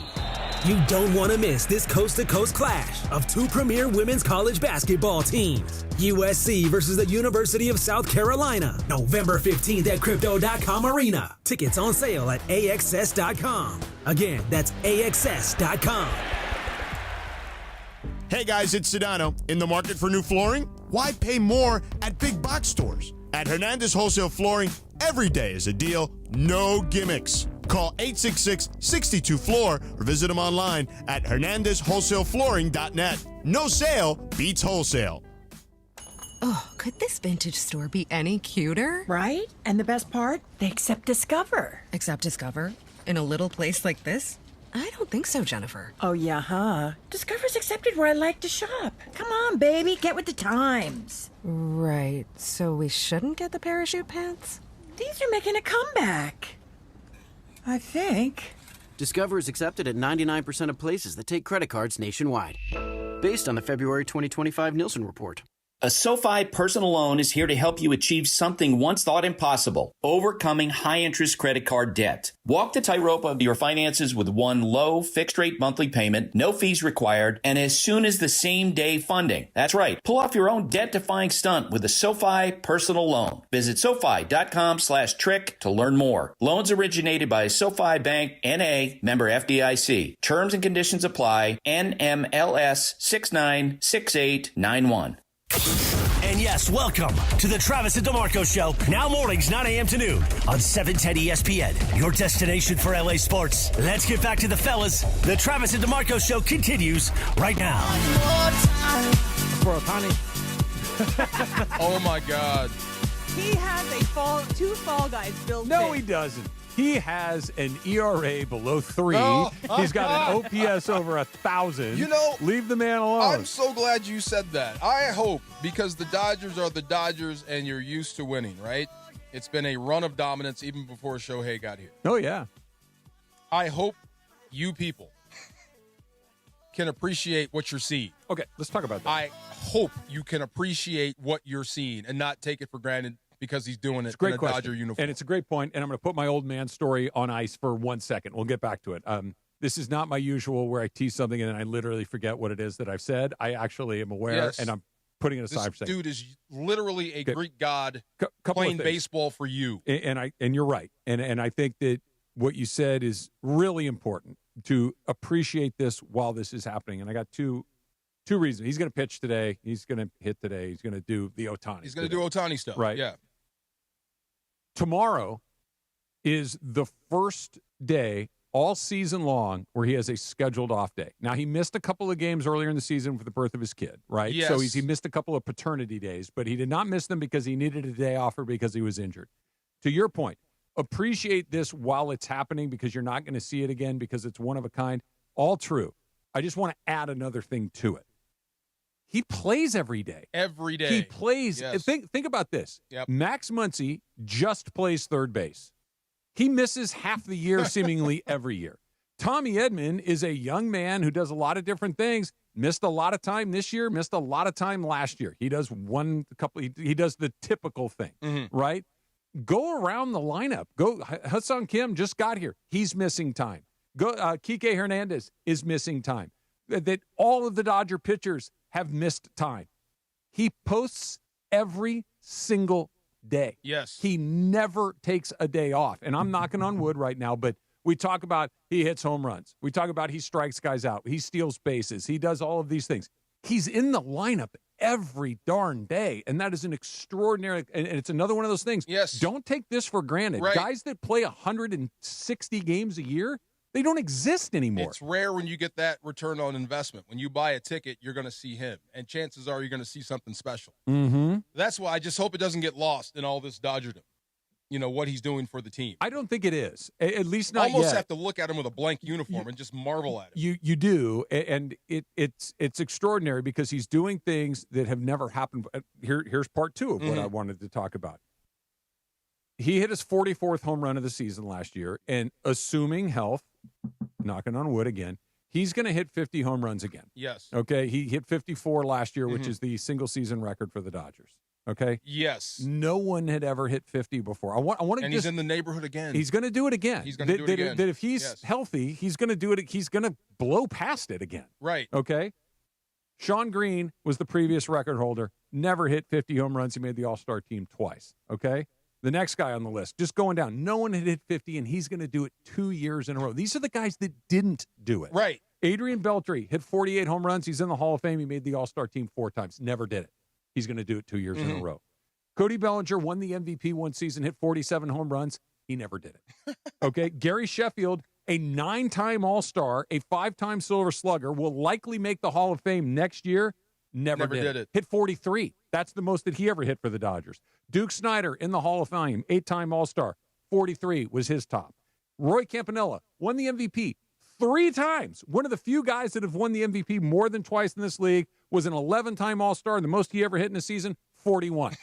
You don't want to miss this coast-to-coast clash of 2 premier women's college basketball teams. USC versus the University of South Carolina, November 15th at Crypto.com Arena. Tickets on sale at AXS.com. Again, that's AXS.com. Hey guys, it's Sedano. In the market for new flooring? Why pay more at big box stores? At Hernandez Wholesale Flooring, every day is a deal, no gimmicks. Call 866-62-FLOOR or visit them online at hernandezwholesaleflooring.net. No sale beats wholesale. Oh, could this vintage store be any cuter? Right? And the best part? They accept Discover. Accept Discover? In a little place like this? I don't think so, Jennifer. Oh, yeah, huh? Discover's accepted where I like to shop. Come on, baby, get with the times. Right, so we shouldn't get the parachute pants? These are making a comeback. I think. Discover is accepted at 99% of places that take credit cards nationwide. Based on the February 2025 Nielsen report. A SoFi personal loan is here to help you achieve something once thought impossible, overcoming high-interest credit card debt. Walk the tightrope of your finances with one low, fixed-rate monthly payment, no fees required, and as soon as the same-day funding. That's right. Pull off your own debt-defying stunt with a SoFi personal loan. Visit SoFi.com/trick to learn more. Loans originated by SoFi Bank, N.A., member FDIC. Terms and conditions apply. NMLS 696891. And yes, welcome to the Travis and DeMarco Show. Now mornings, 9 a.m. to noon on 710 ESPN. Your destination for LA sports. Let's get back to the fellas. The Travis and DeMarco Show continues right now. For Otani. Oh, my God. He has two fall guys built in. No, he doesn't. He has an ERA below 3. Oh. He's got an OPS over 1,000. You know, leave the man alone. I'm so glad you said that. I hope, because the Dodgers are the Dodgers and you're used to winning, right? It's been a run of dominance even before Shohei got here. Oh, yeah. I hope you people can appreciate what you're seeing. Okay, let's talk about that. I hope you can appreciate what you're seeing and not take it for granted because he's doing it in a Dodger uniform. And it's a great point, and I'm going to put my old man story on ice for 1 second. We'll get back to it. This is not my usual where I tease something and then I literally forget what it is that I've said. I actually am aware, and I'm putting it aside for a second. This dude is literally a Greek god playing baseball for you. And you're right. And I think that what you said is really important to appreciate this while this is happening. And I got two reasons. He's going to pitch today. He's going to hit today. He's going to do the Otani. He's going to do Otani stuff. Right. Yeah. Tomorrow is the first day all season long where he has a scheduled off day. Now, he missed a couple of games earlier in the season for the birth of his kid, right? Yes. So he missed a couple of paternity days, but he did not miss them because he needed a day off or because he was injured. To your point, appreciate this while it's happening because you're not going to see it again because it's one of a kind. All true. I just want to add another thing to it. He plays every day. Every day. He plays. Yes. Think about this. Yep. Max Muncy just plays third base. He misses half the year seemingly every year. Tommy Edman is a young man who does a lot of different things. Missed a lot of time this year, missed a lot of time last year. He does he does the typical thing, right? Go around the lineup. Go Ha-Seong Kim just got here. He's missing time. Go Kike Hernandez is missing time. That all of the Dodger pitchers have missed time. He posts every single day. Yes. He never takes a day off. And I'm knocking on wood right now, but we talk about he hits home runs. We talk about he strikes guys out. He steals bases. He does all of these things. He's in the lineup every darn day, and that is an extraordinary – and it's another one of those things. Yes. Don't take this for granted. Right. Guys that play 160 games a year, they don't exist anymore. It's rare when you get that return on investment. When you buy a ticket, you're going to see him, and chances are you're going to see something special. Mm-hmm. That's why I just hope it doesn't get lost in all this Dodgerdom. You know, what he's doing for the team. I don't think it is, at least not Almost yet. have to look at him with a blank uniform and just marvel at him. You do, and it's extraordinary because he's doing things that have never happened. Here's part two of what I wanted to talk about. He hit his 44th home run of the season last year, and assuming health, knocking on wood again, he's going to hit 50 home runs again. Yes. Okay, he hit 54 last year, which is the single-season record for the Dodgers. Okay. Yes. No one had ever hit 50 before. I want to. And he's in the neighborhood again. He's going to do it again. He's going to do it again. That if he's healthy, he's going to do it. He's going to blow past it again. Right. Okay. Sean Green was the previous record holder. Never hit 50 home runs. He made the All-Star team twice. Okay. The next guy on the list, just going down. No one had hit 50, and he's going to do it 2 years in a row. These are the guys that didn't do it. Right. Adrian Beltre hit 48 home runs. He's in the Hall of Fame. He made the All-Star team 4 times. Never did it. He's going to do it 2 years in a row. Cody Bellinger won the MVP one season, hit 47 home runs. He never did it. Okay. Gary Sheffield, a 9-time All-Star, a 5-time Silver Slugger, will likely make the Hall of Fame next year. Never did it. Hit 43. That's the most that he ever hit for the Dodgers. Duke Snider in the Hall of Fame, 8-time All-Star. 43 was his top. Roy Campanella won the MVP 3 times. One of the few guys that have won the MVP more than twice in this league, was an 11-time All-Star. The most he ever hit in a season, 41.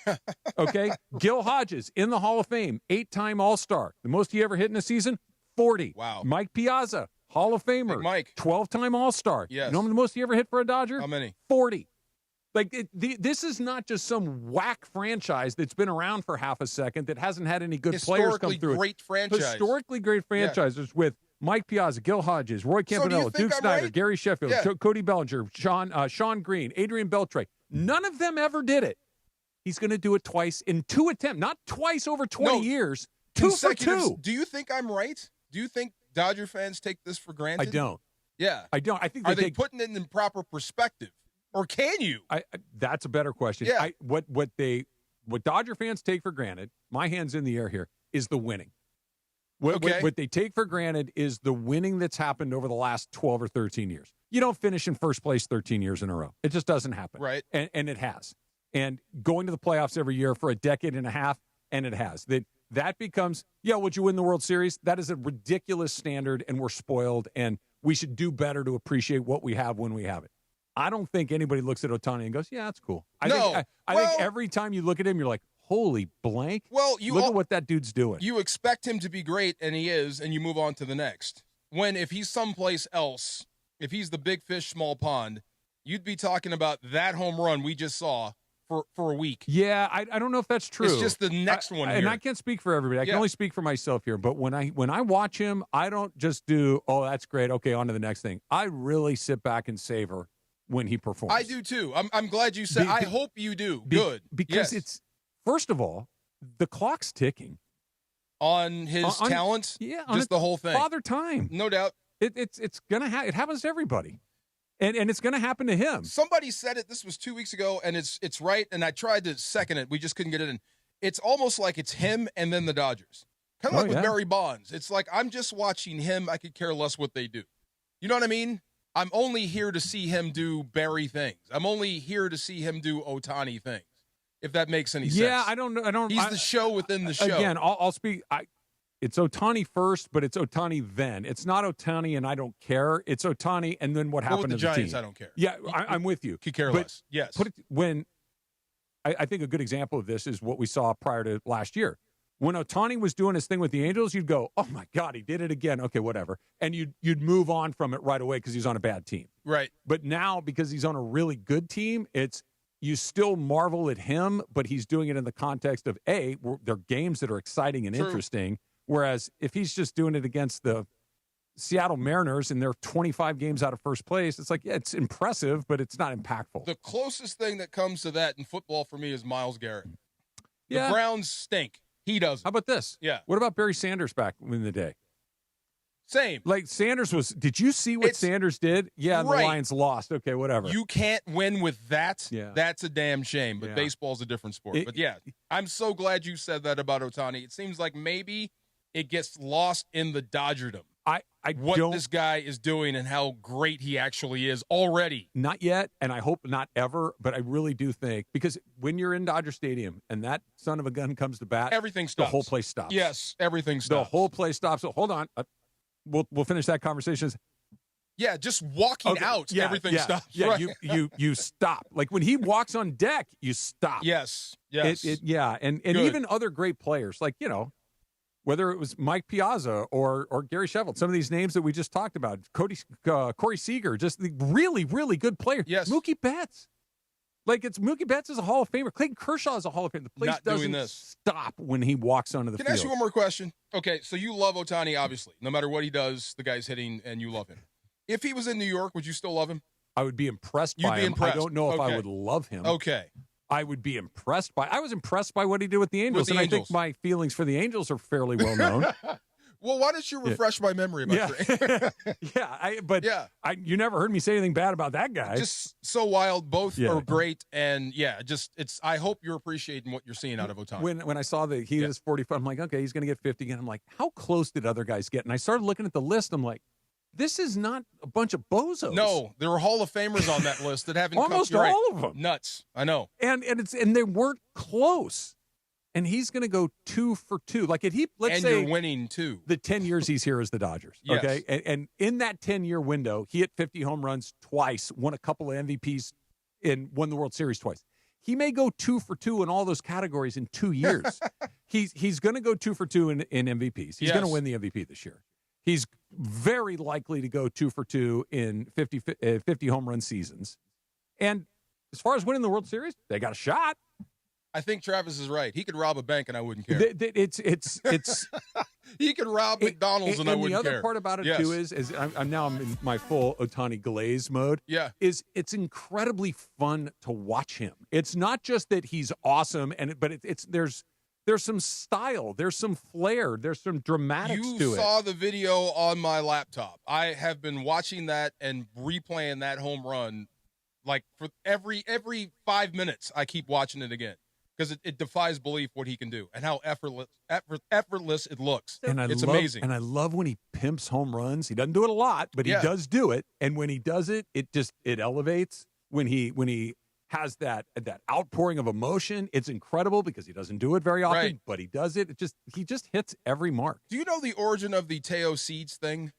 Okay? Gil Hodges in the Hall of Fame, 8-time All-Star. The most he ever hit in a season, 40. Wow. Mike Piazza, Hall of Famer. Big Mike. 12-time All-Star. Yes. You know the most he ever hit for a Dodger? How many? 40. Like, this is not just some whack franchise that's been around for half a second that hasn't had any good players come through. Historically great franchises with Mike Piazza, Gil Hodges, Roy Campanella, Duke Snider, Gary Sheffield, Cody Bellinger, Sean Green, Adrian Beltre. None of them ever did it. He's going to do it twice in 2 attempts, not twice over 20 years. 2 for 2. Do you think I'm right? Do you think Dodger fans take this for granted? I don't. Yeah. I don't. I think are they putting it in proper perspective? Or can you? That's a better question. Yeah. What Dodger fans take for granted, my hand's in the air here, is the winning. What they take for granted is the winning that's happened over the last 12 or 13 years. You don't finish in first place 13 years in a row. It just doesn't happen. Right. And it has. And going to the playoffs every year for a decade and a half, and it has. That becomes, would you win the World Series? That is a ridiculous standard, and we're spoiled, and we should do better to appreciate what we have when we have it. I don't think anybody looks at Otani and goes, yeah, that's cool. I think every time you look at him, you're like, holy blank. Well, look at what that dude's doing. You expect him to be great, and he is, and you move on to the next. When if he's someplace else, if he's the big fish, small pond, you'd be talking about that home run we just saw for a week. Yeah, I don't know if that's true. It's just the next one here. And I can't speak for everybody. I can only speak for myself here. But when I watch him, I don't just do, oh, that's great. Okay, on to the next thing. I really sit back and savor when he performs. I do too. I'm glad you said. I hope you do. Good. Because it's, first of all, the clock's ticking. On his talent? Yeah. Just the whole thing. Father time. No doubt. It's going to happen. It happens to everybody. And it's going to happen to him. Somebody said it. This was 2 weeks ago, and it's right. And I tried to second it. We just couldn't get it in. It's almost like it's him and then the Dodgers. Kind of like with Barry Bonds. It's like I'm just watching him. I could care less what they do. You know what I mean? I'm only here to see him do Barry things. I'm only here to see him do Otani things. If that makes any sense. Yeah, I don't know. He's the show within the show. Again, I'll speak. It's Otani first, but it's Otani then. It's not Otani and I don't care. It's Otani and then what happened with the to Giants, the team. I don't care. Yeah, I'm with you. Could care less. Yes. I think a good example of this is what we saw prior to last year. When Otani was doing his thing with the Angels, you'd go, oh, my God, he did it again. Okay, whatever. And you'd move on from it right away because he's on a bad team. Right. But now, because he's on a really good team, you still marvel at him, but he's doing it in the context of, they're games that are exciting and interesting. Whereas if he's just doing it against the Seattle Mariners and they're 25 games out of first place, it's like, it's impressive, but it's not impactful. The closest thing that comes to that in football for me is Myles Garrett. Yeah. The Browns stink. He doesn't. How about this? Yeah. What about Barry Sanders back in the day? Same. Like Sanders did you see what Sanders did? Yeah, and the Lions lost. Okay, whatever. You can't win with that. Yeah. That's a damn shame, but baseball's a different sport. But yeah, I'm so glad you said that about Otani. It seems like maybe it gets lost in the Dodgerdom. What this guy is doing and how great he actually is already. Not yet, and I hope not ever, but I really do think, because when you're in Dodger Stadium and that son of a gun comes to bat, everything stops. The whole place stops. Yes, everything stops. The whole place stops. So hold on. We'll finish that conversation. Yeah, just walking out, everything stops. Yeah, right. you stop. Like when he walks on deck, you stop. Yes. And even other great players, like, whether it was Mike Piazza or Gary Sheffield, some of these names that we just talked about, Corey Seager, just the really, really good player. Yes. Mookie Betts. Mookie Betts is a Hall of Famer. Clayton Kershaw is a Hall of Famer. The place doesn't stop when he walks onto the field. Can I ask you one more question? Okay, so you love Otani, obviously. No matter what he does, the guy's hitting, and you love him. If he was in New York, would you still love him? I would be impressed by him. I don't know if I would love him. Okay. I would be impressed by. I was impressed by what he did with the Angels, I think my feelings for the Angels are fairly well known. Well, why don't you refresh my memory about you never heard me say anything bad about that guy. Just so wild. Both are great, and I hope you're appreciating what you're seeing out of Otani. When I saw that he was 45, I'm like, okay, he's going to get 50 again. I'm like, how close did other guys get? And I started looking at the list. I'm like, this is not a bunch of bozos. No, there are Hall of Famers on that list that haven't almost all of them. Nuts. I know. And they weren't close. And he's going to go 2 for 2. Like let's say you're winning too. The 10 years he's here as the Dodgers. Yes. Okay. And in that 10-year window, he hit 50 home runs twice, won a couple of MVPs, and won the World Series twice. He may go 2 for 2 in all those categories in 2 years. He's going to go 2 for 2 in MVPs. He's going to win the MVP this year. He's very likely to go 2 for 2 in 50 home run seasons. And as far as winning the World Series, they got a shot. I think Travis is right. He could rob a bank and I wouldn't care. It's he could rob McDonald's and I wouldn't care. And the other part about it too is I'm in my full Otani glaze mode. Yeah, it's incredibly fun to watch him. It's not just that he's awesome, but there's some style, there's some flair, there's some dramatics to it. You saw the video on my laptop. I have been watching that and replaying that home run, like for every 5 minutes. I keep watching it again. Because it defies belief what he can do and how effortless it looks. It's amazing. And I love when he pimps home runs. He doesn't do it a lot, but he does do it. And when he does it, it elevates. When he has that outpouring of emotion, it's incredible because he doesn't do it very often, but he does it. He just hits every mark. Do you know the origin of the Teo seeds thing?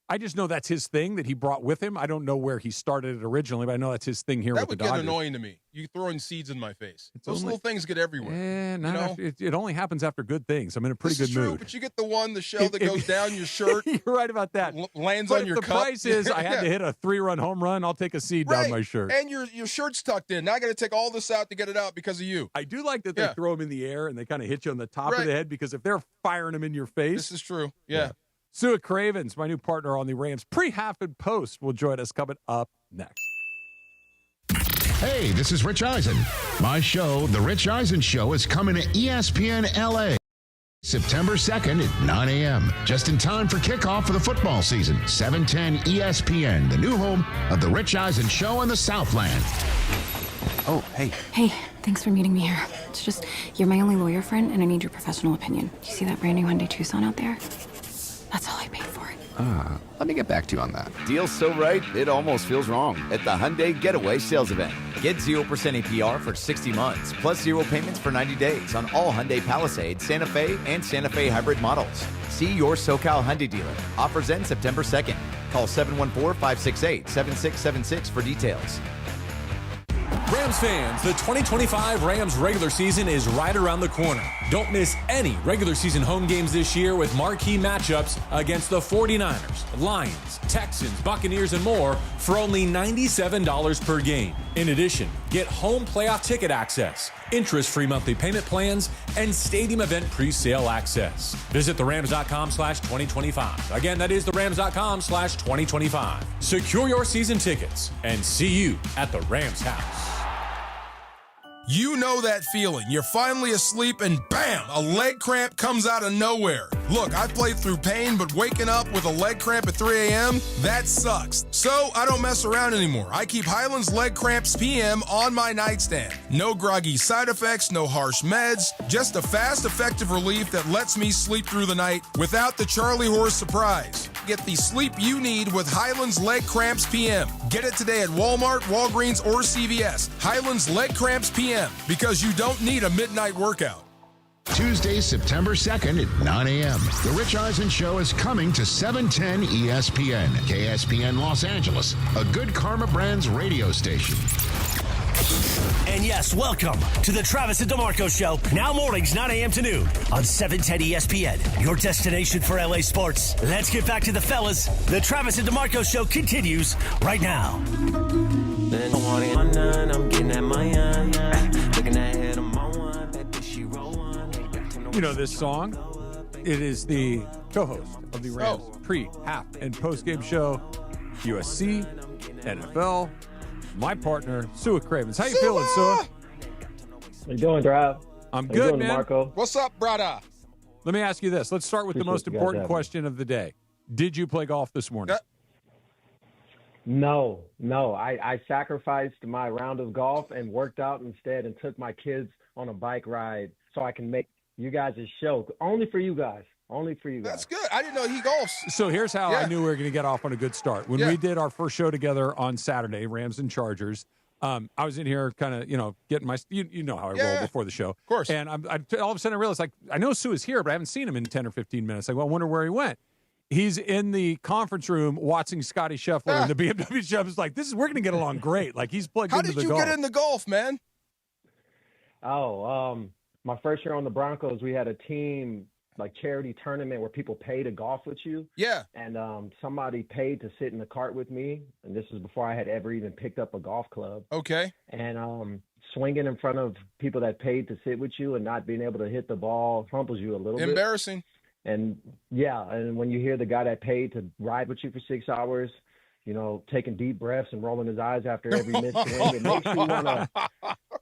I just know that's his thing that he brought with him. I don't know where he started it originally, but I know that's his thing here with the Dodgers. That would get annoying to me. You throwing seeds in my face. Those little things get everywhere. It only happens after good things. I'm in a pretty good mood. But you get the shell that goes down your shirt. You're right about that. Lands on your cup. The price is I had to hit a 3-run home run. I'll take a seed down my shirt. And your shirt's tucked in. Now I got to take all this out to get it out because of you. I do like that they throw them in the air and they kind of hit you on the top of the head because if they're firing them in your face. This is true. Yeah. Sua Cravens, my new partner on the Rams pre-half and post, will join us coming up next. Hey, this is Rich Eisen. My show, The Rich Eisen Show, is coming to ESPN LA September 2nd at 9 a.m. Just in time for kickoff for the football season. 710 ESPN, the new home of The Rich Eisen Show in the Southland. Oh, hey. Hey, thanks for meeting me here. It's just, you're my only lawyer friend, and I need your professional opinion. Do you see that brand new Hyundai Tucson out there? That's all I paid for it. Let me get back to you on that. Deal's so right, it almost feels wrong at the Hyundai Getaway Sales Event. Get 0% APR for 60 months, plus 0 payments for 90 days on all Hyundai Palisade, Santa Fe, and Santa Fe hybrid models. See your SoCal Hyundai dealer. Offers end September 2nd. Call 714-568-7676 for details. Rams fans, the 2025 Rams regular season is right around the corner. Don't miss any regular season home games this year with marquee matchups against the 49ers, Lions, Texans, Buccaneers, and more for only $97 per game. In addition, get home playoff ticket access, interest-free monthly payment plans, and stadium event pre-sale access. Visit therams.com/2025. Again, that is therams.com/2025. Secure your season tickets and see you at the Rams house. You know that feeling. You're finally asleep and bam, a leg cramp comes out of nowhere. Look, I played through pain, but waking up with a leg cramp at 3 a.m., that sucks. So I don't mess around anymore. I keep Highland's Leg Cramps PM on my nightstand. No groggy side effects, no harsh meds, just a fast, effective relief that lets me sleep through the night without the Charlie horse surprise. Get the sleep you need with Highland's Leg Cramps PM. Get it today at Walmart, Walgreens, or CVS. Highland's Leg Cramps PM, because you don't need a midnight workout. Tuesday, September 2nd at 9 a.m. The Rich Eisen Show is coming to 710 ESPN, KSPN Los Angeles, a Good Karma Brands radio station. And yes, welcome to the Travis and DeMarco Show, now mornings 9 a.m. to noon on 710 ESPN, your destination for LA sports. Let's get back to the fellas. The Travis and DeMarco Show continues right now. You know this song? It is the co-host of the Rams pre, half, and post-game show, USC, NFL, my partner, Sua Cravens. How you feeling, Sua? How you doing, Trav? I'm good, man. Marco? What's up, brother? Let me ask you this. Let's start with the most important question of the day. Did you play golf this morning? No. I sacrificed my round of golf and worked out instead and took my kids on a bike ride so I can make you guys a show. Only for you guys. That's good. I didn't know he golfs. So here's how I knew we were going to get off on a good start. When we did our first show together on Saturday, Rams and Chargers, I was in here kind of, getting my, you know how I roll before the show. Of course. And all of a sudden I realized, I know Sua's here, but I haven't seen him in 10 or 15 minutes. I wonder where he went. He's in the conference room watching Scotty Scheffler and the BMW Chef is like, we're going to get along great. Like he's plugged into the golf. How did you get into golf, man? My first year on the Broncos, we had a team like charity tournament where people pay to golf with you. Yeah. And somebody paid to sit in the cart with me, and this was before I had ever even picked up a golf club. Okay. And swinging in front of people that paid to sit with you and not being able to hit the ball humbles you a little bit. Embarrassing. And yeah, and when you hear the guy that paid to ride with you for 6 hours, you know, taking deep breaths and rolling his eyes after every missed swing, it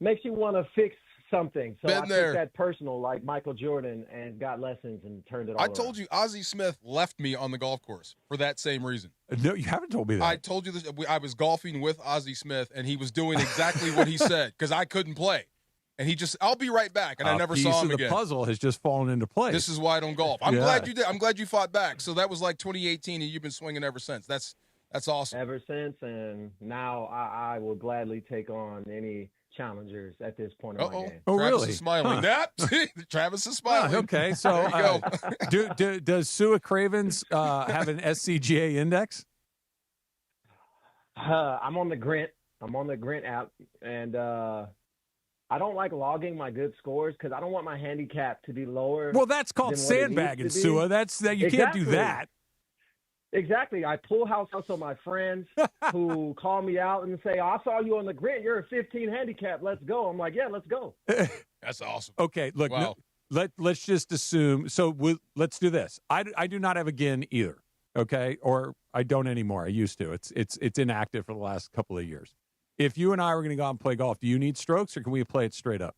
makes you want to fix something. So I took that personal, like Michael Jordan, and got lessons and turned it all I told you, Ozzie Smith left me on the golf course for that same reason. No, you haven't told me that. I told you this. I was golfing with Ozzie Smith, and he was doing exactly what he said because I couldn't play. And he just, I'll be right back. And I never saw him again. The puzzle has just fallen into place. This is why I don't golf. I'm glad you did. I'm glad you fought back. So that was like 2018, and you've been swinging ever since. That's awesome. Ever since, and now I will gladly take on any challengers at this point in my game. Oh, Travis really? Is smiling. Travis is smiling. Okay, so does Sua Cravens have an SCGA index? I'm on the Grint. I'm on the Grint app, and I don't like logging my good scores because I don't want my handicap to be lower. Well, that's called sandbagging, Sua. You can't do that. Exactly. I pull house out on my friends who call me out and say, I saw you on the Grint. You're a 15 handicap. Let's go. I'm like, yeah, let's go. That's awesome. Okay, look, wow. Let's just assume. So let's do this. I do not have a GIN either, okay? Or I don't anymore. I used to. It's inactive for the last couple of years. If you and I were going to go out and play golf, do you need strokes or can we play it straight up?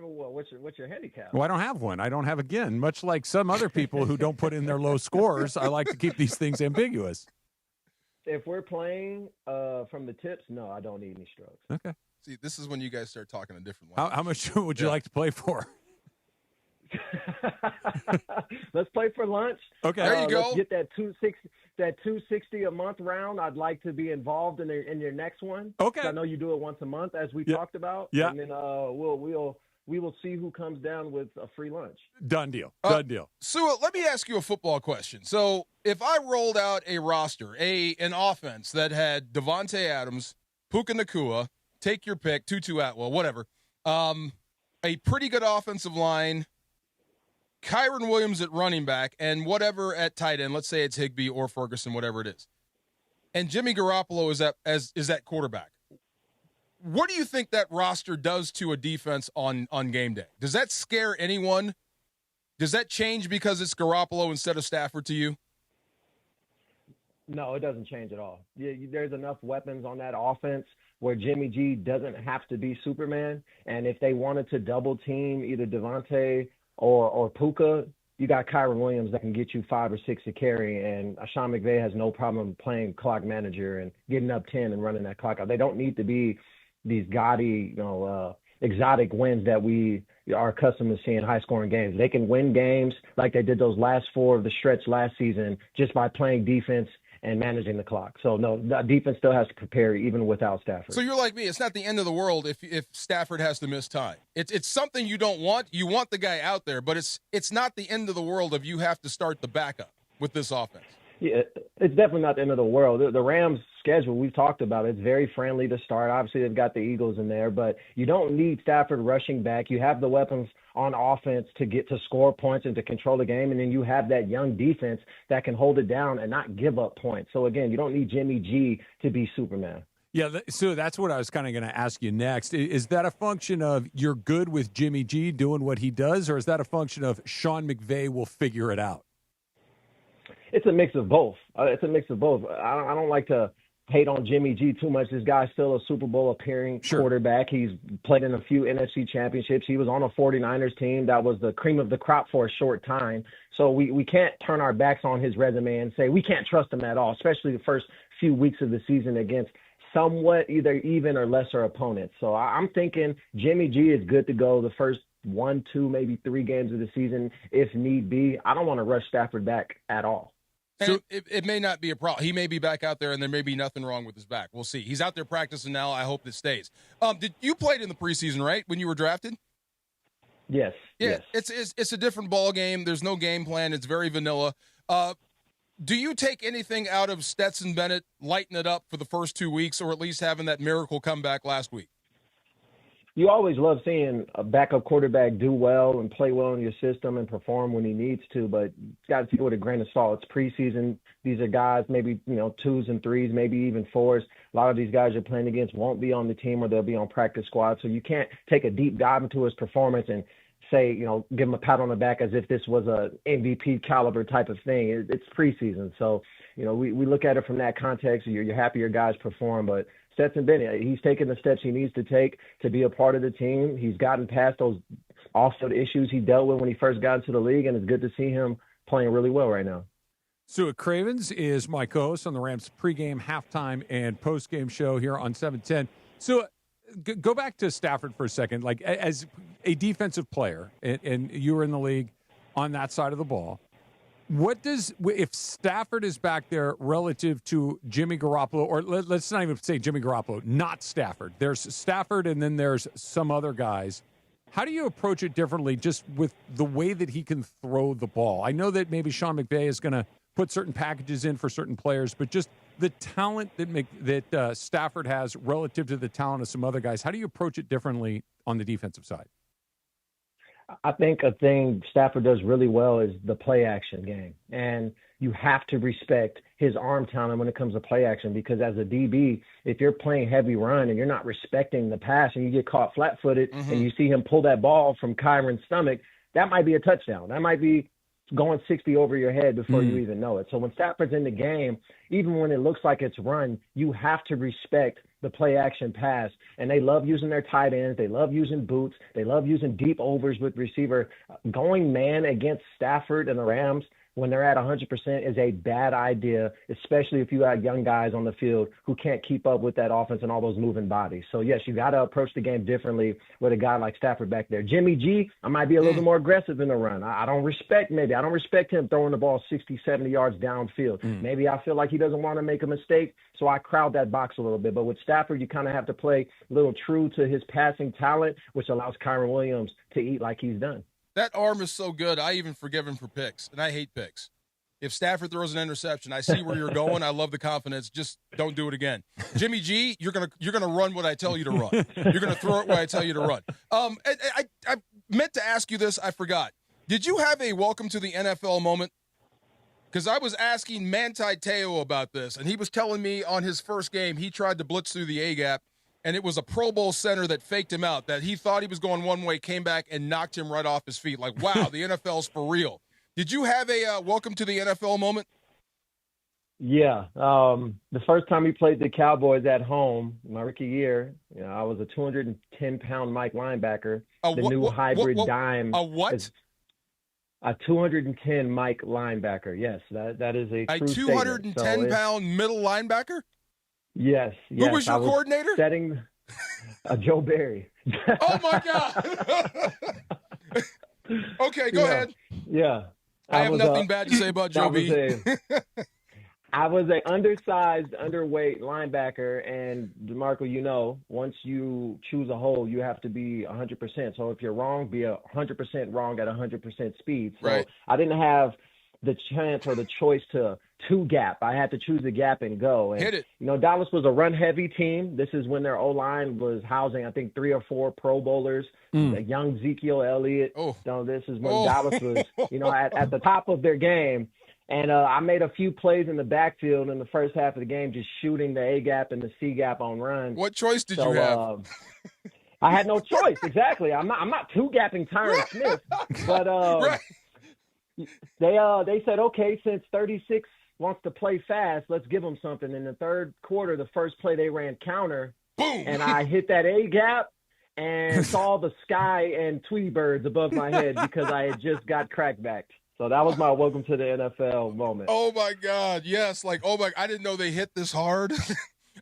Well, what's your handicap? Well, I don't have one. I don't have a GIN. Much like some other people who don't put in their low scores, I like to keep these things ambiguous. If we're playing from the tips, no, I don't need any strokes. Okay. See, this is when you guys start talking a different language. How much would you like to play for? Let's play for lunch. Okay. There you go. Let's get that $260 a month round. I'd like to be involved in your next one. Okay. I know you do it once a month, as we talked about. Yeah. And then we will see who comes down with a free lunch. Done deal. Done deal. Sua, let me ask you a football question. So if I rolled out a roster, an offense that had Devontae Adams, Puka Nacua, take your pick, Tutu Atwell, whatever, a pretty good offensive line, Kyron Williams at running back, and whatever at tight end, let's say it's Higbee or Ferguson, whatever it is, and Jimmy Garoppolo is at quarterback. What do you think that roster does to a defense on game day? Does that scare anyone? Does that change because it's Garoppolo instead of Stafford to you? No, it doesn't change at all. There's enough weapons on that offense where Jimmy G doesn't have to be Superman. And if they wanted to double team either Devontae or Puka, you got Kyron Williams that can get you 5 or 6 a carry, and Sean McVay has no problem playing clock manager and getting up 10 and running that clock out. They don't need to be these gaudy, exotic wins that we are accustomed to seeing high-scoring games. They can win games like they did those last 4 of the stretch last season just by playing defense and managing the clock. So, no, the defense still has to prepare even without Stafford. So you're like me. It's not the end of the world if Stafford has to miss time. It's something you don't want. You want the guy out there, but it's not the end of the world if you have to start the backup with this offense. Yeah, it's definitely not the end of the world. The Rams' schedule, we've talked about, it's very friendly to start. Obviously, they've got the Eagles in there, but you don't need Stafford rushing back. You have the weapons on offense to get to score points and to control the game, and then you have that young defense that can hold it down and not give up points. So, again, you don't need Jimmy G to be Superman. Yeah, so that's what I was kind of going to ask you next. Is that a function of you're good with Jimmy G doing what he does, or is that a function of Sean McVay will figure it out? It's a mix of both. I don't like to hate on Jimmy G too much. This guy's still a Super Bowl appearing quarterback. He's played in a few NFC championships. He was on a 49ers team that was the cream of the crop for a short time. So we can't turn our backs on his resume and say we can't trust him at all, especially the first few weeks of the season against somewhat either even or lesser opponents. So I'm thinking Jimmy G is good to go the first 1, 2, maybe 3 games of the season if need be. I don't want to rush Stafford back at all. And it may not be a problem. He may be back out there, and there may be nothing wrong with his back. We'll see. He's out there practicing now. I hope it stays. Did you played in the preseason, right, when you were drafted? Yes. Yeah, yes. It's a different ball game. There's no game plan. It's very vanilla. Do you take anything out of Stetson Bennett, lighten it up for the first 2 weeks, or at least having that miracle comeback last week? you always love seeing a backup quarterback do well and play well in your system and perform when he needs to, but you got to take it with a grain of salt. It's preseason. These are guys, maybe, 2s and 3s, maybe even 4s. A lot of these guys you're playing against won't be on the team or they'll be on practice squad. So you can't take a deep dive into his performance and say, give him a pat on the back as if this was a MVP caliber type of thing. It's preseason. So, we look at it from that context. You're happy your guys perform, but Stetson Bennett, he's taken the steps he needs to take to be a part of the team. He's gotten past those off-field issues he dealt with when he first got into the league, and it's good to see him playing really well right now. Sua Cravens is my co-host on the Rams pregame, halftime, and postgame show here on 710. So go back to Stafford for a second. Like, as a defensive player, and you were in the league on that side of the ball, if Stafford is back there relative to Jimmy Garoppolo, or let's not even say Jimmy Garoppolo, not Stafford. There's Stafford and then there's some other guys. How do you approach it differently just with the way that he can throw the ball? I know that maybe Sean McVay is going to put certain packages in for certain players, but just the talent that Stafford has relative to the talent of some other guys, how do you approach it differently on the defensive side? I think a thing Stafford does really well is the play action game. And you have to respect his arm talent when it comes to play action, because as a DB, if you're playing heavy run and you're not respecting the pass and you get caught flat-footed and you see him pull that ball from Kyron's stomach, that might be a touchdown. That might be going 60 over your head before you even know it. So when Stafford's in the game, even when it looks like it's run, you have to respect the play action pass. And they love using their tight ends. They love using boots. They love using deep overs with receiver. Going man against Stafford and the Rams when they're at 100% is a bad idea, especially if you have young guys on the field who can't keep up with that offense and all those moving bodies. So, yes, you got to approach the game differently with a guy like Stafford back there. Jimmy G, I might be a little bit more aggressive in the run. I don't respect him throwing the ball 60, 70 yards downfield. Maybe I feel like he doesn't want to make a mistake, so I crowd that box a little bit. But with Stafford, you kind of have to play a little true to his passing talent, which allows Kyron Williams to eat like he's done. That arm is so good, I even forgive him for picks, and I hate picks. If Stafford throws an interception, I see where you're going. I love the confidence. Just don't do it again. Jimmy G, you're gonna run what I tell you to run. You're gonna throw it when I tell you to run. I meant to ask you this. I forgot. Did you have a welcome to the NFL moment? Because I was asking Manti Te'o about this, and he was telling me on his first game he tried to blitz through the A-gap, and it was a Pro Bowl center that faked him out, that he thought he was going one way, came back, and knocked him right off his feet. Like, wow, the NFL's for real. Did you have a welcome to the NFL moment? Yeah. The first time we played the Cowboys at home, my rookie year, I was a 210-pound Mike linebacker. New hybrid dime. A what? A 210 Mike linebacker. Yes, that is a true 210-pound middle linebacker? Yes. Who was your coordinator? Setting Joe Barry. Oh, my God. Okay, go ahead. Yeah. I have nothing bad to say about Joe B. I was an undersized, underweight linebacker, and DeMarco, once you choose a hole, you have to be 100%. So if you're wrong, be 100% wrong at 100% speed. So right. I didn't have the chance or the choice to gap. I had to choose the gap and go. And, hit it. Dallas was a run-heavy team. This is when their O-line was housing, I think, 3 or 4 Pro Bowlers. The young Ezekiel Elliott. This is when Dallas was, at the top of their game. And I made a few plays in the backfield in the first half of the game, just shooting the A-gap and the C-gap on runs. What choice did you have? I had no choice. Exactly. I'm not two-gapping Tyron Smith, but right. They said, okay, since 36 wants to play fast, let's give him something. In the third quarter, the first play they ran counter, boom, and I hit that A-gap and saw the sky and Tweety birds above my head because I had just got crackbacked. So that was my welcome to the NFL moment. Oh, my God. Yes. I didn't know they hit this hard.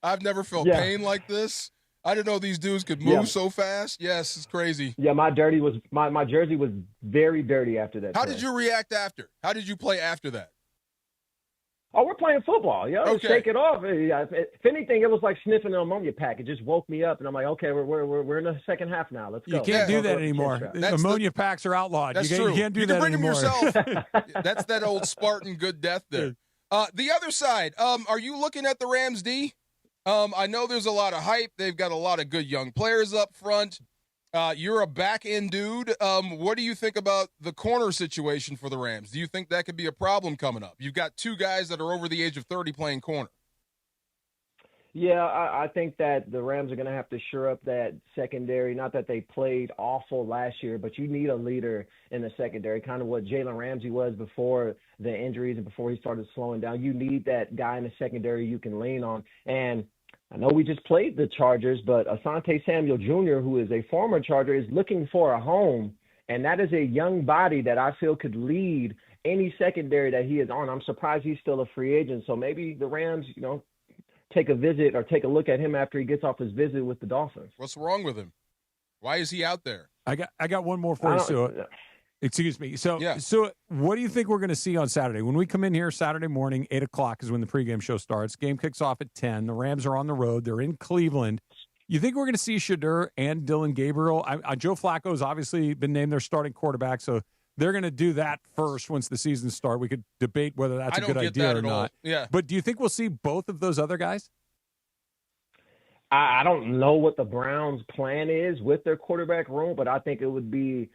I've never felt pain like this. I didn't know these dudes could move so fast. Yes, it's crazy. Yeah, my jersey was very dirty after that. How did you react after? How did you play after that? Oh, we're playing football. Okay. Shake it off. If anything, it was like sniffing an ammonia pack. It just woke me up, and I'm like, okay, we're in the second half now. Let's go. You can't do that anymore. Ammonia packs are outlawed. That's true. You can't do that anymore. You can bring them yourself. That's that old Spartan good death there. The other side, are you looking at the Rams D? I know there's a lot of hype. They've got a lot of good young players up front. You're a back-end dude. What do you think about the corner situation for the Rams? Do you think that could be a problem coming up? You've got two guys that are over the age of 30 playing corner. Yeah, I think that the Rams are going to have to shore up that secondary. Not that they played awful last year, but you need a leader in the secondary, kind of what Jalen Ramsey was before the injuries and before he started slowing down. You need that guy in the secondary you can lean on. And I know we just played the Chargers, but Asante Samuel Jr., who is a former Charger, is looking for a home, and that is a young body that I feel could lead any secondary that he is on. I'm surprised he's still a free agent, so maybe the Rams, take a visit or take a look at him after he gets off his visit with the Dolphins. What's wrong with him? Why is he out there? I got one more for you, Sua. Excuse me. So, what do you think we're going to see on Saturday? When we come in here Saturday morning, 8 o'clock is when the pregame show starts. Game kicks off at 10. The Rams are on the road. They're in Cleveland. You think we're going to see Shedeur and Dylan Gabriel? Joe Flacco's obviously been named their starting quarterback, so they're going to do that first once the season starts. We could debate whether that's a good idea or not. Yeah. But do you think we'll see both of those other guys? I don't know what the Browns' plan is with their quarterback room, but I think it would be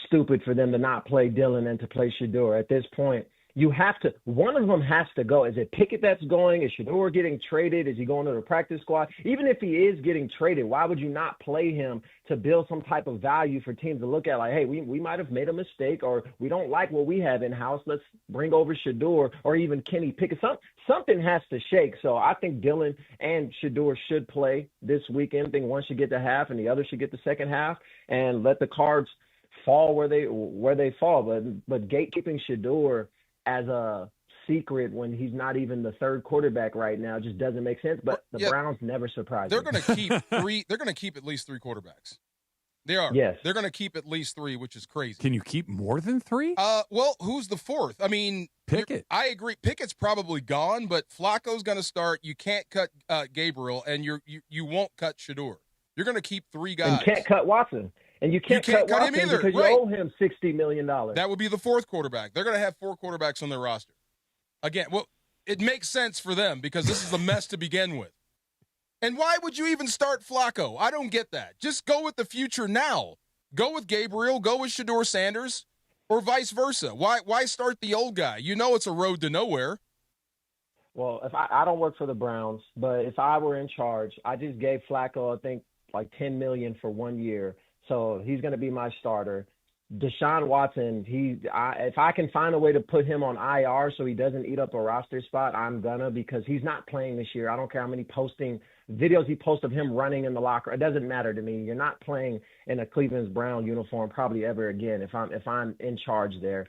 stupid for them to not play Dylan and to play Shedeur. At this point, you have to – one of them has to go. Is it Pickett that's going? Is Shedeur getting traded? Is he going to the practice squad? Even if he is getting traded, why would you not play him to build some type of value for teams to look at? Like, hey, we might have made a mistake, or we don't like what we have in-house. Let's bring over Shedeur or even Kenny Pickett. Something has to shake. So I think Dylan and Shedeur should play this weekend. I think one should get the half and the other should get the second half, and let the cards fall where they fall. But gatekeeping Shedeur as a secret when he's not even the third quarterback right now just doesn't make sense. But the Browns never surprise me. They're going to keep three. They're going to keep at least three quarterbacks. They are. Yes. They're going to keep at least three, which is crazy. Can you keep more than three? Well, who's the fourth? I mean, Pickett. I agree. Pickett's probably gone, but Flacco's going to start. You can't cut Gabriel, and you won't cut Shedeur. You're going to keep three guys. And you can't cut Watson. And you can't cut Watson him either because you owe him $60 million. That would be the fourth quarterback. They're going to have four quarterbacks on their roster. Again, well, it makes sense for them because this is a mess to begin with. And why would you even start Flacco? I don't get that. Just go with the future now. Go with Gabriel. Go with Shedeur Sanders, or vice versa. Why start the old guy? You know it's a road to nowhere. Well, if I don't work for the Browns, but if I were in charge, I just gave Flacco, I think, like $10 million for 1 year. So he's going to be my starter. Deshaun Watson, if I can find a way to put him on IR so he doesn't eat up a roster spot, I'm gonna, because he's not playing this year. I don't care how many videos he posts of him running in the locker. It doesn't matter to me. You're not playing in a Cleveland's Brown uniform probably ever again if I'm in charge there.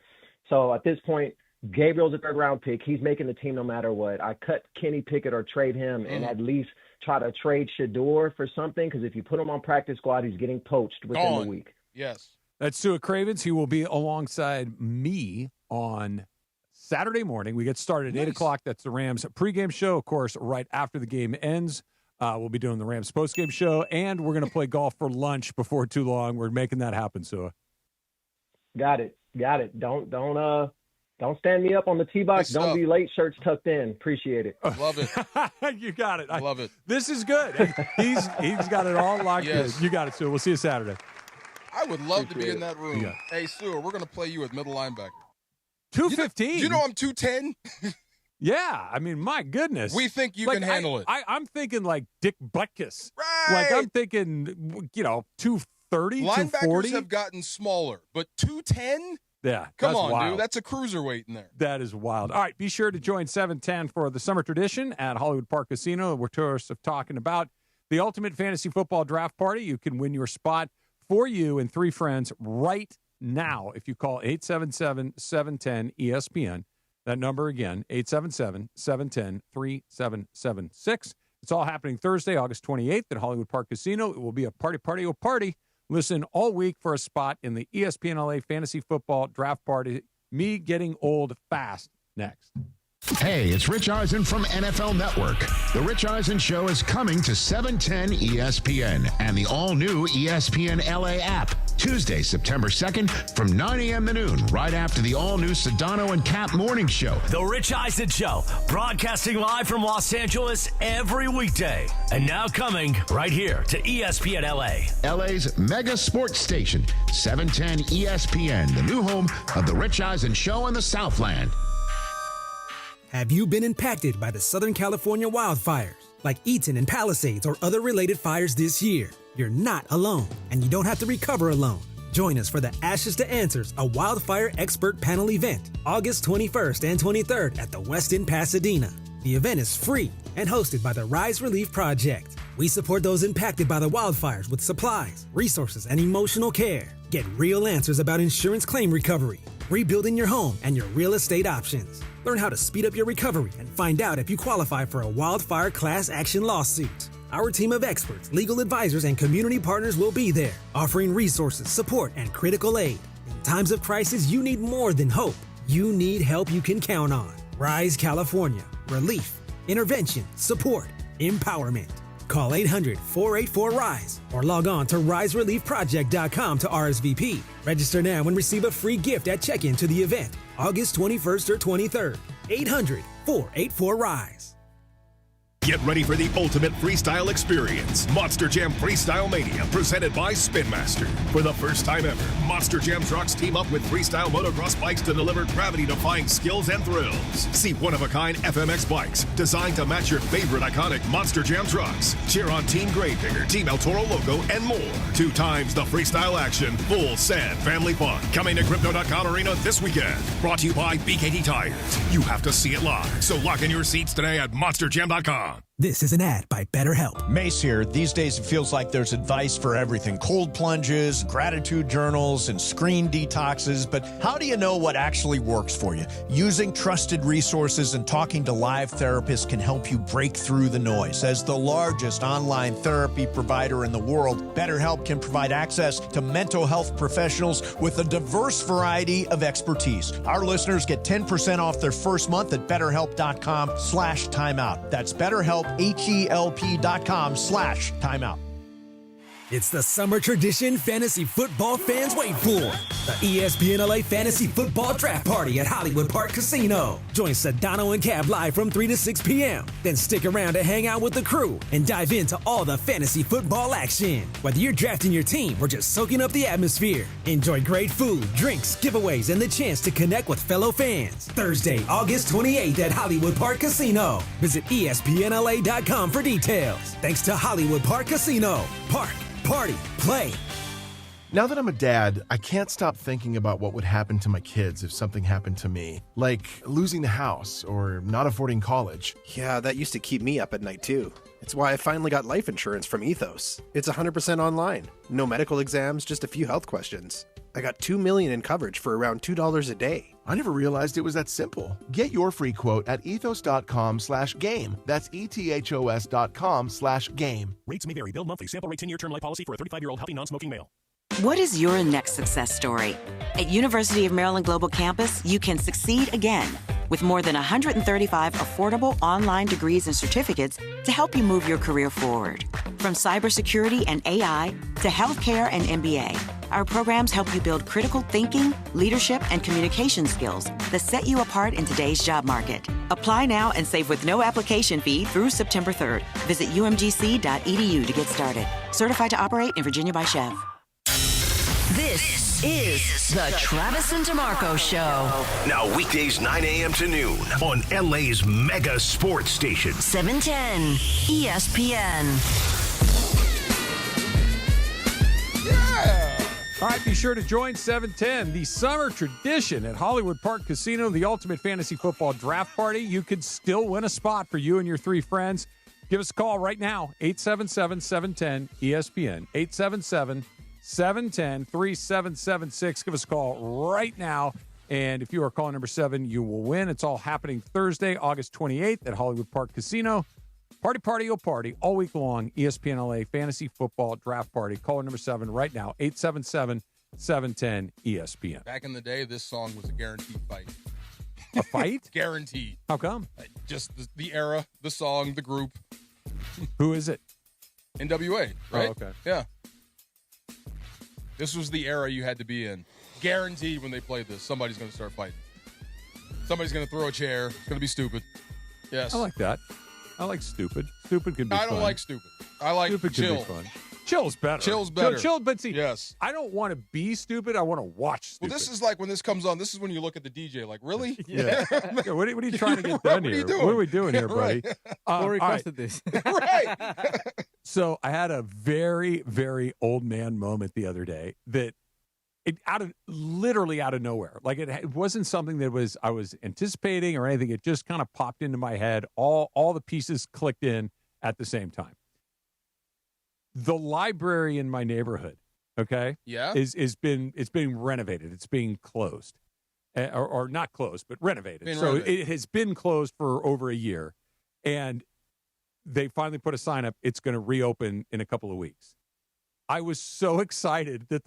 So at this point, Gabriel's a third-round pick. He's making the team no matter what. I cut Kenny Pickett or trade him and at least try to trade Shedeur for something, because if you put him on practice squad, he's getting poached within the week. Yes. That's Sua Cravens. He will be alongside me on Saturday morning. We get started at 8 o'clock. That's the Rams pregame show, of course, right after the game ends. We'll be doing the Rams postgame show, and we're going to play golf for lunch before too long. We're making that happen, Sua. Got it. Don't stand me up on the tee box. Don't be late. Shirts tucked in. Appreciate it. Love it. You got it. I love it. This is good. He's got it all locked in. You got it, Sua. We'll see you Saturday. I would love to be in that room. Yeah. Hey, Sua, we're going to play you at middle linebacker. 215. You know I'm 210? Yeah. I mean, my goodness. We think you can handle it. I'm thinking like Dick Butkus. Right. Like I'm thinking, 230, Linebackers 240. have gotten smaller, but 210? Yeah. Come on, wild. dude. That's a cruiserweight in there. That is wild. All right. Be sure to join 710 for the summer tradition at Hollywood Park Casino, where tourists are talking about the ultimate fantasy football draft party. You can win your spot for you and three friends right now if you call 877-710-ESPN. That number again, 877-710-3776. It's all happening Thursday, August 28th at Hollywood Park Casino. It will be a party. Listen all week for a spot in the ESPN LA Fantasy Football Draft Party. Me getting old fast next. Hey, it's Rich Eisen from NFL Network. The Rich Eisen Show is coming to 710 ESPN and the all-new ESPN LA app. Tuesday, September 2nd from 9 a.m. to noon, right after the all-new Sedano and Cap morning show. The Rich Eisen Show, broadcasting live from Los Angeles every weekday. And now coming right here to ESPN LA. LA's mega sports station, 710 ESPN, the new home of The Rich Eisen Show in the Southland. Have you been impacted by the Southern California wildfires, like Eaton and Palisades or other related fires this year? You're not alone, and you don't have to recover alone. Join us for the Ashes to Answers, a wildfire expert panel event, August 21st and 23rd at the Westin Pasadena. The event is free and hosted by the Rise Relief Project. We support those impacted by the wildfires with supplies, resources, and emotional care. Get real answers about insurance claim recovery, rebuilding your home, and your real estate options. Learn how to speed up your recovery and find out if you qualify for a wildfire class action lawsuit. Our team of experts, legal advisors, and community partners will be there, offering resources, support, and critical aid. In times of crisis, you need more than hope. You need help you can count on. Rise California. Relief, intervention, support, empowerment. Call 800-484-RISE or log on to risereliefproject.com to RSVP. Register now and receive a free gift at check-in to the event, August 21st or 23rd. 800-484-RISE. Get ready for the ultimate freestyle experience. Monster Jam Freestyle Mania, presented by Spin Master. For the first time ever, Monster Jam trucks team up with freestyle motocross bikes to deliver gravity-defying skills and thrills. See one-of-a-kind FMX bikes designed to match your favorite iconic Monster Jam trucks. Cheer on Team Gravedigger, Team El Toro Loco, and more. 2 times the freestyle action, full sad family fun. Coming to Crypto.com Arena this weekend. Brought to you by BKT Tires. You have to see it live, so lock in your seats today at MonsterJam.com. This is an ad by BetterHelp. Mace here. These days it feels like there's advice for everything. Cold plunges, gratitude journals, and screen detoxes. But how do you know what actually works for you? Using trusted resources and talking to live therapists can help you break through the noise. As the largest online therapy provider in the world, BetterHelp can provide access to mental health professionals with a diverse variety of expertise. Our listeners get 10% off their first month at BetterHelp.com/timeout. That's BetterHelp, HELP.com/timeout. It's the summer tradition fantasy football fans wait for. The ESPN LA Fantasy Football Draft Party at Hollywood Park Casino. Join Sedano and Cab live from 3 to 6 p.m. Then stick around to hang out with the crew and dive into all the fantasy football action. Whether you're drafting your team or just soaking up the atmosphere, enjoy great food, drinks, giveaways, and the chance to connect with fellow fans. Thursday, August 28th at Hollywood Park Casino. Visit ESPNLA.com for details. Thanks to Hollywood Park Casino. Park, party, play. Now that I'm a dad, I can't stop thinking about what would happen to my kids if something happened to me. Like losing the house or not affording college. Yeah, that used to keep me up at night too. It's why I finally got life insurance from Ethos. It's 100% online. No medical exams, just a few health questions. I got $2 million in coverage for around $2 a day. I never realized it was that simple. Get your free quote at ethos.com/game. That's ETHOS.com/game. Rates may vary. Bill monthly. Sample rate 10-year term life policy for a 35-year-old healthy non-smoking male. What is your next success story? At University of Maryland Global Campus, you can succeed again with more than 135 affordable online degrees and certificates to help you move your career forward. From cybersecurity and AI to healthcare and MBA, our programs help you build critical thinking, leadership, and communication skills that set you apart in today's job market. Apply now and save with no application fee through September 3rd. Visit umgc.edu to get started. Certified to operate in Virginia by Chev. This is the Travis and DeMarco Show. Now weekdays 9 a.m. to noon on LA's mega sports station. 710 ESPN. Yeah! All right, be sure to join 710, the summer tradition at Hollywood Park Casino, the ultimate fantasy football draft party. You could still win a spot for you and your 3 friends. Give us a call right now, 877-710-ESPN, 877-710-3776. Give us a call right now. And if you are calling number 7, you will win. It's all happening Thursday, August 28th at Hollywood Park Casino. Party, party, oh party, all week long, ESPN LA Fantasy Football Draft Party. Caller number 7 right now, 877-710-ESPN. Back in the day, this song was a guaranteed fight. A fight? Guaranteed. How come? Just the era, the song, the group. Who is it? NWA, right? Oh, okay. Yeah. This was the era you had to be in. Guaranteed when they played this, somebody's going to start fighting. Somebody's going to throw a chair. It's going to be stupid. Yes. I like that. I like stupid. Stupid can be fun. I don't like stupid. I like stupid chill. Can be fun. Chill's better. Chill's better. Chill, but see, yes. I don't want to be stupid. I want to watch stupid. Well, this is like when this comes on, this is when you look at the DJ like, really? Yeah. What are you trying to get done here? What are we doing here, buddy? Who requested this? Right. So I had a very, very old man moment the other day that literally out of nowhere. Like it wasn't something that I was anticipating or anything. It just kind of popped into my head. All the pieces clicked in at the same time. The library in my neighborhood, okay, it's being renovated. It's being closed, or not closed, but renovated. It has been closed for over a year, and they finally put a sign up. It's going to reopen in a couple of weeks. I was so excited that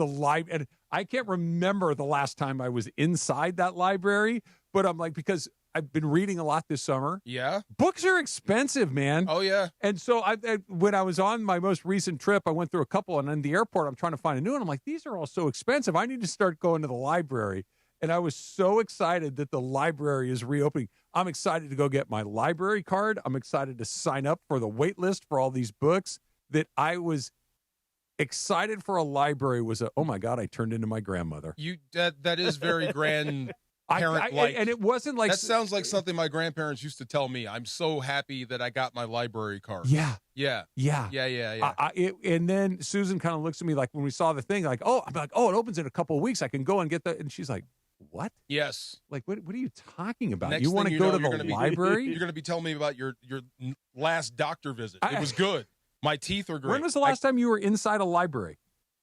and I can't remember the last time I was inside that library, but I'm like, because I've been reading a lot this summer. Yeah. Books are expensive, man. Oh, yeah. And so when I was on my most recent trip, I went through a couple, and in the airport, I'm trying to find a new one. I'm like, these are all so expensive. I need to start going to the library. And I was so excited that the library is reopening. I'm excited to go get my library card. I'm excited to sign up for the wait list for all these books. That I was excited for a library was oh my God, I turned into my grandmother. That is very grand. Parent-like. And it wasn't like... That sounds like something my grandparents used to tell me. I'm so happy that I got my library card. Yeah. Yeah. And then Susan kind of looks at me like when we saw the thing, like, I'm like, it opens in a couple of weeks. I can go and get that. And she's like, what? Yes. Like, what are you talking about? Next you want to go to the library? You're going to be telling me about your last doctor visit. It was good. My teeth are great. When was the last time you were inside a library?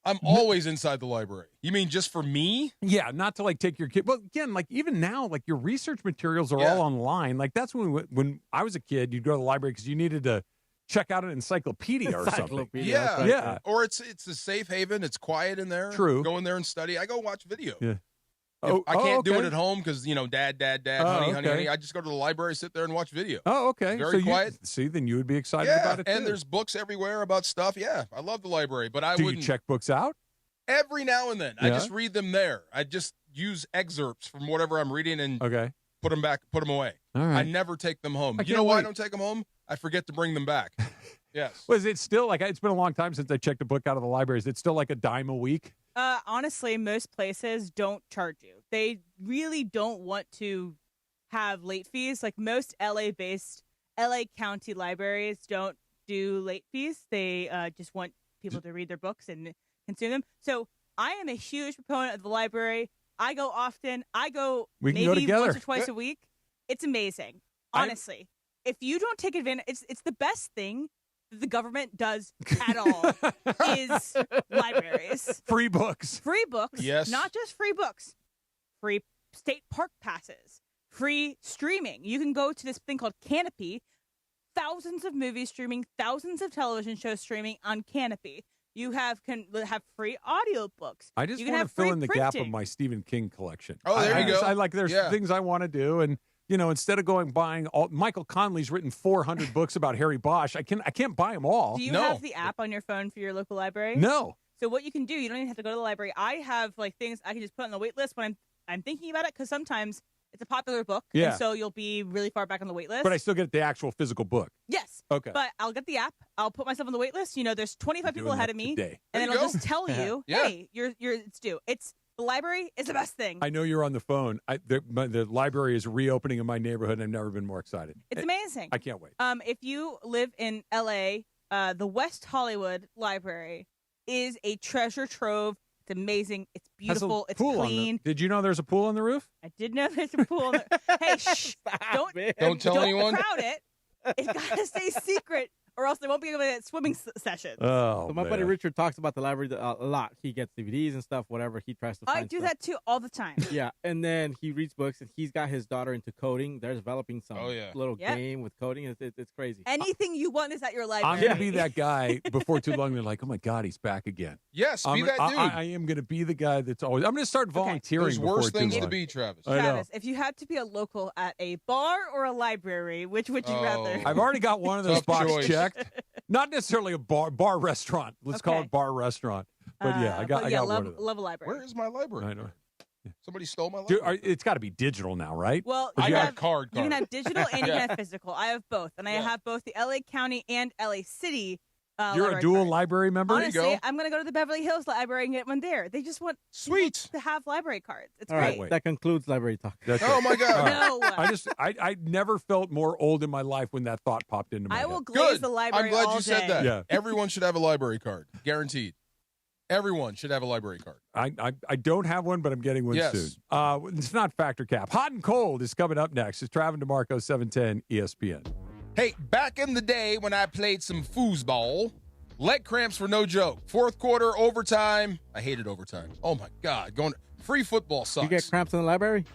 I'm always inside the library. You mean just for me? Yeah, not to like take your kid. But again, like even now, like your research materials are all online. Like that's when I was a kid, you'd go to the library because you needed to check out an encyclopedia or something. Yeah. Or it's a safe haven. It's quiet in there. True. Go in there and study. I go watch video. Yeah. I can't do it at home because, dad, honey. I just go to the library, sit there and watch video. Oh, okay. Very quiet. Then you would be excited about it, too. And there's books everywhere about stuff. Yeah, I love the library, but I wouldn't. wouldn't. Do you check books out? Every now and then. I just read them there. I just use excerpts from whatever I'm reading and put them away. All right. I never take them home. You know why I don't take them home? I forget to bring them back. Yes. Was it still like, it's been a long time since I checked a book out of the library. Is it still like $10 a week? Honestly, most places don't charge you. They really don't want to have late fees. Like most LA-based LA County libraries don't do late fees. They just want people to read their books and consume them. So I am a huge proponent of the library. I go often. I go maybe once or twice a week. It's amazing. Honestly, if you don't take advantage, it's the best thing the government does at all is libraries. Free books. Free books. Yes. Not just free books. Free state park passes. Free streaming. You can go to this thing called Canopy. Thousands of movies streaming. Thousands of television shows streaming on Canopy. You can have free audiobooks. I just you want to fill in the gap of printing. my Stephen King collection. Oh, there you go. There's things I want to do, and instead of buying Michael Conley's written 400 books about Harry Bosch, I can't buy them all. Do you have the app on your phone for your local library? No. So what you can do, you don't even have to go to the library. I have things I can just put on the wait list when I'm thinking about it, because sometimes it's a popular book, and so you'll be really far back on the wait list. But I still get the actual physical book. Yes. Okay. But I'll get the app. I'll put myself on the wait list. There's 25 people ahead of me, today. and then I'll just tell you, hey, it's due. The library is the best thing. I know you're on the phone. The library is reopening in my neighborhood, and I've never been more excited. It's amazing. I can't wait. If you live in L.A., the West Hollywood Library is a treasure trove. It's amazing. It's beautiful. It's clean. Did you know there's a pool on the roof? I did know there's a pool. Hey, shh! Don't tell anyone. Crowd it. It's got to stay secret or else they won't be able to get swimming sessions. Oh, so my buddy Richard talks about the library a lot. He gets DVDs and stuff, whatever. He tries to find I do stuff. that too all the time. Yeah, and then he reads books, and he's got his daughter into coding. They're developing some little Yep. game with coding. It's crazy. Anything you want is at your library. I'm going to be that guy before too long. They're like, oh, my God, he's back again. Yes, be that dude. I am going to be the guy that's always – I'm going to start volunteering There's before worse too things long. to be, Travis. Travis, if you had to be a local at a bar or a library, which would you rather? I've already got one of those Tough boxes choice. checked. Not necessarily a bar restaurant. Let's call it bar restaurant. But I got one of those. Love a library. Where is my library? I know. Somebody stole my Dude, library. it's got to be digital now, right? Well, I you got have, a card. You can have digital and you Yeah. can have physical. I have both, and I have both the LA County and LA City. You're a dual card. library member? Honestly, I'm going to go to the Beverly Hills Library and get one there. They just want sweet to have library cards. It's All great. right, that concludes library talk. Oh, my God. No. I never felt more old in my life when that thought popped into my I head. will glaze the library I'm glad all you said day. that. Yeah. Everyone should have a library card. Guaranteed. Everyone should have a library card. I don't have one, but I'm getting one soon. It's not Factor Cap. Hot and Cold is coming up next. It's Travis DeMarco, 710 ESPN. Hey, back in the day when I played some foosball, leg cramps were no joke. Fourth quarter, overtime. I hated overtime. Oh, my God. Free football sucks. You get cramps in the library?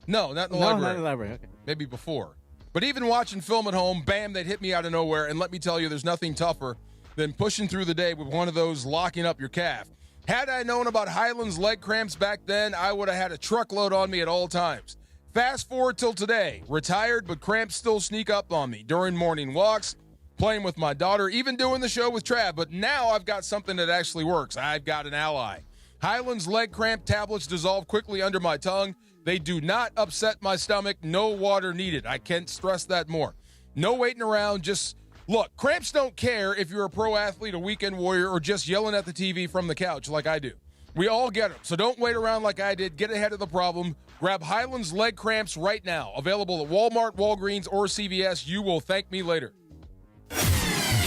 No, not in the No, library. not in the library. Okay. Maybe before. But even watching film at home, bam, they'd hit me out of nowhere. And let me tell you, there's nothing tougher than pushing through the day with one of those locking up your calf. Had I known about Highland's leg cramps back then, I would have had a truckload on me at all times. Fast forward till today, retired, but cramps still sneak up on me during morning walks, playing with my daughter, even doing the show with Trav. But now I've got something that actually works. I've got an ally. Highland's leg cramp tablets dissolve quickly under my tongue. They do not upset my stomach. No water needed. I can't stress that more. No waiting around. Just look, cramps don't care if you're a pro athlete, a weekend warrior, or just yelling at the TV from the couch like I do. We all get them, so don't wait around like I did. Get ahead of the problem. Grab Highland's leg cramps right now. Available at Walmart, Walgreens, or CVS. You will thank me later.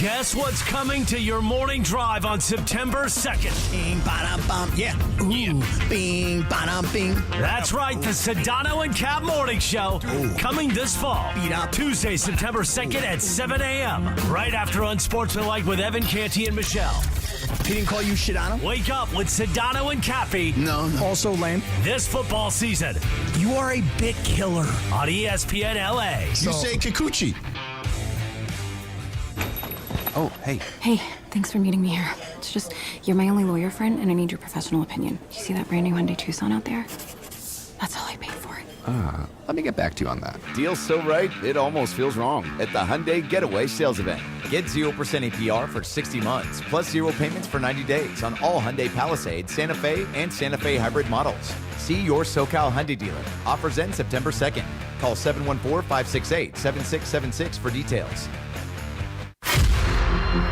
Guess what's coming to your morning drive on September 2nd? Bing, ba-dum, bum. Yeah. Ooh. Bing, ba-dum, bing. That's right, the Sedano and Cap Morning Show coming this fall. Tuesday, September 2nd at 7 a.m. Right after Unsportsmanlike with Evan Canty and Michelle. He didn't call you Sedano? Wake up with Sedano and Cappy. No. Also lame. This football season You are a bit killer. on ESPN LA. You say Kikuchi. Oh, hey. Hey, thanks for meeting me here. It's just, you're my only lawyer friend, and I need your professional opinion. You see that brand new Hyundai Tucson out there? That's all I paid for it. Let me get back to you on that. Deal's so right, it almost feels wrong. At the Hyundai Getaway Sales Event. Get 0% APR for 60 months, plus 0 payments for 90 days on all Hyundai Palisade, Santa Fe, and Santa Fe hybrid models. See your SoCal Hyundai dealer. Offers end September 2nd. Call 714-568-7676 for details.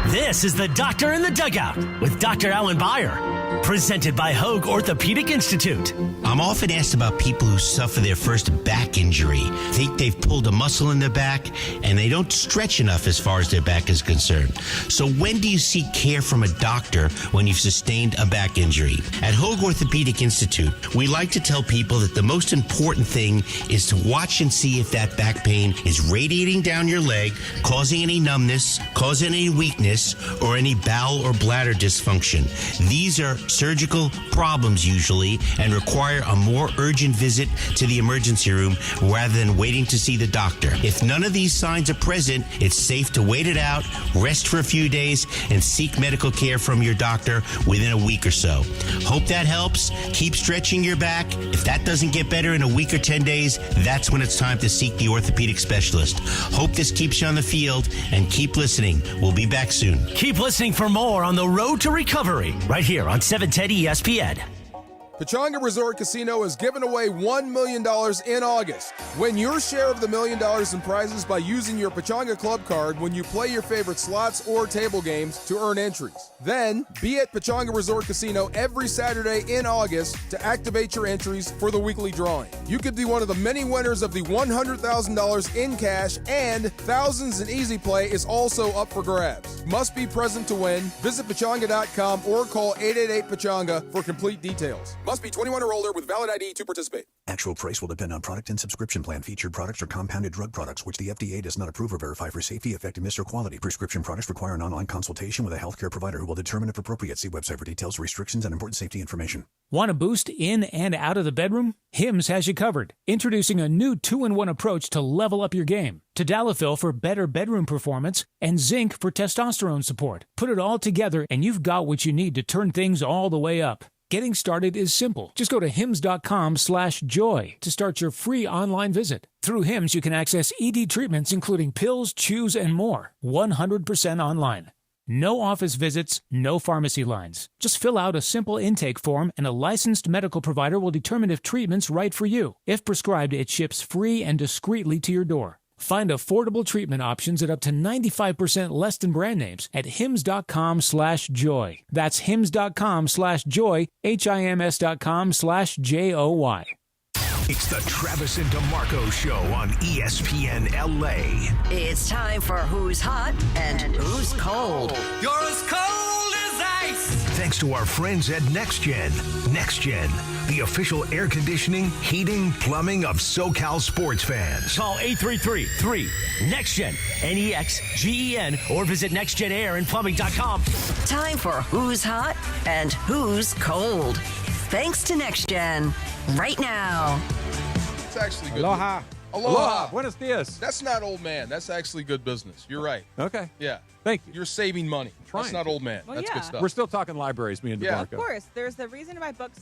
This is the Doctor in the Dugout with Dr. Alan Byer, presented by Hoag Orthopedic Institute. I'm often asked about people who suffer their first back injury, think they've pulled a muscle in their back, and they don't stretch enough as far as their back is concerned. So when do you seek care from a doctor when you've sustained a back injury? At Hoag Orthopedic Institute, we like to tell people that the most important thing is to watch and see if that back pain is radiating down your leg, causing any numbness, causing any weakness, or any bowel or bladder dysfunction. These are surgical problems usually and require a more urgent visit to the emergency room rather than waiting to see the doctor. If none of these signs are present, it's safe to wait it out, rest for a few days, and seek medical care from your doctor within a week or so. Hope that helps. Keep stretching your back. If that doesn't get better in a week or 10 days, that's when it's time to seek the orthopedic specialist. Hope this keeps you on the field, and keep listening. We'll be back soon. Keep listening for more on the road to recovery right here on 710 ESPN. Pechanga Resort Casino is giving away $1 million in August. Win your share of the $1 million in prizes by using your Pechanga Club card when you play your favorite slots or table games to earn entries. Then, be at Pechanga Resort Casino every Saturday in August to activate your entries for the weekly drawing. You could be one of the many winners of the $100,000 in cash, and thousands in easy play is also up for grabs. Must be present to win. Visit Pechanga.com or call 888-PECHANGA for complete details. Must be 21 or older with valid ID to participate. Actual price will depend on product and subscription plan. Featured products are compounded drug products, which the FDA does not approve or verify for safety, effectiveness, or quality. Prescription products require an online consultation with a healthcare provider who will determine if appropriate. See website for details, restrictions, and important safety information. Want a boost in and out of the bedroom? Hims has you covered. Introducing a new 2-in-1 approach to level up your game. Tadalafil for better bedroom performance and zinc for testosterone support. Put it all together and you've got what you need to turn things all the way up. Getting started is simple. Just go to hims.com/joy to start your free online visit. Through Hims, you can access ED treatments including pills, chews, and more. 100% online. No office visits, no pharmacy lines. Just fill out a simple intake form and a licensed medical provider will determine if treatment's right for you. If prescribed, it ships free and discreetly to your door. Find affordable treatment options at up to 95% less than brand names at hims.com/joy. That's hims.com/joy, HIMS.com/JOY. It's the Travis and DeMarco Show on ESPN LA. It's time for Who's Hot and Who's Cold. You're as cold as ice. Thanks to our friends at NextGen. NextGen, the official air conditioning, heating, plumbing of SoCal sports fans. Call 833-3-NEXTGEN, NEXGEN, or visit nextgenairandplumbing.com. Time for Who's Hot and Who's Cold. Thanks to NextGen. Right now. It's actually good. Aloha. Aloha. Buenos dias. That's not old man. That's actually good business. You're right. Okay. Yeah. Thank you. You're saving money. That's not old man. Well, That's yeah. good stuff. We're still talking libraries, me and DeMarco. Of course. There's the reason to buy books,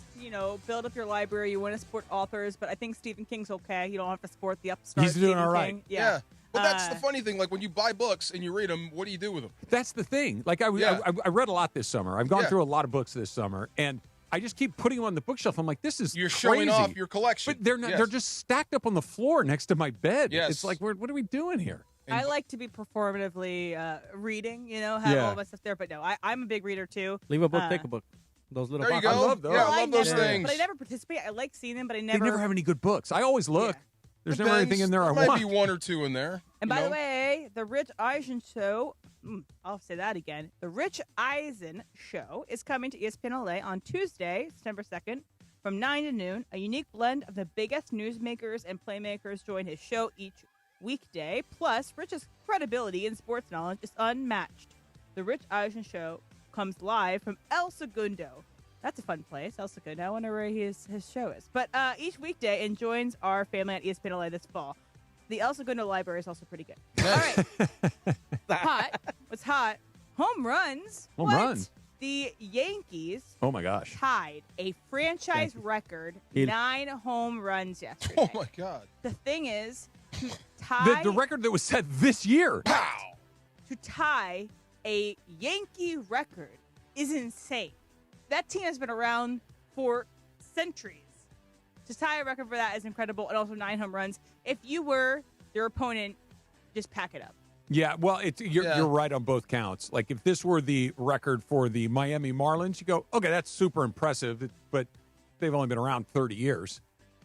build up your library. You want to support authors, but I think Stephen King's okay. You don't have to support the upstart. He's doing Stephen all right. King. Yeah. Well, that's the funny thing. Like, when you buy books and you read them, what do you do with them? That's the thing. Like, I read a lot this summer. I've gone through a lot of books this summer, and I just keep putting them on the bookshelf. I'm like, this is You're crazy. showing off your collection. But they're not. Yes. They're just stacked up on the floor next to my bed. Yes. It's like, what are we doing here? I like to be performatively reading, have all my stuff there. But no, I'm a big reader too. Leave a book, take a book. Those little There you boxes. go. I love those. Yeah, I love those things. But I never participate. I like seeing them, but I They never. never have any good books. I always look. There's never Depends. anything in there I Might want. be one or two in there. And by the way, the Rich Eisen Show, I'll say that again. The Rich Eisen Show is coming to ESPN LA on Tuesday, September 2nd, from 9 to noon. A unique blend of the biggest newsmakers and playmakers join his show each weekday. Plus, Rich's credibility and sports knowledge is unmatched. The Rich Eisen Show comes live from El Segundo. That's a fun place, El Segundo. I wonder where his show is. But each weekday and joins our family at ESPN LA this fall. The El Segundo Library is also pretty good. All right. Hot. What's hot? Home runs. Home What? runs. The Yankees Oh, my gosh. tied a franchise record 9 home runs yesterday. Oh, my God. The thing is, to tie The record that was set this year. to tie a Yankee record is insane. That team has been around for centuries. To tie a record for that is incredible, and also 9 home runs. If you were their opponent, just pack it up. Yeah, well, you're right on both counts. Like, if this were the record for the Miami Marlins, you go, okay, that's super impressive, but they've only been around 30 years.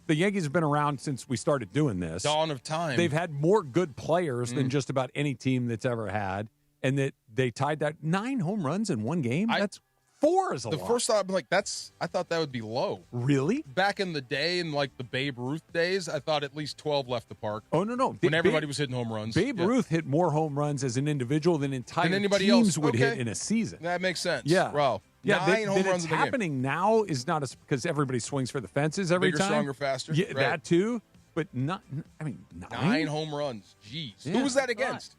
The Yankees have been around since we started doing this. Dawn of time. They've had more good players than just about any team that's ever had, and that they tied that 9 home runs in one game. That's 4 is a lot. The first thought, I'm like, I thought that would be low. Really? Back in the day, in like the Babe Ruth days, I thought at least 12 left the park. Oh, no. When everybody was hitting home runs. Babe Ruth hit more home runs as an individual than entire anybody teams else. would Okay. hit in a season. That makes sense. Yeah. Bro. Yeah, 9 home that runs it's in the game. happening now is not because everybody swings for the fences every Bigger, time. stronger, faster. Yeah, Right. that too. But not. I mean, 9 home runs. Jeez. Yeah. Who was that against?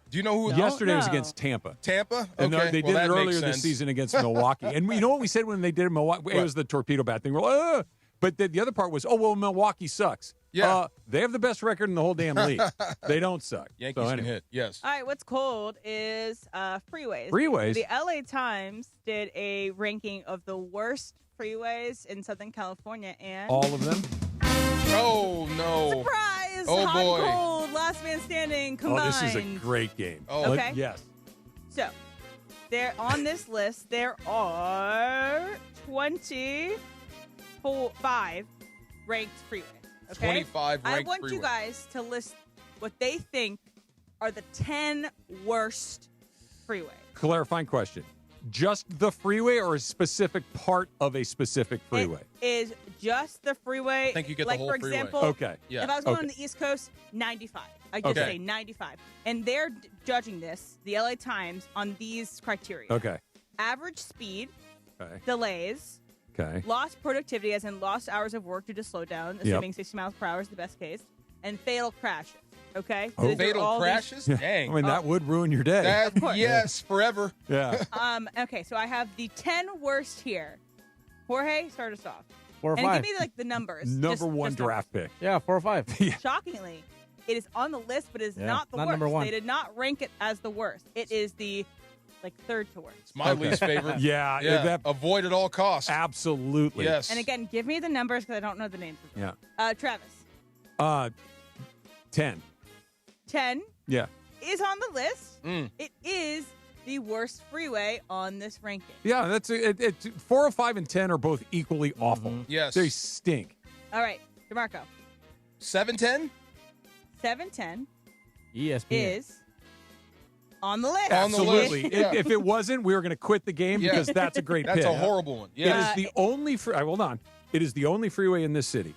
Do you know who? Yesterday was against Tampa. Tampa? And Okay. they did Well, it that earlier makes this sense. season against Milwaukee. And you know what we said when they did it in Milwaukee? It was the torpedo bat thing. We're like, but the other part was, Milwaukee sucks. Yeah. They have the best record in the whole damn league. They don't suck. Yankees So can anyway. hit. Yes. All right, what's cold is freeways. Freeways? The LA Times did a ranking of the worst freeways in Southern California, and All of them? Oh, no. surprise! Oh, hot boy. and cold, last man standing combined. Oh, this is a great game. Oh, okay. Yes. So, there on this list, there are 25 ranked freeways. Okay? 25 I ranked want you freeways. guys to list what they think are the 10 worst freeways. Clarifying question. just the freeway or a specific part of a specific freeway? It is just the freeway. I think you get like, the whole for freeway. example, Okay. Yeah. if I was going on the East Coast, 95. I just say 95. And they're judging this, the LA Times, on these criteria. Okay. Average speed, Okay. delays, Okay. lost productivity, as in lost hours of work due to slowdown, assuming 60 miles per hour is the best case, and fatal crashes. Okay? So these are Fatal all crashes? these- Dang. I mean, that would ruin your day. That, Of course. yes, forever. Yeah. Okay, so I have the 10 worst here. Jorge, start us off. 4 or And 5. give me, like, the numbers. Number one just draft pick. Yeah, 4 or 5. Shockingly, it is on the list, but is Yeah, not the not worst. number one. They did not rank it as the worst. It is the third to worst. It's my least favorite. Yeah. Yeah. Avoid at all costs. Absolutely. Yes. And again, give me the numbers because I don't know the names of them. Yeah. Travis. 10. 10 Yeah. is on the list. It is the worst freeway on this ranking. Yeah, that's it's 405 and 10 are both equally awful. Yes. They stink. All right, DeMarco. 710? 710 ESPN. is on the list. On the list. Absolutely. Yeah. If it wasn't, we were going to quit the game Yeah. because that's a great That's pick. a horrible one. It Yeah. is the only hold on. It is the only freeway in this city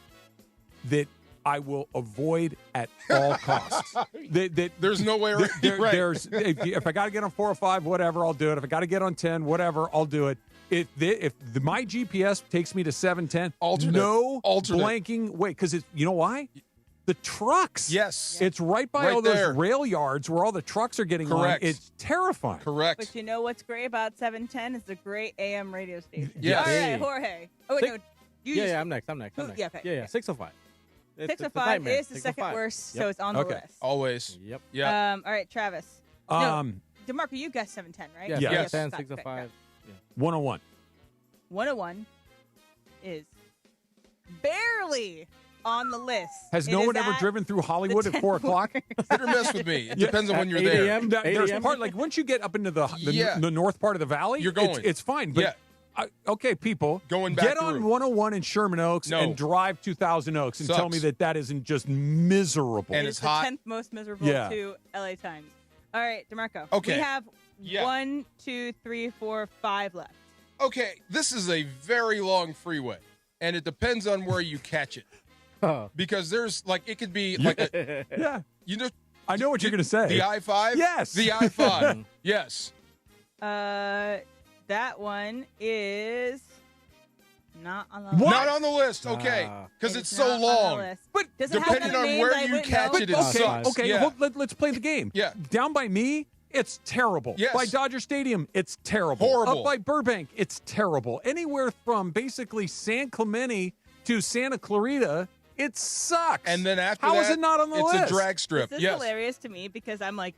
that I will avoid at all costs. There's no way around right. There's if I got to get on 405, whatever, I'll do it. If I got to get on 10, whatever, I'll do it. If my GPS takes me to 710, no blanking way, because it's you know why? The trucks. Yes. It's right by Right all those there. rail yards where all the trucks are getting Correct. on. It's terrifying. Correct. But you know what's great about 710 is a great AM radio station. Yes. All right, Jorge. Oh, wait, no. Yeah, I'm next. I'm next. Yeah, okay. Yeah, 605. 605 is the second worst, so it's on the list. Always. Yep. Yeah. All right, Travis. Um, No, DeMarco, you guessed 710, right? Yeah, Yes. 10, Okay, 605. okay. 101. 101 is barely on the list. Has It no is one ever at driven through Hollywood the at 4 o'clock? Hit or miss with me. It Yeah. depends on when you're 8 there. a.m.? There's 8 a.m.? part like once you get up into the Yeah. the north part of the valley, You're going. It's fine. But okay, people, Going back get on through. 101 in Sherman Oaks No. and drive 2,000 Oaks and tell Sucks. me that isn't just miserable. And It it's is the hot. 10th most miserable Yeah. to LA Times. All right, DeMarco. Okay. We have Yeah. 1, 2, 3, 4, 5 left. Okay, this is a very long freeway, and it depends on where you catch it. Because there's it could be Yeah. you know, I know what you're going to say. the I-5. Yes. The I-5. Yes. That one is not on the What? list. Not on the list. Okay, because It it's is so not on the long. list. But Does it have depending other on names where I you wouldn't catch know? it, it okay, sucks. okay. Yeah. Let's play the game. Yeah. Down by me, it's terrible. Yes. By Dodger Stadium, it's terrible. Horrible. Up by Burbank, it's terrible. Anywhere from basically San Clemente to Santa Clarita, it sucks. And then after How that, is it not on the it's list? a drag strip. This is Yes. hilarious to me because I'm like,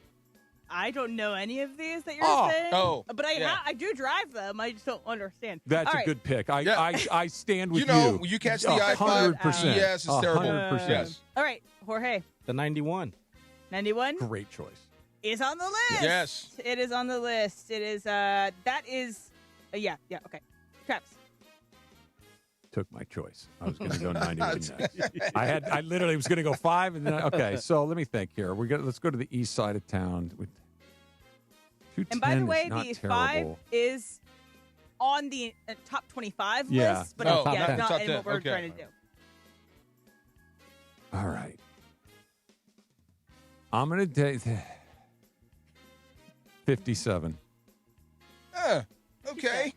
I don't know any of these that you're Oh. saying. Oh, But yeah. I do drive them. I just don't understand. That's All a right. good pick. Yeah. I stand with You know, you catch the I-5. 100%. Yes, it's terrible. 100%. Yes. All right, Jorge. The 91. 91 Great choice. is on the list. Yes. It is on the list. It is, that is, yeah, okay. Travis. Took my choice. I was going to go 91 next. I literally was going to go 5 and then okay. So let me think here. Let's go to the east side of town. And by the 210 way, is not the terrible. 5 is on the top 25 Yeah. list, but Oh, it's, not not top in 10. what we're Okay. trying to do. All right. I'm going to take 57. Okay.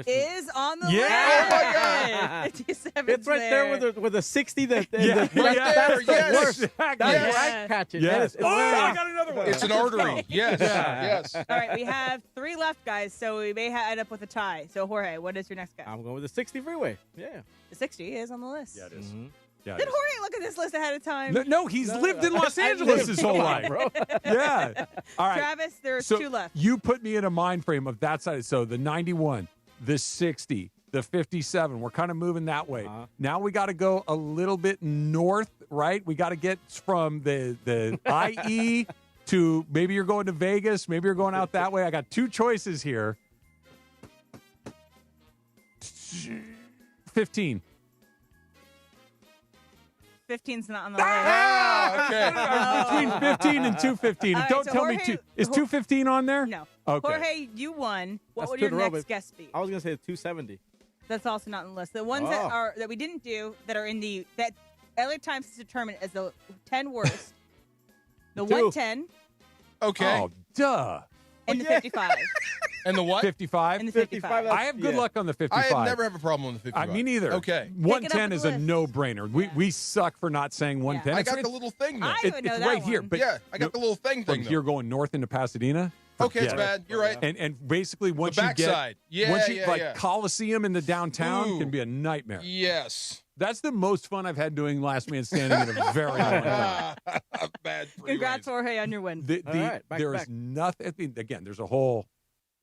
Is on the Yeah. list. Oh, my God. 57 It's right there with a 60 that Yeah. that's Right there, the yes. worst. Exactly. That's Yes. where I catch it. Yes. It's Oh, I way- got another one. It's an artery. Yes. Yes. All right, we have 3 left, guys, so we may end up with a tie. So, Jorge, what is your next guy? I'm going with the 60 freeway. Yeah. The 60 is on the list. Yeah, it is. Mm-hmm. Yeah, it Did is. Jorge look at this list ahead of time? No, he's lived in Los Angeles his whole life. Bro. Yeah. All right. Travis, there's So 2 left. you put me in a mind frame of that side. So the 91, the 60, the 57. We're kind of moving that way. Now we got to go a little bit north, right? We got to get from the IE to maybe you're going to Vegas, maybe you're going out that way. I got 2 choices here. 15. 15's not on the list. Between 15 and 215. All right, Don't so tell Jorge, me is 215 on there? No. Okay. Jorge, you won. What That's would two your in a row, next but guess be? I was gonna say 270. That's also not on the list. The ones that we didn't do that are in that LA Times has determined as the 10 worst. The 110. Okay. Oh, duh. And the 55. And the what? 55? And the 55. I have good luck on the 55. I never have a problem with the 55. Me neither. Okay. 110 is a no-brainer. We suck for not saying 110. I got the little thing, though. I would know it's that right one. here. But I got the little thing. From here going north into Pasadena. Okay, it's forget bad. it. You're right. And basically once The you backside. get Yeah, like Coliseum in the downtown can be a nightmare. Yes. That's the most fun I've had doing Last Man Standing in a very long time. Bad. Congrats, Jorge, on your win. There is nothing. Again, there's a whole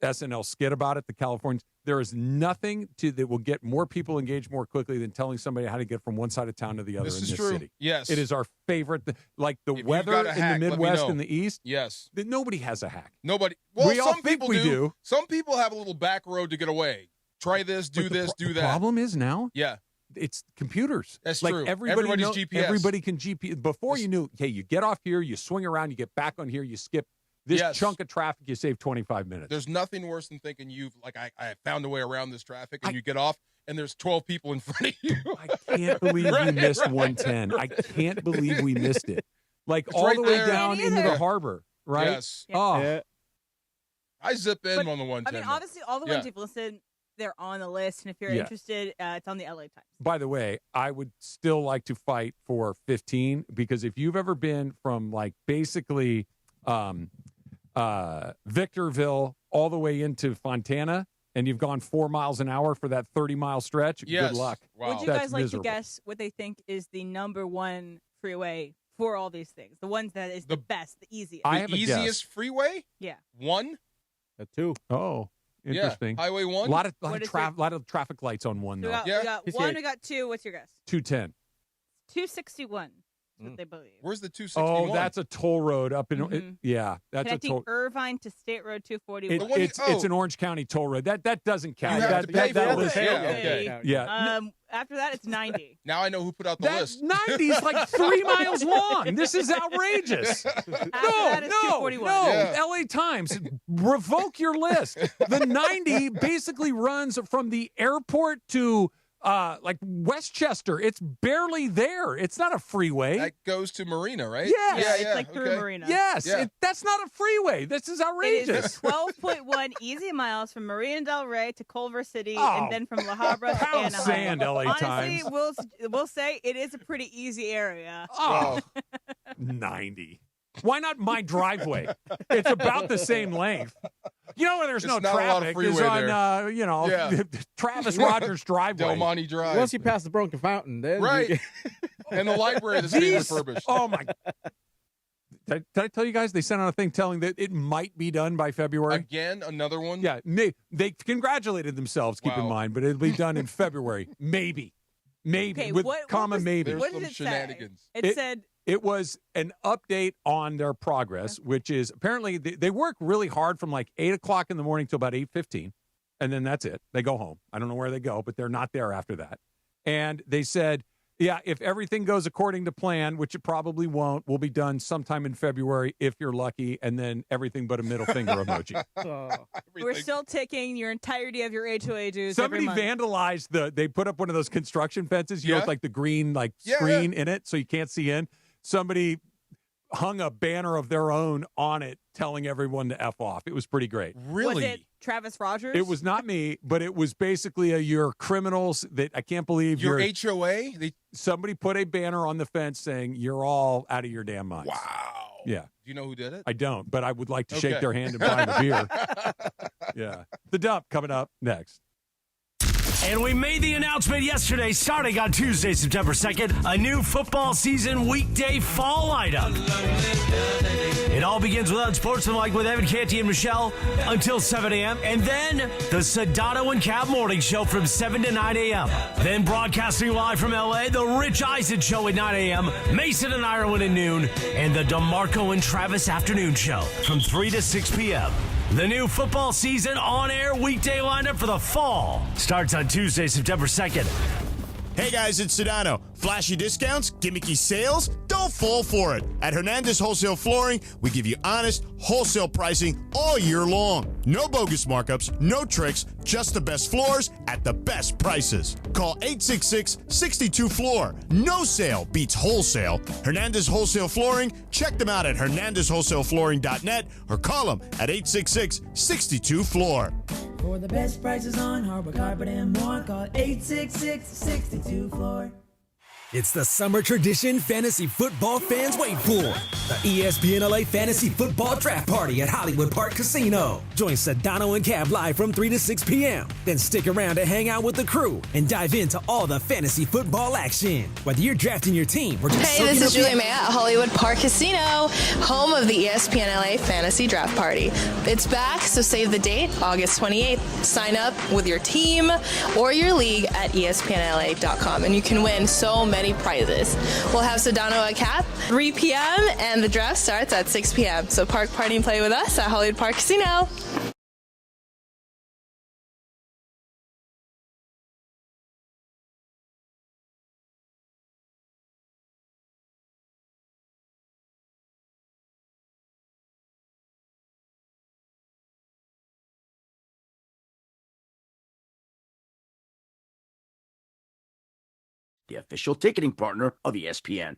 SNL skit about it. The Californians. There is nothing that will get more people engaged more quickly than telling somebody how to get from one side of town to the other in this city. Yes, it is our favorite. Like the If weather you've got a in hack, the let me Midwest know. and the East. Yes, nobody has a hack. Nobody. Well, we all some think people we do. Some people have a little back road to get away. Try this, do this, do that. The problem is now. Yeah. It's computers. That's like true. Everybody's GPS. Everybody can GPS. Before you knew, hey, you get off here, you swing around, you get back on here, you skip this chunk of traffic, you save 25 minutes. There's nothing worse than thinking I found a way around this traffic, and you get off, and there's 12 people in front of you. I can't believe we missed 110. I can't believe we missed it. Like It's all right the way there. down into the harbor, right? Yes. Oh. Yeah. I zip in on the 110. I mean, obviously, all the ones you've listed, they're on the list, and if you're interested, it's on the LA Times. By the way, I would still like to fight for 15 because if you've ever been from like basically Victorville all the way into Fontana and you've gone 4 miles an hour for that 30-mile stretch, good luck. Wow. Would you guys like to guess what they think is the number one freeway for all these things? The ones that is the best, the easiest. The easiest freeway? Yeah. 1? 2. Oh. Interesting. Yeah. Highway 1? A lot of traffic lights on 1, So though. we got 1, we got 2. What's your guess? 210. 261 is what they believe. Where's the 261? Oh, that's a toll road up in that's Connecting a toll. Irvine to State Road 241. It's an Orange County toll road. That doesn't count. You have to pay for it. Okay. Yeah. After that, it's 90. Now I know who put out the list. 90 is like 3 miles long. This is outrageous. that is 241. LA Times, revoke your list. The 90 basically runs from the airport to like Westchester. It's barely there. It's not a freeway. That goes to Marina, right? Yes. Yeah, it's like through Marina. Yes. That's not a freeway. This is outrageous. It is 12.1 easy miles from Marina Del Rey to Culver City, and then from La Habra to Pound Anaheim. sand, LA Honestly, Times. we'll say it is a pretty easy area. Oh, 90. Why not my driveway? It's about the same length. You know where there's no not a lot of traffic is freeway on, Travis Rogers' driveway. Del Monte Drive. Once you pass the broken fountain, then Right. And the library that's being refurbished. Oh, my. Did I tell you guys they sent out a thing telling that it might be done by February? Again, another one? Yeah. They congratulated themselves, keep in mind, but it'll be done in February. Maybe. Okay, with what comma was- maybe. There's What some did it say? shenanigans. It said It was an update on their progress, which is apparently they work really hard from like 8 o'clock in the morning till about 8:15, and then that's it. They go home. I don't know where they go, but they're not there after that. And they said, yeah, if everything goes according to plan, which it probably won't, we'll be done sometime in February if you're lucky, and then everything but a middle finger emoji. we're still taking your entirety of your HOA dues. Somebody every month. vandalized they put up one of those construction fences, you know, with like the green screen in it so you can't see in. Somebody hung a banner of their own on it telling everyone to F off. It was pretty great. Really? Was it Travis Rogers? It was not me, but it was basically you're criminals that I can't believe Your you're HOA? somebody put a banner on the fence saying you're all out of your damn minds. Wow. Yeah. Do you know who did it? I don't, but I would like to shake their hand and buy them a beer. Yeah. The dump coming up next. And we made the announcement yesterday, starting on Tuesday, September 2nd, a new football season weekday fall lineup. It all begins with Unsportsmanlike with Evan Canty and Michelle until 7 a.m. And then the Sedano and Cab Morning Show from 7 to 9 a.m. Then broadcasting live from L.A., the Rich Eisen Show at 9 a.m., Mason and Ireland at noon, and the DeMarco and Travis Afternoon Show from 3 to 6 p.m. The new football season on-air weekday lineup for the fall starts on Tuesday, September 2nd. Hey guys, it's Sedano. Flashy discounts, gimmicky sales? Don't fall for it. At Hernandez Wholesale Flooring, we give you honest, wholesale pricing all year long. No bogus markups, no tricks, just the best floors at the best prices. Call 866-62-FLOOR. No sale beats wholesale. Hernandez Wholesale Flooring, check them out at hernandezwholesaleflooring.net or call them at 866-62-FLOOR. For the best prices on hardwood carpet and more, call 866-62-FLOOR. It's the summer tradition fantasy football fans wait for. The ESPN LA Fantasy Football Draft Party at Hollywood Park Casino. Join Sedano and Cab live from 3 to 6 p.m. Then stick around to hang out with the crew and dive into all the fantasy football action. Whether you're drafting your team or just Hey, this is Julie May at Hollywood Park Casino, home of the ESPN LA Fantasy Draft Party. It's back, so save the date, August 28th. Sign up with your team or your league at espnla.com, and you can win so many prizes. We'll have Sedano at Cap 3 p.m. and the draft starts at 6 p.m. So park, party, and play with us at Hollywood Park Casino. The official ticketing partner of ESPN.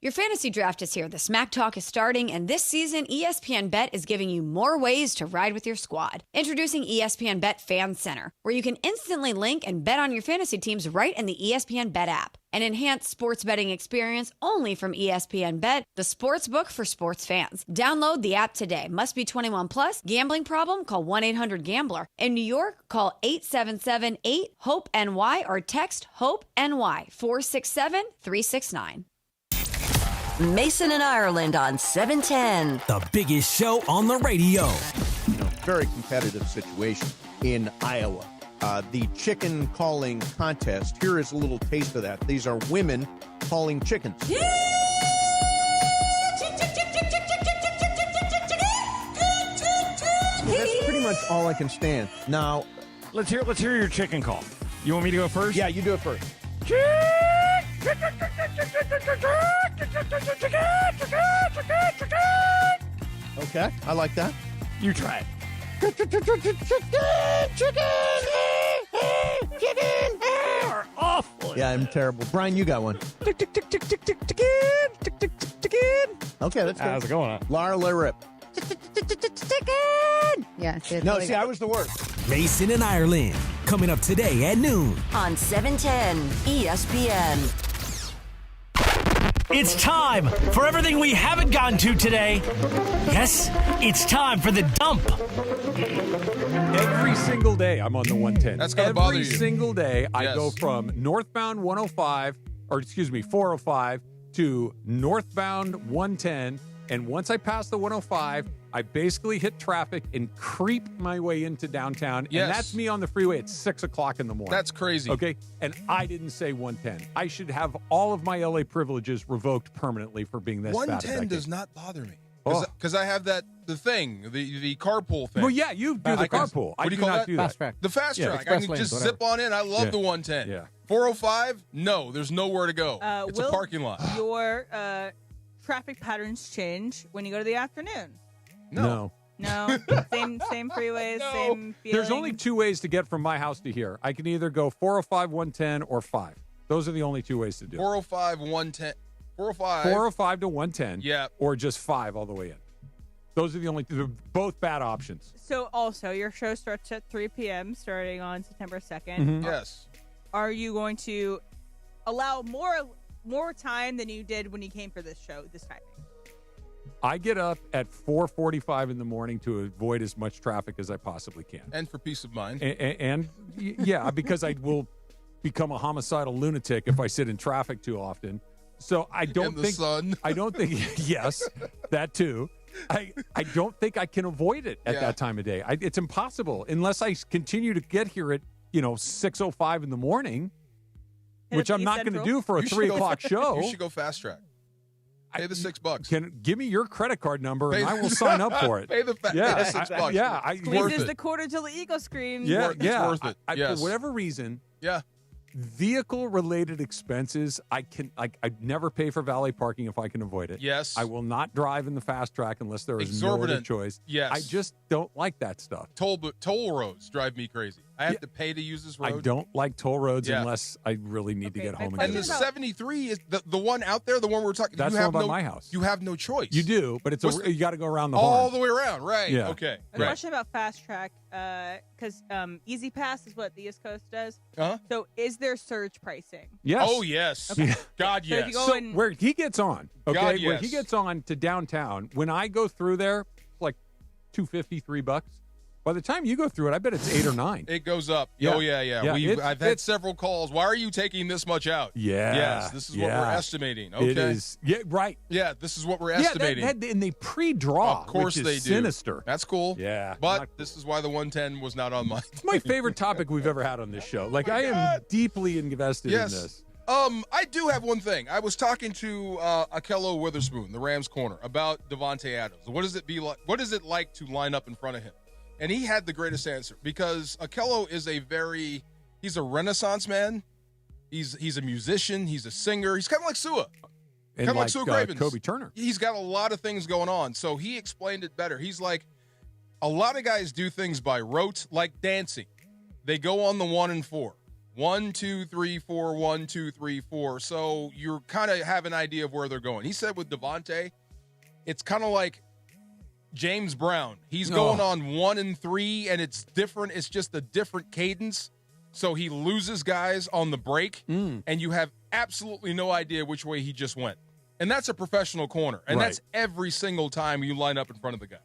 Your fantasy draft is here. The Smack Talk is starting, and this season, ESPN Bet is giving you more ways to ride with your squad. Introducing ESPN Bet Fan Center, where you can instantly link and bet on your fantasy teams right in the ESPN Bet app. An enhanced sports betting experience only from ESPN Bet, the sports book for sports fans. Download the app today. Must be 21 plus. Gambling problem? Call 1-800-GAMBLER. In New York, call 877-8-HOPE-NY or text HOPE-NY 467-369. Mason and Ireland on 710. The biggest show on the radio. Very competitive situation in Iowa. The chicken calling contest. Here is a little taste of that. These are women calling chickens. That's pretty much all I can stand. Now, let's hear your chicken call. You want me to go first? Yeah, you do it first. Okay, I like that. You try it. Chicken are awful. Yeah, I'm terrible. Brian, you got one. Okay, that's good. How's it going? Lara Rip. Yeah, no, see, I was the worst. Mason and Ireland, coming up today at noon. On 710 ESPN. It's time for everything we haven't gotten to today. Yes, it's time for the dump. Every single day I'm on the 110. That's going to bother you. Every single day I go from northbound 405 to northbound 110. And once I pass the 105, I basically hit traffic and creep my way into downtown. Yes. And that's me on the freeway at 6 o'clock in the morning. That's crazy. Okay. And I didn't say 110. I should have all of my LA privileges revoked permanently for being this bad. 110 does not bother me. Because I have the carpool thing. Well, yeah, you do the carpool. What do you call that? Fast track. The fast track. I can just zip on in. I love the 110. Yeah. 405, no, there's nowhere to go. It's a parking lot. Your traffic patterns change when you go to the afternoon? No. Same freeways, same feeling. There's only two ways to get from my house to here. I can either go 405, 110, or 5. Those are the only two ways to do it. 405, 110. 405 to 110. Yeah. Or just 5 all the way in. Those are the only two. Both bad options. So also, your show starts at 3 p.m. starting on September 2nd. Mm-hmm. Yes. Are you going to allow more time than you did when you came for this show, this timing? I get up at 4:45 in the morning to avoid as much traffic as I possibly can. And for peace of mind. And yeah, because I will become a homicidal lunatic if I sit in traffic too often. So I don't think yes, that too. I don't think I can avoid it at that time of day. It's impossible unless I continue to get here at 6:05 in the morning, which I'm not going to do for a 3 o'clock show. You should go fast track. Pay the $6. Give me your credit card number and I will sign up for it. Pay the $6. Yeah, squeezes the quarter till the ego screams. Yeah, it's worth it. For whatever reason, Vehicle-related expenses, I'd never pay for valet parking if I can avoid it. Yes. I will not drive in the fast track unless there is no other choice. Yes. I just don't like that stuff. Toll roads drive me crazy. I have to pay to use this road. I don't like toll roads unless I really need to get home and And get the it. 73 is the one out there, the one we're talking. That's you the have one by no, my house. You have no choice. You do, but you got to go around the all horn. the way around, right? Yeah. Okay. A question about fast track, because Easy Pass is what the East Coast does. Uh-huh. So is there surge pricing? Yes. Oh, yes. Okay. God, So if yes. you go So in- where he gets on, okay, God, where yes. he gets on to downtown, when I go through there, it's like $2.50, $3. By the time you go through it, I bet it's 8 or 9. It goes up. Yeah. Oh, yeah. Yeah, I've had several calls. Why are you taking this much out? Yeah. Yes, this is what we're estimating. Okay. It is. Yeah, right. Yeah, this is what we're estimating. And they pre-draw. Of course which is they do. sinister. That's cool. Yeah. But this is why the 110 was not on my. It's my favorite topic we've ever had on this show. Like, I am deeply invested in this. I do have one thing. I was talking to Akello Witherspoon, the Rams corner, about Devontae Adams. What does it like to line up in front of him? And he had the greatest answer because Akello is he's a Renaissance man. He's a musician. He's a singer. He's kind of like Sua. And Kind of like Sua Cravens. Kobe Turner. He's got a lot of things going on. So he explained it better. He's like, a lot of guys do things by rote, like dancing. They go on the 1 and 4. 1, 2, 3, 4, 1, 2, 3, 4. So you kind of have an idea of where they're going. He said with Devontae, it's kind of like James Brown. He's going on 1 and 3, and it's different. It's just a different cadence. So he loses guys on the break, and you have absolutely no idea which way he just went. And that's a professional corner. And that's every single time you line up in front of the guy.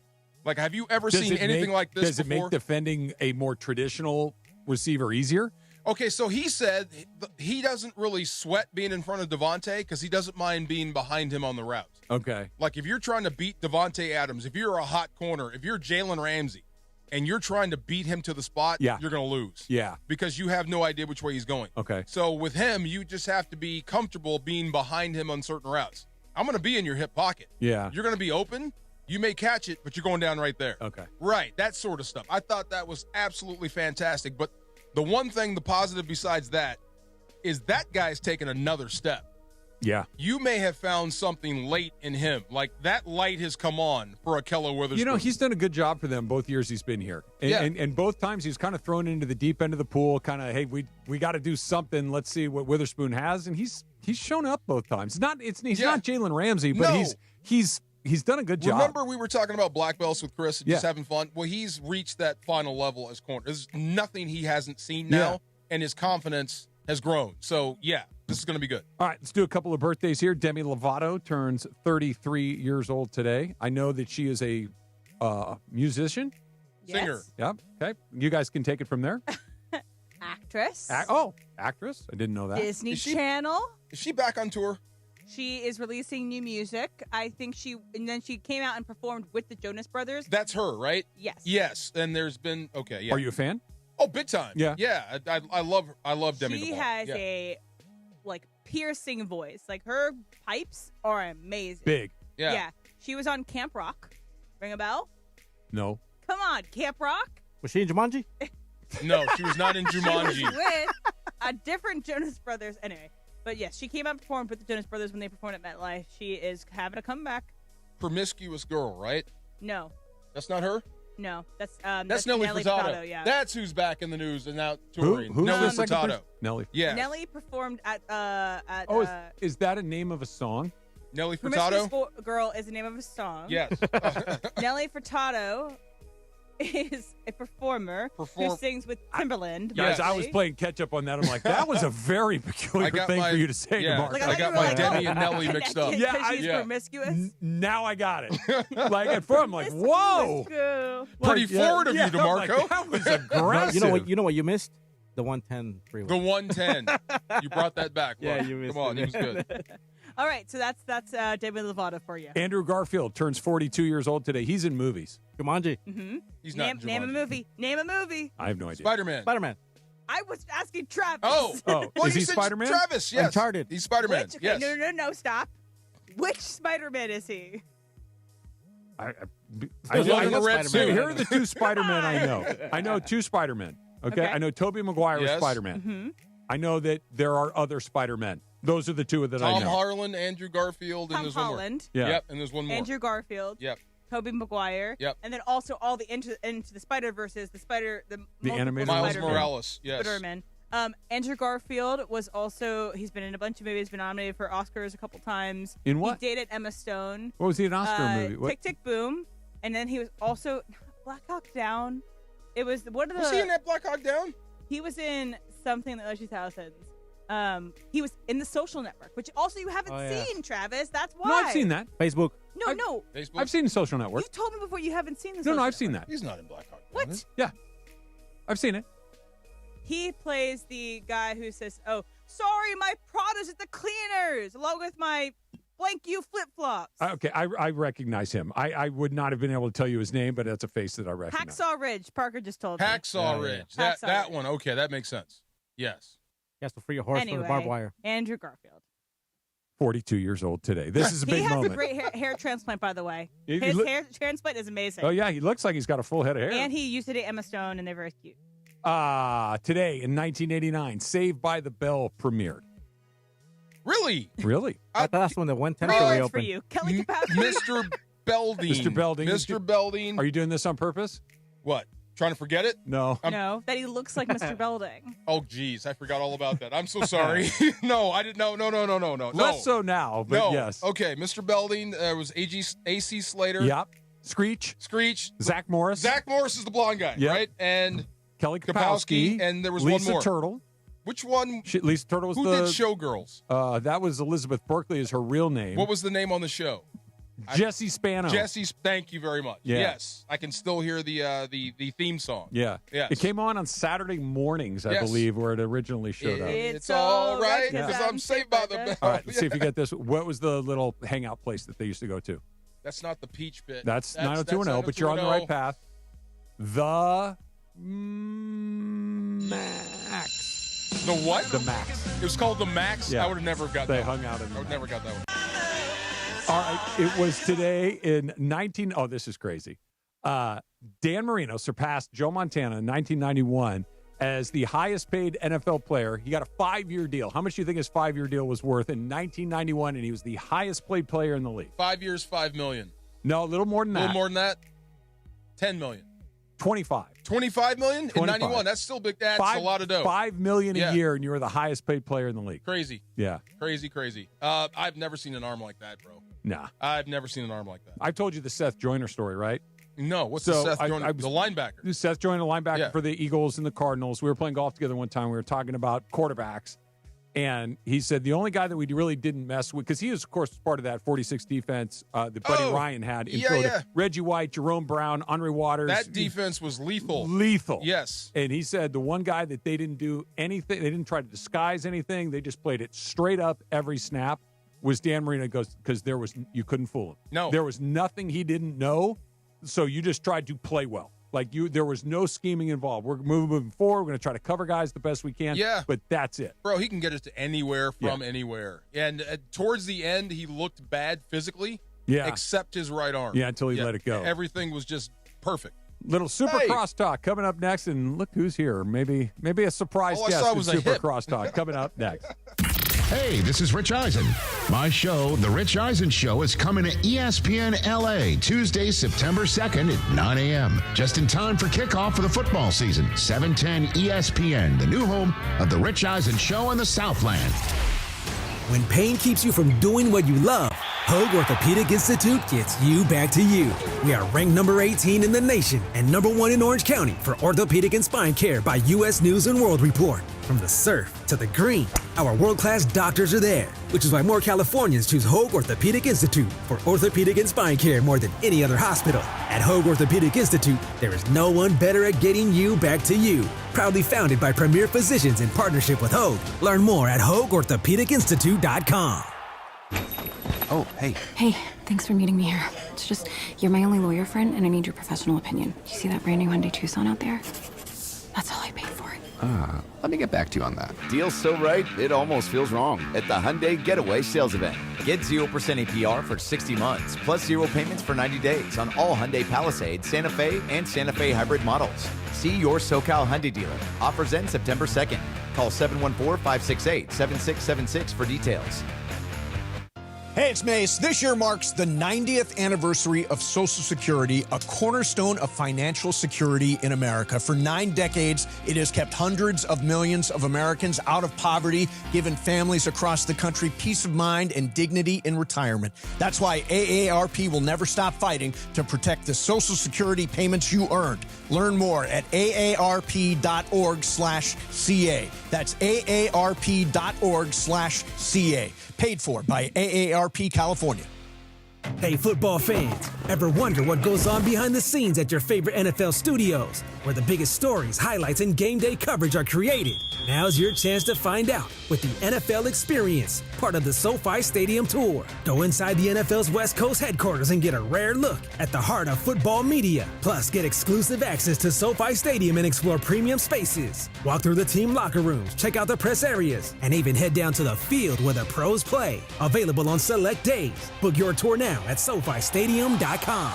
Like, have you ever seen anything like this before? Does it make defending a more traditional receiver easier? Okay, so he said he doesn't really sweat being in front of Devontae because he doesn't mind being behind him on the route. Okay. Like, if you're trying to beat Devontae Adams, if you're a hot corner, if you're Jalen Ramsey, and you're trying to beat him to the spot, you're going to lose. Yeah. Because you have no idea which way he's going. Okay. So with him, you just have to be comfortable being behind him on certain routes. I'm going to be in your hip pocket. Yeah. You're going to be open. You may catch it, but you're going down right there. Okay. Right, that sort of stuff. I thought that was absolutely fantastic. But the one thing, the positive besides that, is that guy's taken another step. Yeah. You may have found something late in him. Like, that light has come on for Akello Witherspoon. You know, he's done a good job for them both years he's been here. And both times he's kind of thrown into the deep end of the pool, kind of, hey, we got to do something. Let's see what Witherspoon has. And he's shown up both times. He's not Jalen Ramsey, but he's done a good job. Remember we were talking about black belts with Chris and just having fun? Well, he's reached that final level as corner. There's nothing he hasn't seen now, and his confidence has grown. So, this is going to be good. All right, let's do a couple of birthdays here. Demi Lovato turns 33 years old today. I know that she is a musician. Singer. Yep. Okay. You guys can take it from there. Actress. Actress. I didn't know that. Disney Channel. Is she back on tour? She is releasing new music. I think she came out and performed with the Jonas Brothers. That's her, right? Yes. Yes, and there's been Are you a fan? Oh, big time. Yeah. Yeah, I love Demi She Lovato. has a piercing voice. Like, her pipes are amazing. Big. Yeah. She was on Camp Rock. Ring a bell? No. Come on, Camp Rock. Was she in Jumanji? No, she was not in Jumanji. She was with a different Jonas Brothers. Anyway, but yes, she came out and performed with the Jonas Brothers when they performed at MetLife. She is having a comeback. Promiscuous Girl, right? No. That's not her? No, that's Nelly Furtado. Yeah, that's who's back in the news and now touring. Who's Nelly the second Furtado. person? Nelly. Yeah. Nelly performed at is that a name of a song? Nelly Furtado? Promiscuous Girl is the name of a song. Yes. Nelly Furtado is a performer who sings with Timbaland. Guys, I was playing catch up on that. I'm like, that was a very peculiar thing for you to say to Mark. I got my Demi and Nelly mixed up. She's promiscuous. Now I got it. At first, I'm like, whoa. Pretty forward of you, DeMarco. Like, that was aggressive. You know what you missed? The 110 freeway. The 110. You brought that back. Yeah, Mark. you missed Come on, it. he was good. All right, so that's Demi Lovato for you. Andrew Garfield turns 42 years old today. He's in movies. Jumanji. Mm-hmm. He's not in Jumanji. Name a movie. Name a movie. I have no idea. Spider-Man. I was asking Travis. Oh. Well, is he Spider-Man? Travis, yes. Uncharted. He's Spider-Man, Which, yes. No, stop. Which Spider-Man is he? The one in the red suit. Here are the two Spider-Men I know. I know two Spider-Men. Okay? I know Tobey Maguire is Yes. Spider-Man. Mm-hmm. I know that there are other Spider-Men. Those are the two that I know. Tom Harlan, Andrew Garfield, and there's Holland. one more. Yeah. Yep, and there's one more. Andrew Garfield. Yep. Tobey Maguire. Yep. And then also all the Into the Spider-Verses, the animated Miles Spider-Man. Morales. Yes. Spider-Man. Andrew Garfield was also, he's been in a bunch of movies, been nominated for Oscars a couple times. In what? He dated Emma Stone. What was he an Oscar movie? What? Tick, Tick, Boom. And then he was also Black Hawk Down. It was, what are the... Was he in that Black Hawk Down? He was in something in the early 2000s. He was in The Social Network, which also you haven't seen, Travis. That's why. No, I've seen that. Facebook. No. Facebook? I've seen Social Network. You told me before you haven't seen this. No, I've seen that. He's not in Black Hawk Down. What? Yeah. I've seen it. He plays the guy who says, "Oh, sorry, my Prada's at the cleaners, along with my blank you flip-flops." Okay, I recognize him. I would not have been able to tell you his name, but that's a face that I recognize. Hacksaw Ridge. Parker just told me. Hacksaw Ridge. Yeah. That one. Okay, that makes sense. Yes. He has to free a horse from the barbed wire. Andrew Garfield. 42 years old today. This is a big He has moment. a great hair transplant, by the way. He His look- hair transplant is amazing. Oh, yeah, he looks like he's got a full head of hair. And he used to date Emma Stone, and they're very cute. Today in 1989, Saved by the Bell premiered. Really? Really? That's when the 110 Three show words reopened. for you. Kelly Kapowski. Mr. Belding. Mr. Belding. Mr. Belding. Are you doing this on purpose? What? Trying to forget it? No. No, that he looks like Mr. Belding. Oh, geez. I forgot all about that. I'm so sorry. No, I didn't. No. Less so now, but no. yes. Okay, Mr. Belding was A.C. Slater. Yep. Screech. Zach Morris. Zach Morris is the blonde guy, Yep. right? And Kelly Kapowski. and there was Lisa one more. Turtle. Which one? Lisa Turtle was Who did Showgirls? That was Elizabeth Berkley is her real name. What was the name on the show? Jesse Spano. Thank you very much. Yeah. Yes, I can still hear the theme song. Yeah. Yes. It came on Saturday mornings, I Yes. believe, where it originally showed up. It's all right because I'm saved by the bell. All right, let's see if you get this. What was the little hangout place that they used to go to? That's not the Peach Pit. That's 90210, but you're on the right path. The Max. The what? The Max. It was called the Max? Yeah. I would have never got that. They hung out in I would never got that one. All right, it was today in oh, this is crazy. Dan Marino surpassed Joe Montana in 1991 as the highest paid NFL player. He got a 5-year deal. How much do you think his 5-year deal was worth in 1991? And he was the highest paid player in the league. 5 years, $5 million. No, a little more than that. A little more than that. $10 million. 25. $25 million in 25. 91. That's still big. That's a lot of dough. $5 million Yeah. a year, and you were the highest paid player in the league. Crazy. Yeah. Crazy. I've never seen an arm like that, bro. Nah. I've never seen an arm like that. I've told you the Seth Joyner story, right? No. What's the Seth Joyner? The linebacker. Seth Joyner, linebacker Yeah. for the Eagles and the Cardinals. We were playing golf together one time. We were talking about quarterbacks. And he said the only guy that we really didn't mess with, because he was, of course, part of that 46 defense that Buddy Ryan had in Philadelphia. Yeah. Reggie White, Jerome Brown, Andre Waters. That defense was lethal. Yes. And he said the one guy that they didn't do anything, they didn't try to disguise anything, they just played it straight up every snap, was Dan Marino, because you couldn't fool him. No. There was nothing he didn't know, so you just tried to play well. There was no scheming involved. We're moving forward. We're going to try to cover guys the best we can. Yeah. But that's it. Bro, he can get us to anywhere from anywhere. And towards the end, he looked bad physically. Yeah. Except his right arm. Yeah, until he let it go. Everything was just perfect. Little Super Crosstalk coming up next. And look who's here. Maybe a surprise All I guest saw in was a Super hip. Crosstalk coming up next. Hey, this is Rich Eisen. My show, The Rich Eisen Show, is coming to ESPN LA Tuesday, September 2nd at 9 a.m. Just in time for kickoff for the football season. 710 ESPN, the new home of The Rich Eisen Show in the Southland. When pain keeps you from doing what you love, Hoag Orthopedic Institute gets you back to you. We are ranked number 18 in the nation and number 1 in Orange County for orthopedic and spine care by U.S. News & World Report. From the surf to the green, our world-class doctors are there, which is why more Californians choose Hoag Orthopedic Institute for orthopedic and spine care more than any other hospital. At Hoag Orthopedic Institute, there is no one better at getting you back to you. Proudly founded by premier physicians in partnership with Hoag. Learn more at HoagOrthopedicInstitute.com. Oh, hey. Hey, thanks for meeting me here. It's just, you're my only lawyer friend, and I need your professional opinion. You see that brand new Hyundai Tucson out there? That's all I paid for it. Let me get back to you on that. Deal's so right, it almost feels wrong. At the Hyundai Getaway Sales Event. Get 0% APR for 60 months, plus 0 payments for 90 days on all Hyundai Palisade, Santa Fe, and Santa Fe hybrid models. See your SoCal Hyundai dealer. Offers end September 2nd. Call 714-568-7676 for details. Hey, it's Mace. This year marks the 90th anniversary of Social Security, a cornerstone of financial security in America. For 9 decades, it has kept hundreds of millions of Americans out of poverty, given families across the country peace of mind and dignity in retirement. That's why AARP will never stop fighting to protect the Social Security payments you earned. Learn more at aarp.org/CA. That's aarp.org/CA. Paid for by AARP California. Hey, football fans, ever wonder what goes on behind the scenes at your favorite NFL studios, where the biggest stories, highlights, and game day coverage are created? Now's your chance to find out with the NFL Experience, part of the SoFi Stadium Tour. Go inside the NFL's West Coast headquarters and get a rare look at the heart of football media. Plus, get exclusive access to SoFi Stadium and explore premium spaces. Walk through the team locker rooms, check out the press areas, and even head down to the field where the pros play. Available on select days. Book your tour now at SoFiStadium.com.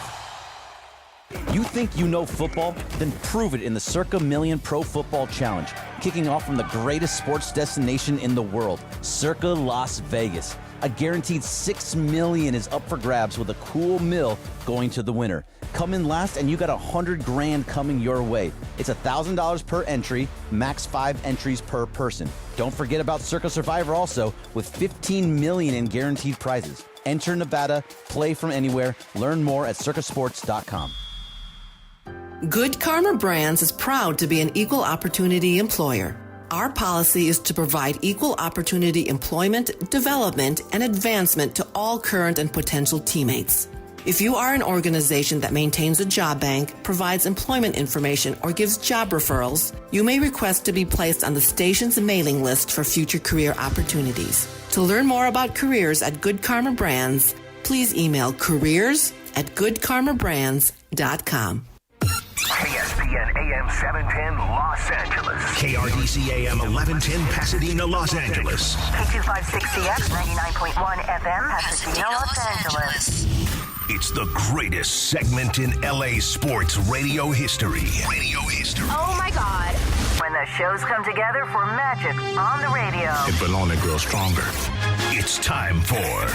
You think you know football? Then prove it in the Circa Million Pro Football Challenge, kicking off from the greatest sports destination in the world, Circa Las Vegas. A guaranteed $6 million is up for grabs with a cool mill going to the winner. Come in last and you got $100,000 coming your way. It's $1,000 per entry, max 5 entries per person. Don't forget about Circa Survivor also, with $15 million in guaranteed prizes. Enter Nevada, play from anywhere. Learn more at circasports.com. Good Karma Brands is proud to be an equal opportunity employer. Our policy is to provide equal opportunity employment, development, and advancement to all current and potential teammates. If you are an organization that maintains a job bank, provides employment information, or gives job referrals, you may request to be placed on the station's mailing list for future career opportunities. To learn more about careers at Good Karma Brands, please email careers@goodkarmabrands.com. ESPN AM 710 Los Angeles. KRDC AM 1110 Pasadena, Los Angeles. K256CX 99.1 FM Pasadena, Los Angeles. It's the greatest segment in LA sports radio history. Oh my God. When the shows come together for magic on the radio. It will only grow stronger. It's time for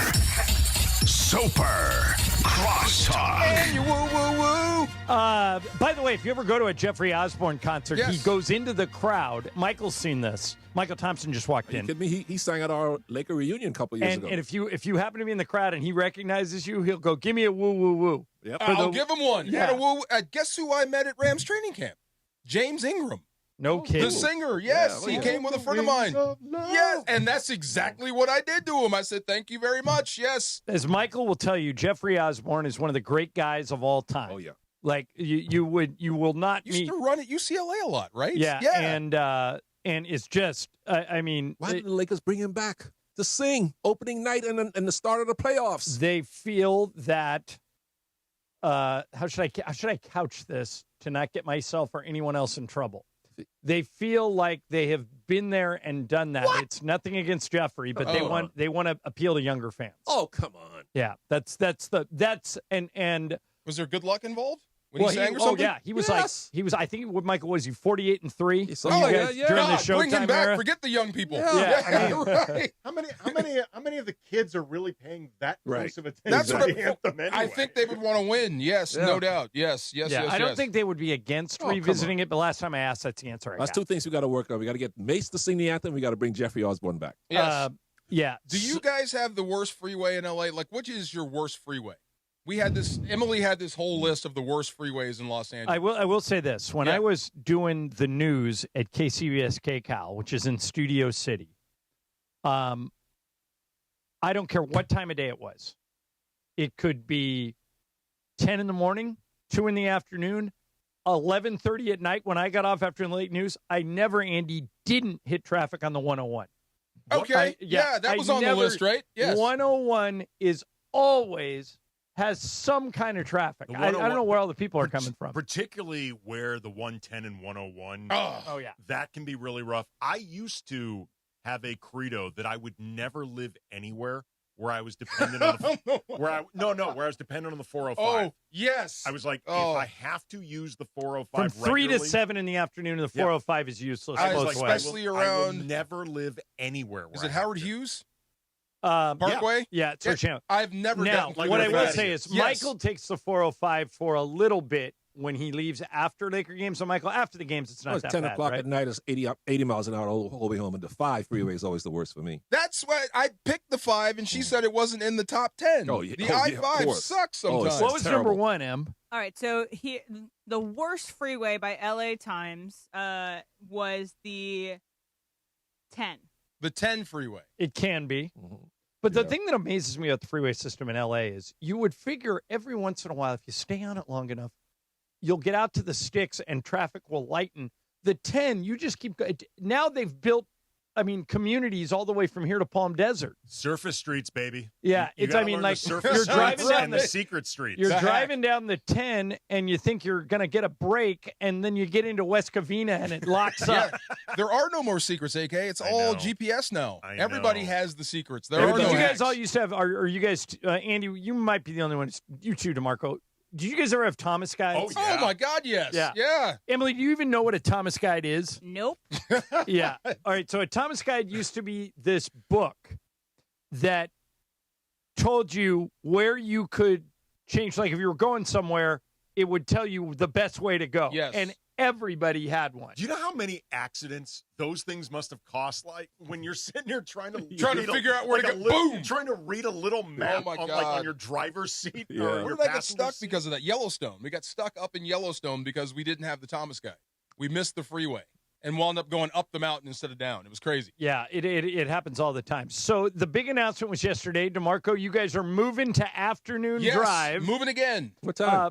Super Crosstalk. And you woo woo woo. By the way, if you ever go to a Jeffrey Osborne concert, Yes. he goes into the crowd. Michael's seen this. Michael Thompson just walked in. He sang at our Laker reunion a couple years ago. And if you happen to be in the crowd and he recognizes you, he'll go, "Give me a woo woo woo." Yep. I'll give him one. Yeah. Had a woo. Guess who I met at Rams training camp? James Ingram. No kidding. The singer, yes. Yeah, he came with a friend of mine. Yes, and that's exactly what I did to him. I said, thank you very much. Yes. As Michael will tell you, Jeffrey Osborne is one of the great guys of all time. Oh, yeah. Like you will not Used meet. to run at UCLA a lot, right? Yeah, Yeah. and it's just, I mean, Why didn't the Lakers bring him back to sing opening night and the start of the playoffs? they feel that. How should I couch this to not get myself or anyone else in trouble? They feel like they have been there and done that. What? It's nothing against Jeffrey, but they want to appeal to younger fans. Oh, come on. Yeah, that's and Was there good luck involved when well, he sang or oh something? yeah, he was Yes. I think what Michael was, he 48-3. Oh, yeah. During the God, bring him Showtime back. era. Forget the young people. Yeah, I mean- right. How many of the kids are really paying that close of attention That's to what the anthem anyway? I think they would want to win. Yes, no doubt. Yes. I don't think they would be against Oh, come revisiting it, but last time I asked, that's the answer I That's got. two things we got to work on. We got to get Mace to sing the anthem. We got to bring Jeffrey Osborne back. Yes. Yeah. Do you guys have the worst freeway in LA? Like, which is your worst freeway? We had this. Emily had this whole list of the worst freeways in Los Angeles. I will say this: when I was doing the news at KCBS KCAL, which is in Studio City, I don't care what time of day it was. It could be 10 in the morning, 2 in the afternoon, 11:30 at night. When I got off after the late news, I never, Andy, didn't hit traffic on the 101. Okay, that was on the list, right? Yes. 101 is always has some kind of traffic. I don't know where all the people are coming from. Particularly where the 110 and 101. Oh, yeah. That can be really rough. I used to have a credo that I would never live anywhere where I was dependent on the where I was dependent on the 405. Oh, yes. I was like, if I have to use the 405 from 3 to regularly, 7 in the afternoon, the 405 is useless. I was both like, ways. especially I will around never live anywhere. Is where it I have Howard to. Hughes? Parkway? Yeah, it's our channel. I've never Now, gotten what I will fast. say is Yes. Michael takes the 405 for a little bit when he leaves after Laker games. So, Michael, after the games, it's not that 10 bad, o'clock right? at night is 80 miles an hour the whole way home, and the 5 freeway is always the worst for me. That's why I picked the 5, and she said it wasn't in the top 10. Oh, yeah. The Oh, yeah, of I-5 course. sucks sometimes. What was terrible. number 1, Em? All right, so the worst freeway by LA Times was the 10. The 10 freeway. It can be. But the thing that amazes me about the freeway system in L.A. is you would figure every once in a while, if you stay on it long enough, you'll get out to the sticks and traffic will lighten. The 10, you just keep going. Now they've built, communities all the way from here to Palm Desert. Surface streets, baby. Yeah, You it's, gotta learn the surface you're streets driving down and the secret streets. You're driving down the 10 and you think you're going to get a break, and then you get into West Covina and it locks up. There are no more secrets, AK. It's all GPS now. Everybody has the secrets. There But are no you guys hacks. all used to have, are you guys, Andy, you might be the only one, you too, DeMarco. Did you guys ever have Thomas guides? Oh, my God, yes. Yeah. Emily, do you even know what a Thomas guide is? Nope. Yeah. All right. So a Thomas guide used to be this book that told you where you could change. Like if you were going somewhere, it would tell you the best way to go. Yes. And everybody had one. Do you know how many accidents those things must have cost? Like when you're sitting there trying to figure out where to go. Boom! Trying to read a little map my on, God. on your driver's seat. Yeah. Or Where your did I get passenger stuck seat. because of that? Yellowstone. We got stuck up in Yellowstone because we didn't have the Thomas guide. We missed the freeway and wound up going up the mountain instead of down. It was crazy. Yeah, it happens all the time. So the big announcement was yesterday. DeMarco, you guys are moving to afternoon Yes, drive. moving again. What time?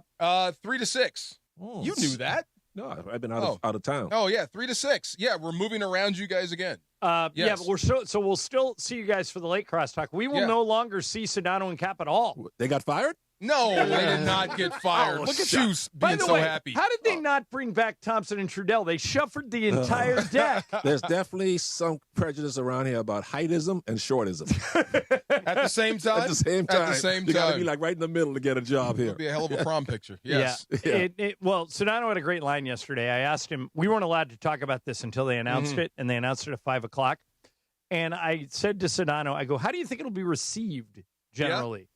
3 to 6. You knew that. No, I've been out of town. Oh, yeah, 3 to 6. Yeah, we're moving around you guys again. Yeah, Yes. but we'll still see you guys for the late crosstalk. We will no longer see Sedano and Cap at all. They got fired? No, they did not get fired. Look at you By being the so way, happy. how did they not bring back Thompson and Trudell? They shuffled the entire deck. There's definitely some prejudice around here about heightism and shortism. At the same time? At the same time. At the same You got to time. be like right in the middle to get a job here. It would be a hell of a prom picture. Yes. Yeah. Well, Sedano had a great line yesterday. I asked him, we weren't allowed to talk about this until they announced it, and they announced it at 5 o'clock. And I said to Sedano, I go, how do you think it'll be received generally?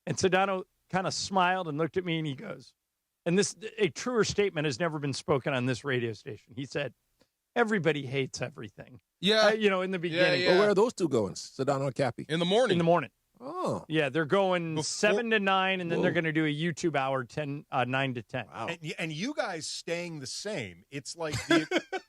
And Sedano kind of smiled and looked at me and he goes, and a truer statement has never been spoken on this radio station. He said, everybody hates everything. Yeah. In the beginning. Well, where are those two going? Sedano and Cappy? In the morning. In the morning. Oh. Yeah, they're going 7 to 9, and then they're going to do a YouTube hour 9 to 10. Wow. And you guys staying the same. It's like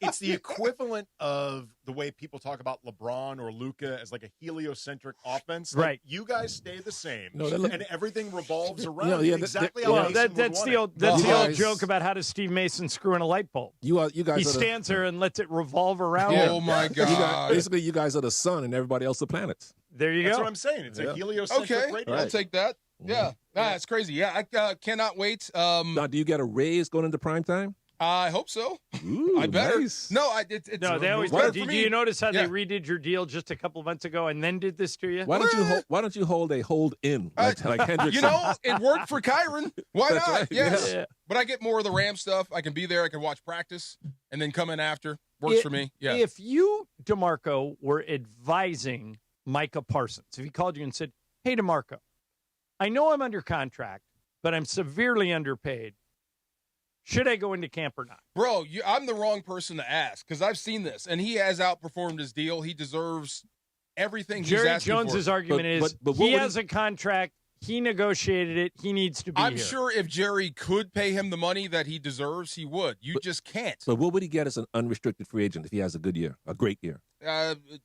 it's the equivalent of the way people talk about LeBron or Luka as like a heliocentric offense. Like, Right. You guys stay the same, No, and everything revolves around yeah, exactly Well, how Mason would that's want the it. old that's You the old guys- joke about how does Steve Mason screw in a light bulb? You guys He are the, stands there and lets it revolve around Oh, him. my God. basically, you guys are the sun and everybody else the planets. There you That's go. what I'm saying. It's a Yeah. heliocentric Okay, radio. I'll take that. Yeah, that's crazy. Yeah, I cannot wait. Now, do you get a raise going into prime time? I hope so. Ooh, I better. nice. No, it's No, they always better do. for Did me. you notice how Yeah. they redid your deal just a couple of months ago and then did this to you? Why don't you hold a hold in like Hendrickson? You know, it worked for Kyron. Why That's not? right. Yes. Yeah. But I get more of the Ram stuff. I can be there. I can watch practice and then come in after. Works for me. Yeah. If you, DeMarco, were advising Micah Parsons, if he called you and said, hey, DeMarco, I know I'm under contract, but I'm severely underpaid. Should I go into camp or not? Bro, I'm the wrong person to ask because I've seen this, and he has outperformed his deal. He deserves everything he's Jerry asking Jones's for. argument is but he what would has a contract. He negotiated it. He needs to be I'm here. sure if Jerry could pay him the money that he deserves, he would. You just can't. But what would he get as an unrestricted free agent if he has a good year, a great year?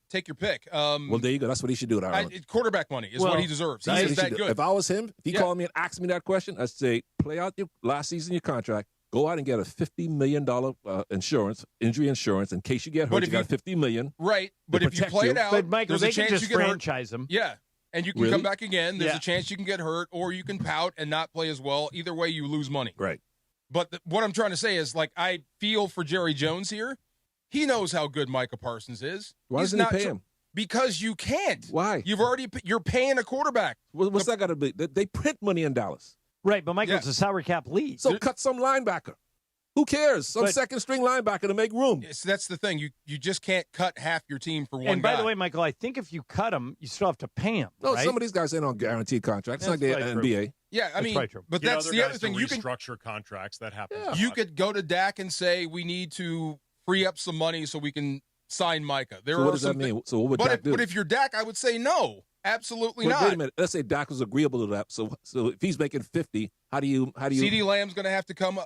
Take your pick. Well, there you go. That's what he should do. Quarterback money is what he deserves. He That's is what he that should do. good. If I was him, if he called me and asked me that question, I'd say, play out your last season, your contract. Go out and get a $50 million injury insurance in case you get hurt. You got $50 million. Right, but if you play it out, but Michael, there's they a chance can just you get franchise hurt. him. Yeah, and you can Really? come back again. There's Yeah. a chance you can get hurt, or you can pout and not play as well. Either way, you lose money. Right. But what I'm trying to say is, like, I feel for Jerry Jones here. He knows how good Micah Parsons is. Why He's doesn't he not pay him? Because you can't. Why? You're paying a quarterback. What's that got to be? They print money in Dallas. Right, but Michael, it's a salary cap league. So cut some linebacker. Who cares? Some second-string linebacker to make room. Yes, that's the thing. You just can't cut half your team for one guy. And by the way, Michael, I think if you cut them, you still have to pay them. No, right? some of these guys ain't on guaranteed contracts. It's like the NBA. Yeah, I mean, but that's the other thing. You can restructure contracts. That happens. Yeah. You could go to Dak and say, we need to free up some money so we can sign Micah. So what does that mean? So what would Dak do? But if you're Dak, I would say no. Absolutely not. Wait a minute. Let's say Dak was agreeable to that. So if he's making 50, how do you? CeeDee Lamb's going to have to come.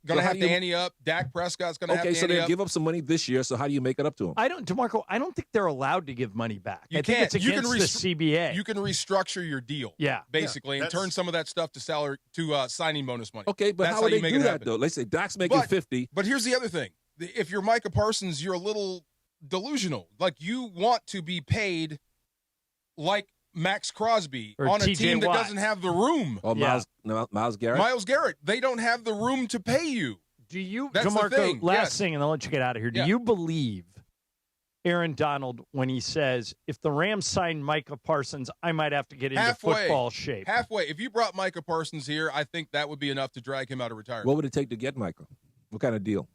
Going to have to ante up. Dak Prescott's going to have to ante up. Okay, so they give up some money this year. So how do you make it up to him? DeMarco, I don't think they're allowed to give money back. You I think it's against the CBA. You can restructure your deal. Yeah, basically, and turn some of that stuff to salary to signing bonus money. Okay, but how would they do that though? Let's say Dak's making 50. But here's the other thing: if you're Micah Parsons, you're a little delusional. Like you want to be paid like Max Crosby or on a TJ team that Watt. doesn't have the room. Oh, Myles Garrett? Myles Garrett. They don't have the room to pay you. Do you, That's DeMarco, the thing. last thing, and I'll let you get out of here. Do you believe Aaron Donald when he says, if the Rams sign Micah Parsons, I might have to get into football shape? Halfway. If you brought Micah Parsons here, I think that would be enough to drag him out of retirement. What would it take to get Micah? What kind of deal?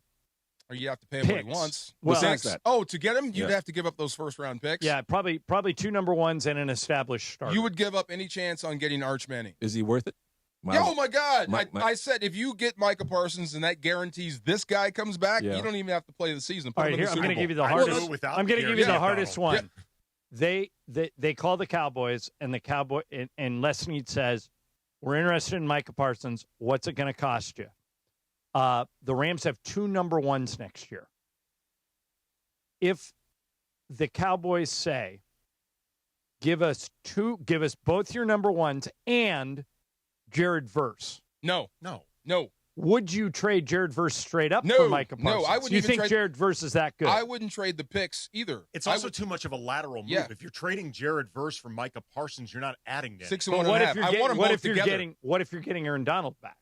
Or you have to pay him what he wants. Well, that. Oh, to get him, you'd have to give up those first-round picks. Yeah, probably 2 number ones and an established starter. You would give up any chance on getting Arch Manning. Is he worth it? Oh, my God. I said if you get Micah Parsons and that guarantees this guy comes back, you don't even have to play the season. All right, here, I'm going to give you the hardest. I'm going to give you the hardest one. They call the Cowboys, and the Cowboy and Les Snead says, we're interested in Micah Parsons. What's it going to cost you? The Rams have 2 number ones next year. If the Cowboys say, give us both your number ones and Jared Verse. No. Would you trade Jared Verse straight up for Micah Parsons? No, I wouldn't. You think Jared Verse is that good? I wouldn't trade the picks either. It's also too much of a lateral move. Yeah. If you're trading Jared Verse for Micah Parsons, you're not adding to 6 and 1.5. I want them both together. What if you're getting Aaron Donald back?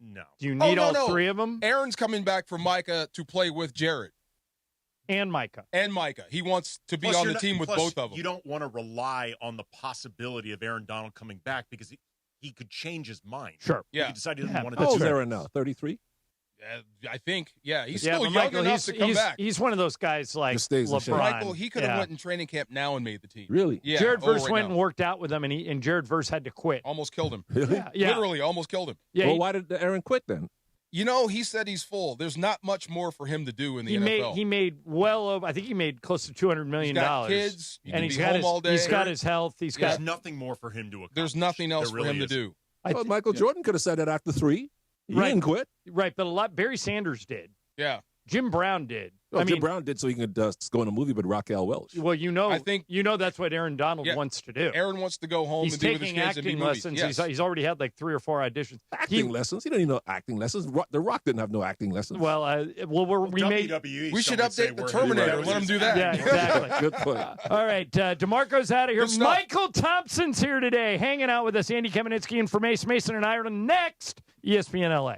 No. Do you need all 3 of them? Aaron's coming back for Micah to play with Jared. And Micah. He wants to be on the team with both of them. You don't want to rely on the possibility of Aaron Donald coming back because he could change his mind. Sure. Yeah. He could decide he doesn't want to do it. do How old is Aaron now? 33? I think. Yeah. He's still young enough to come back. He's one of those guys like LeBron. Michael, he could have went in training camp now and made the team. Really? Yeah. Jared Verse went and worked out with him, and Jared Verse had to quit. Almost killed him. Really? Yeah. Literally almost killed him. Yeah, well, why did Aaron quit then? You know, he said he's full. There's not much more for him to do in the NFL. He made well over. I think he made close to $200 million. He's got kids. And he's got all day. He's got his health. There's nothing more for him to accomplish. There's nothing else for him to do. Well, Michael Jordan could have said that after 3. He didn't quit. Right, but Barry Sanders did. Yeah. Jim Brown did. Jim Brown did so he could go in a movie with Raquel Welch. Well, I think that's what Aaron Donald wants to do. Aaron wants to go home and be with his kids and be taking acting lessons. Yes. He's already had like 3 or 4 auditions. Acting lessons? He don't need no acting lessons. The Rock didn't have no acting lessons. Well, WWE. We should update the Terminator and let him do that. Yeah, exactly. Good point. All right, DeMarco's out of here. Michael Thompson's here today, hanging out with us. Andy Kamenetsky and for Mason and Ireland next, ESPN LA.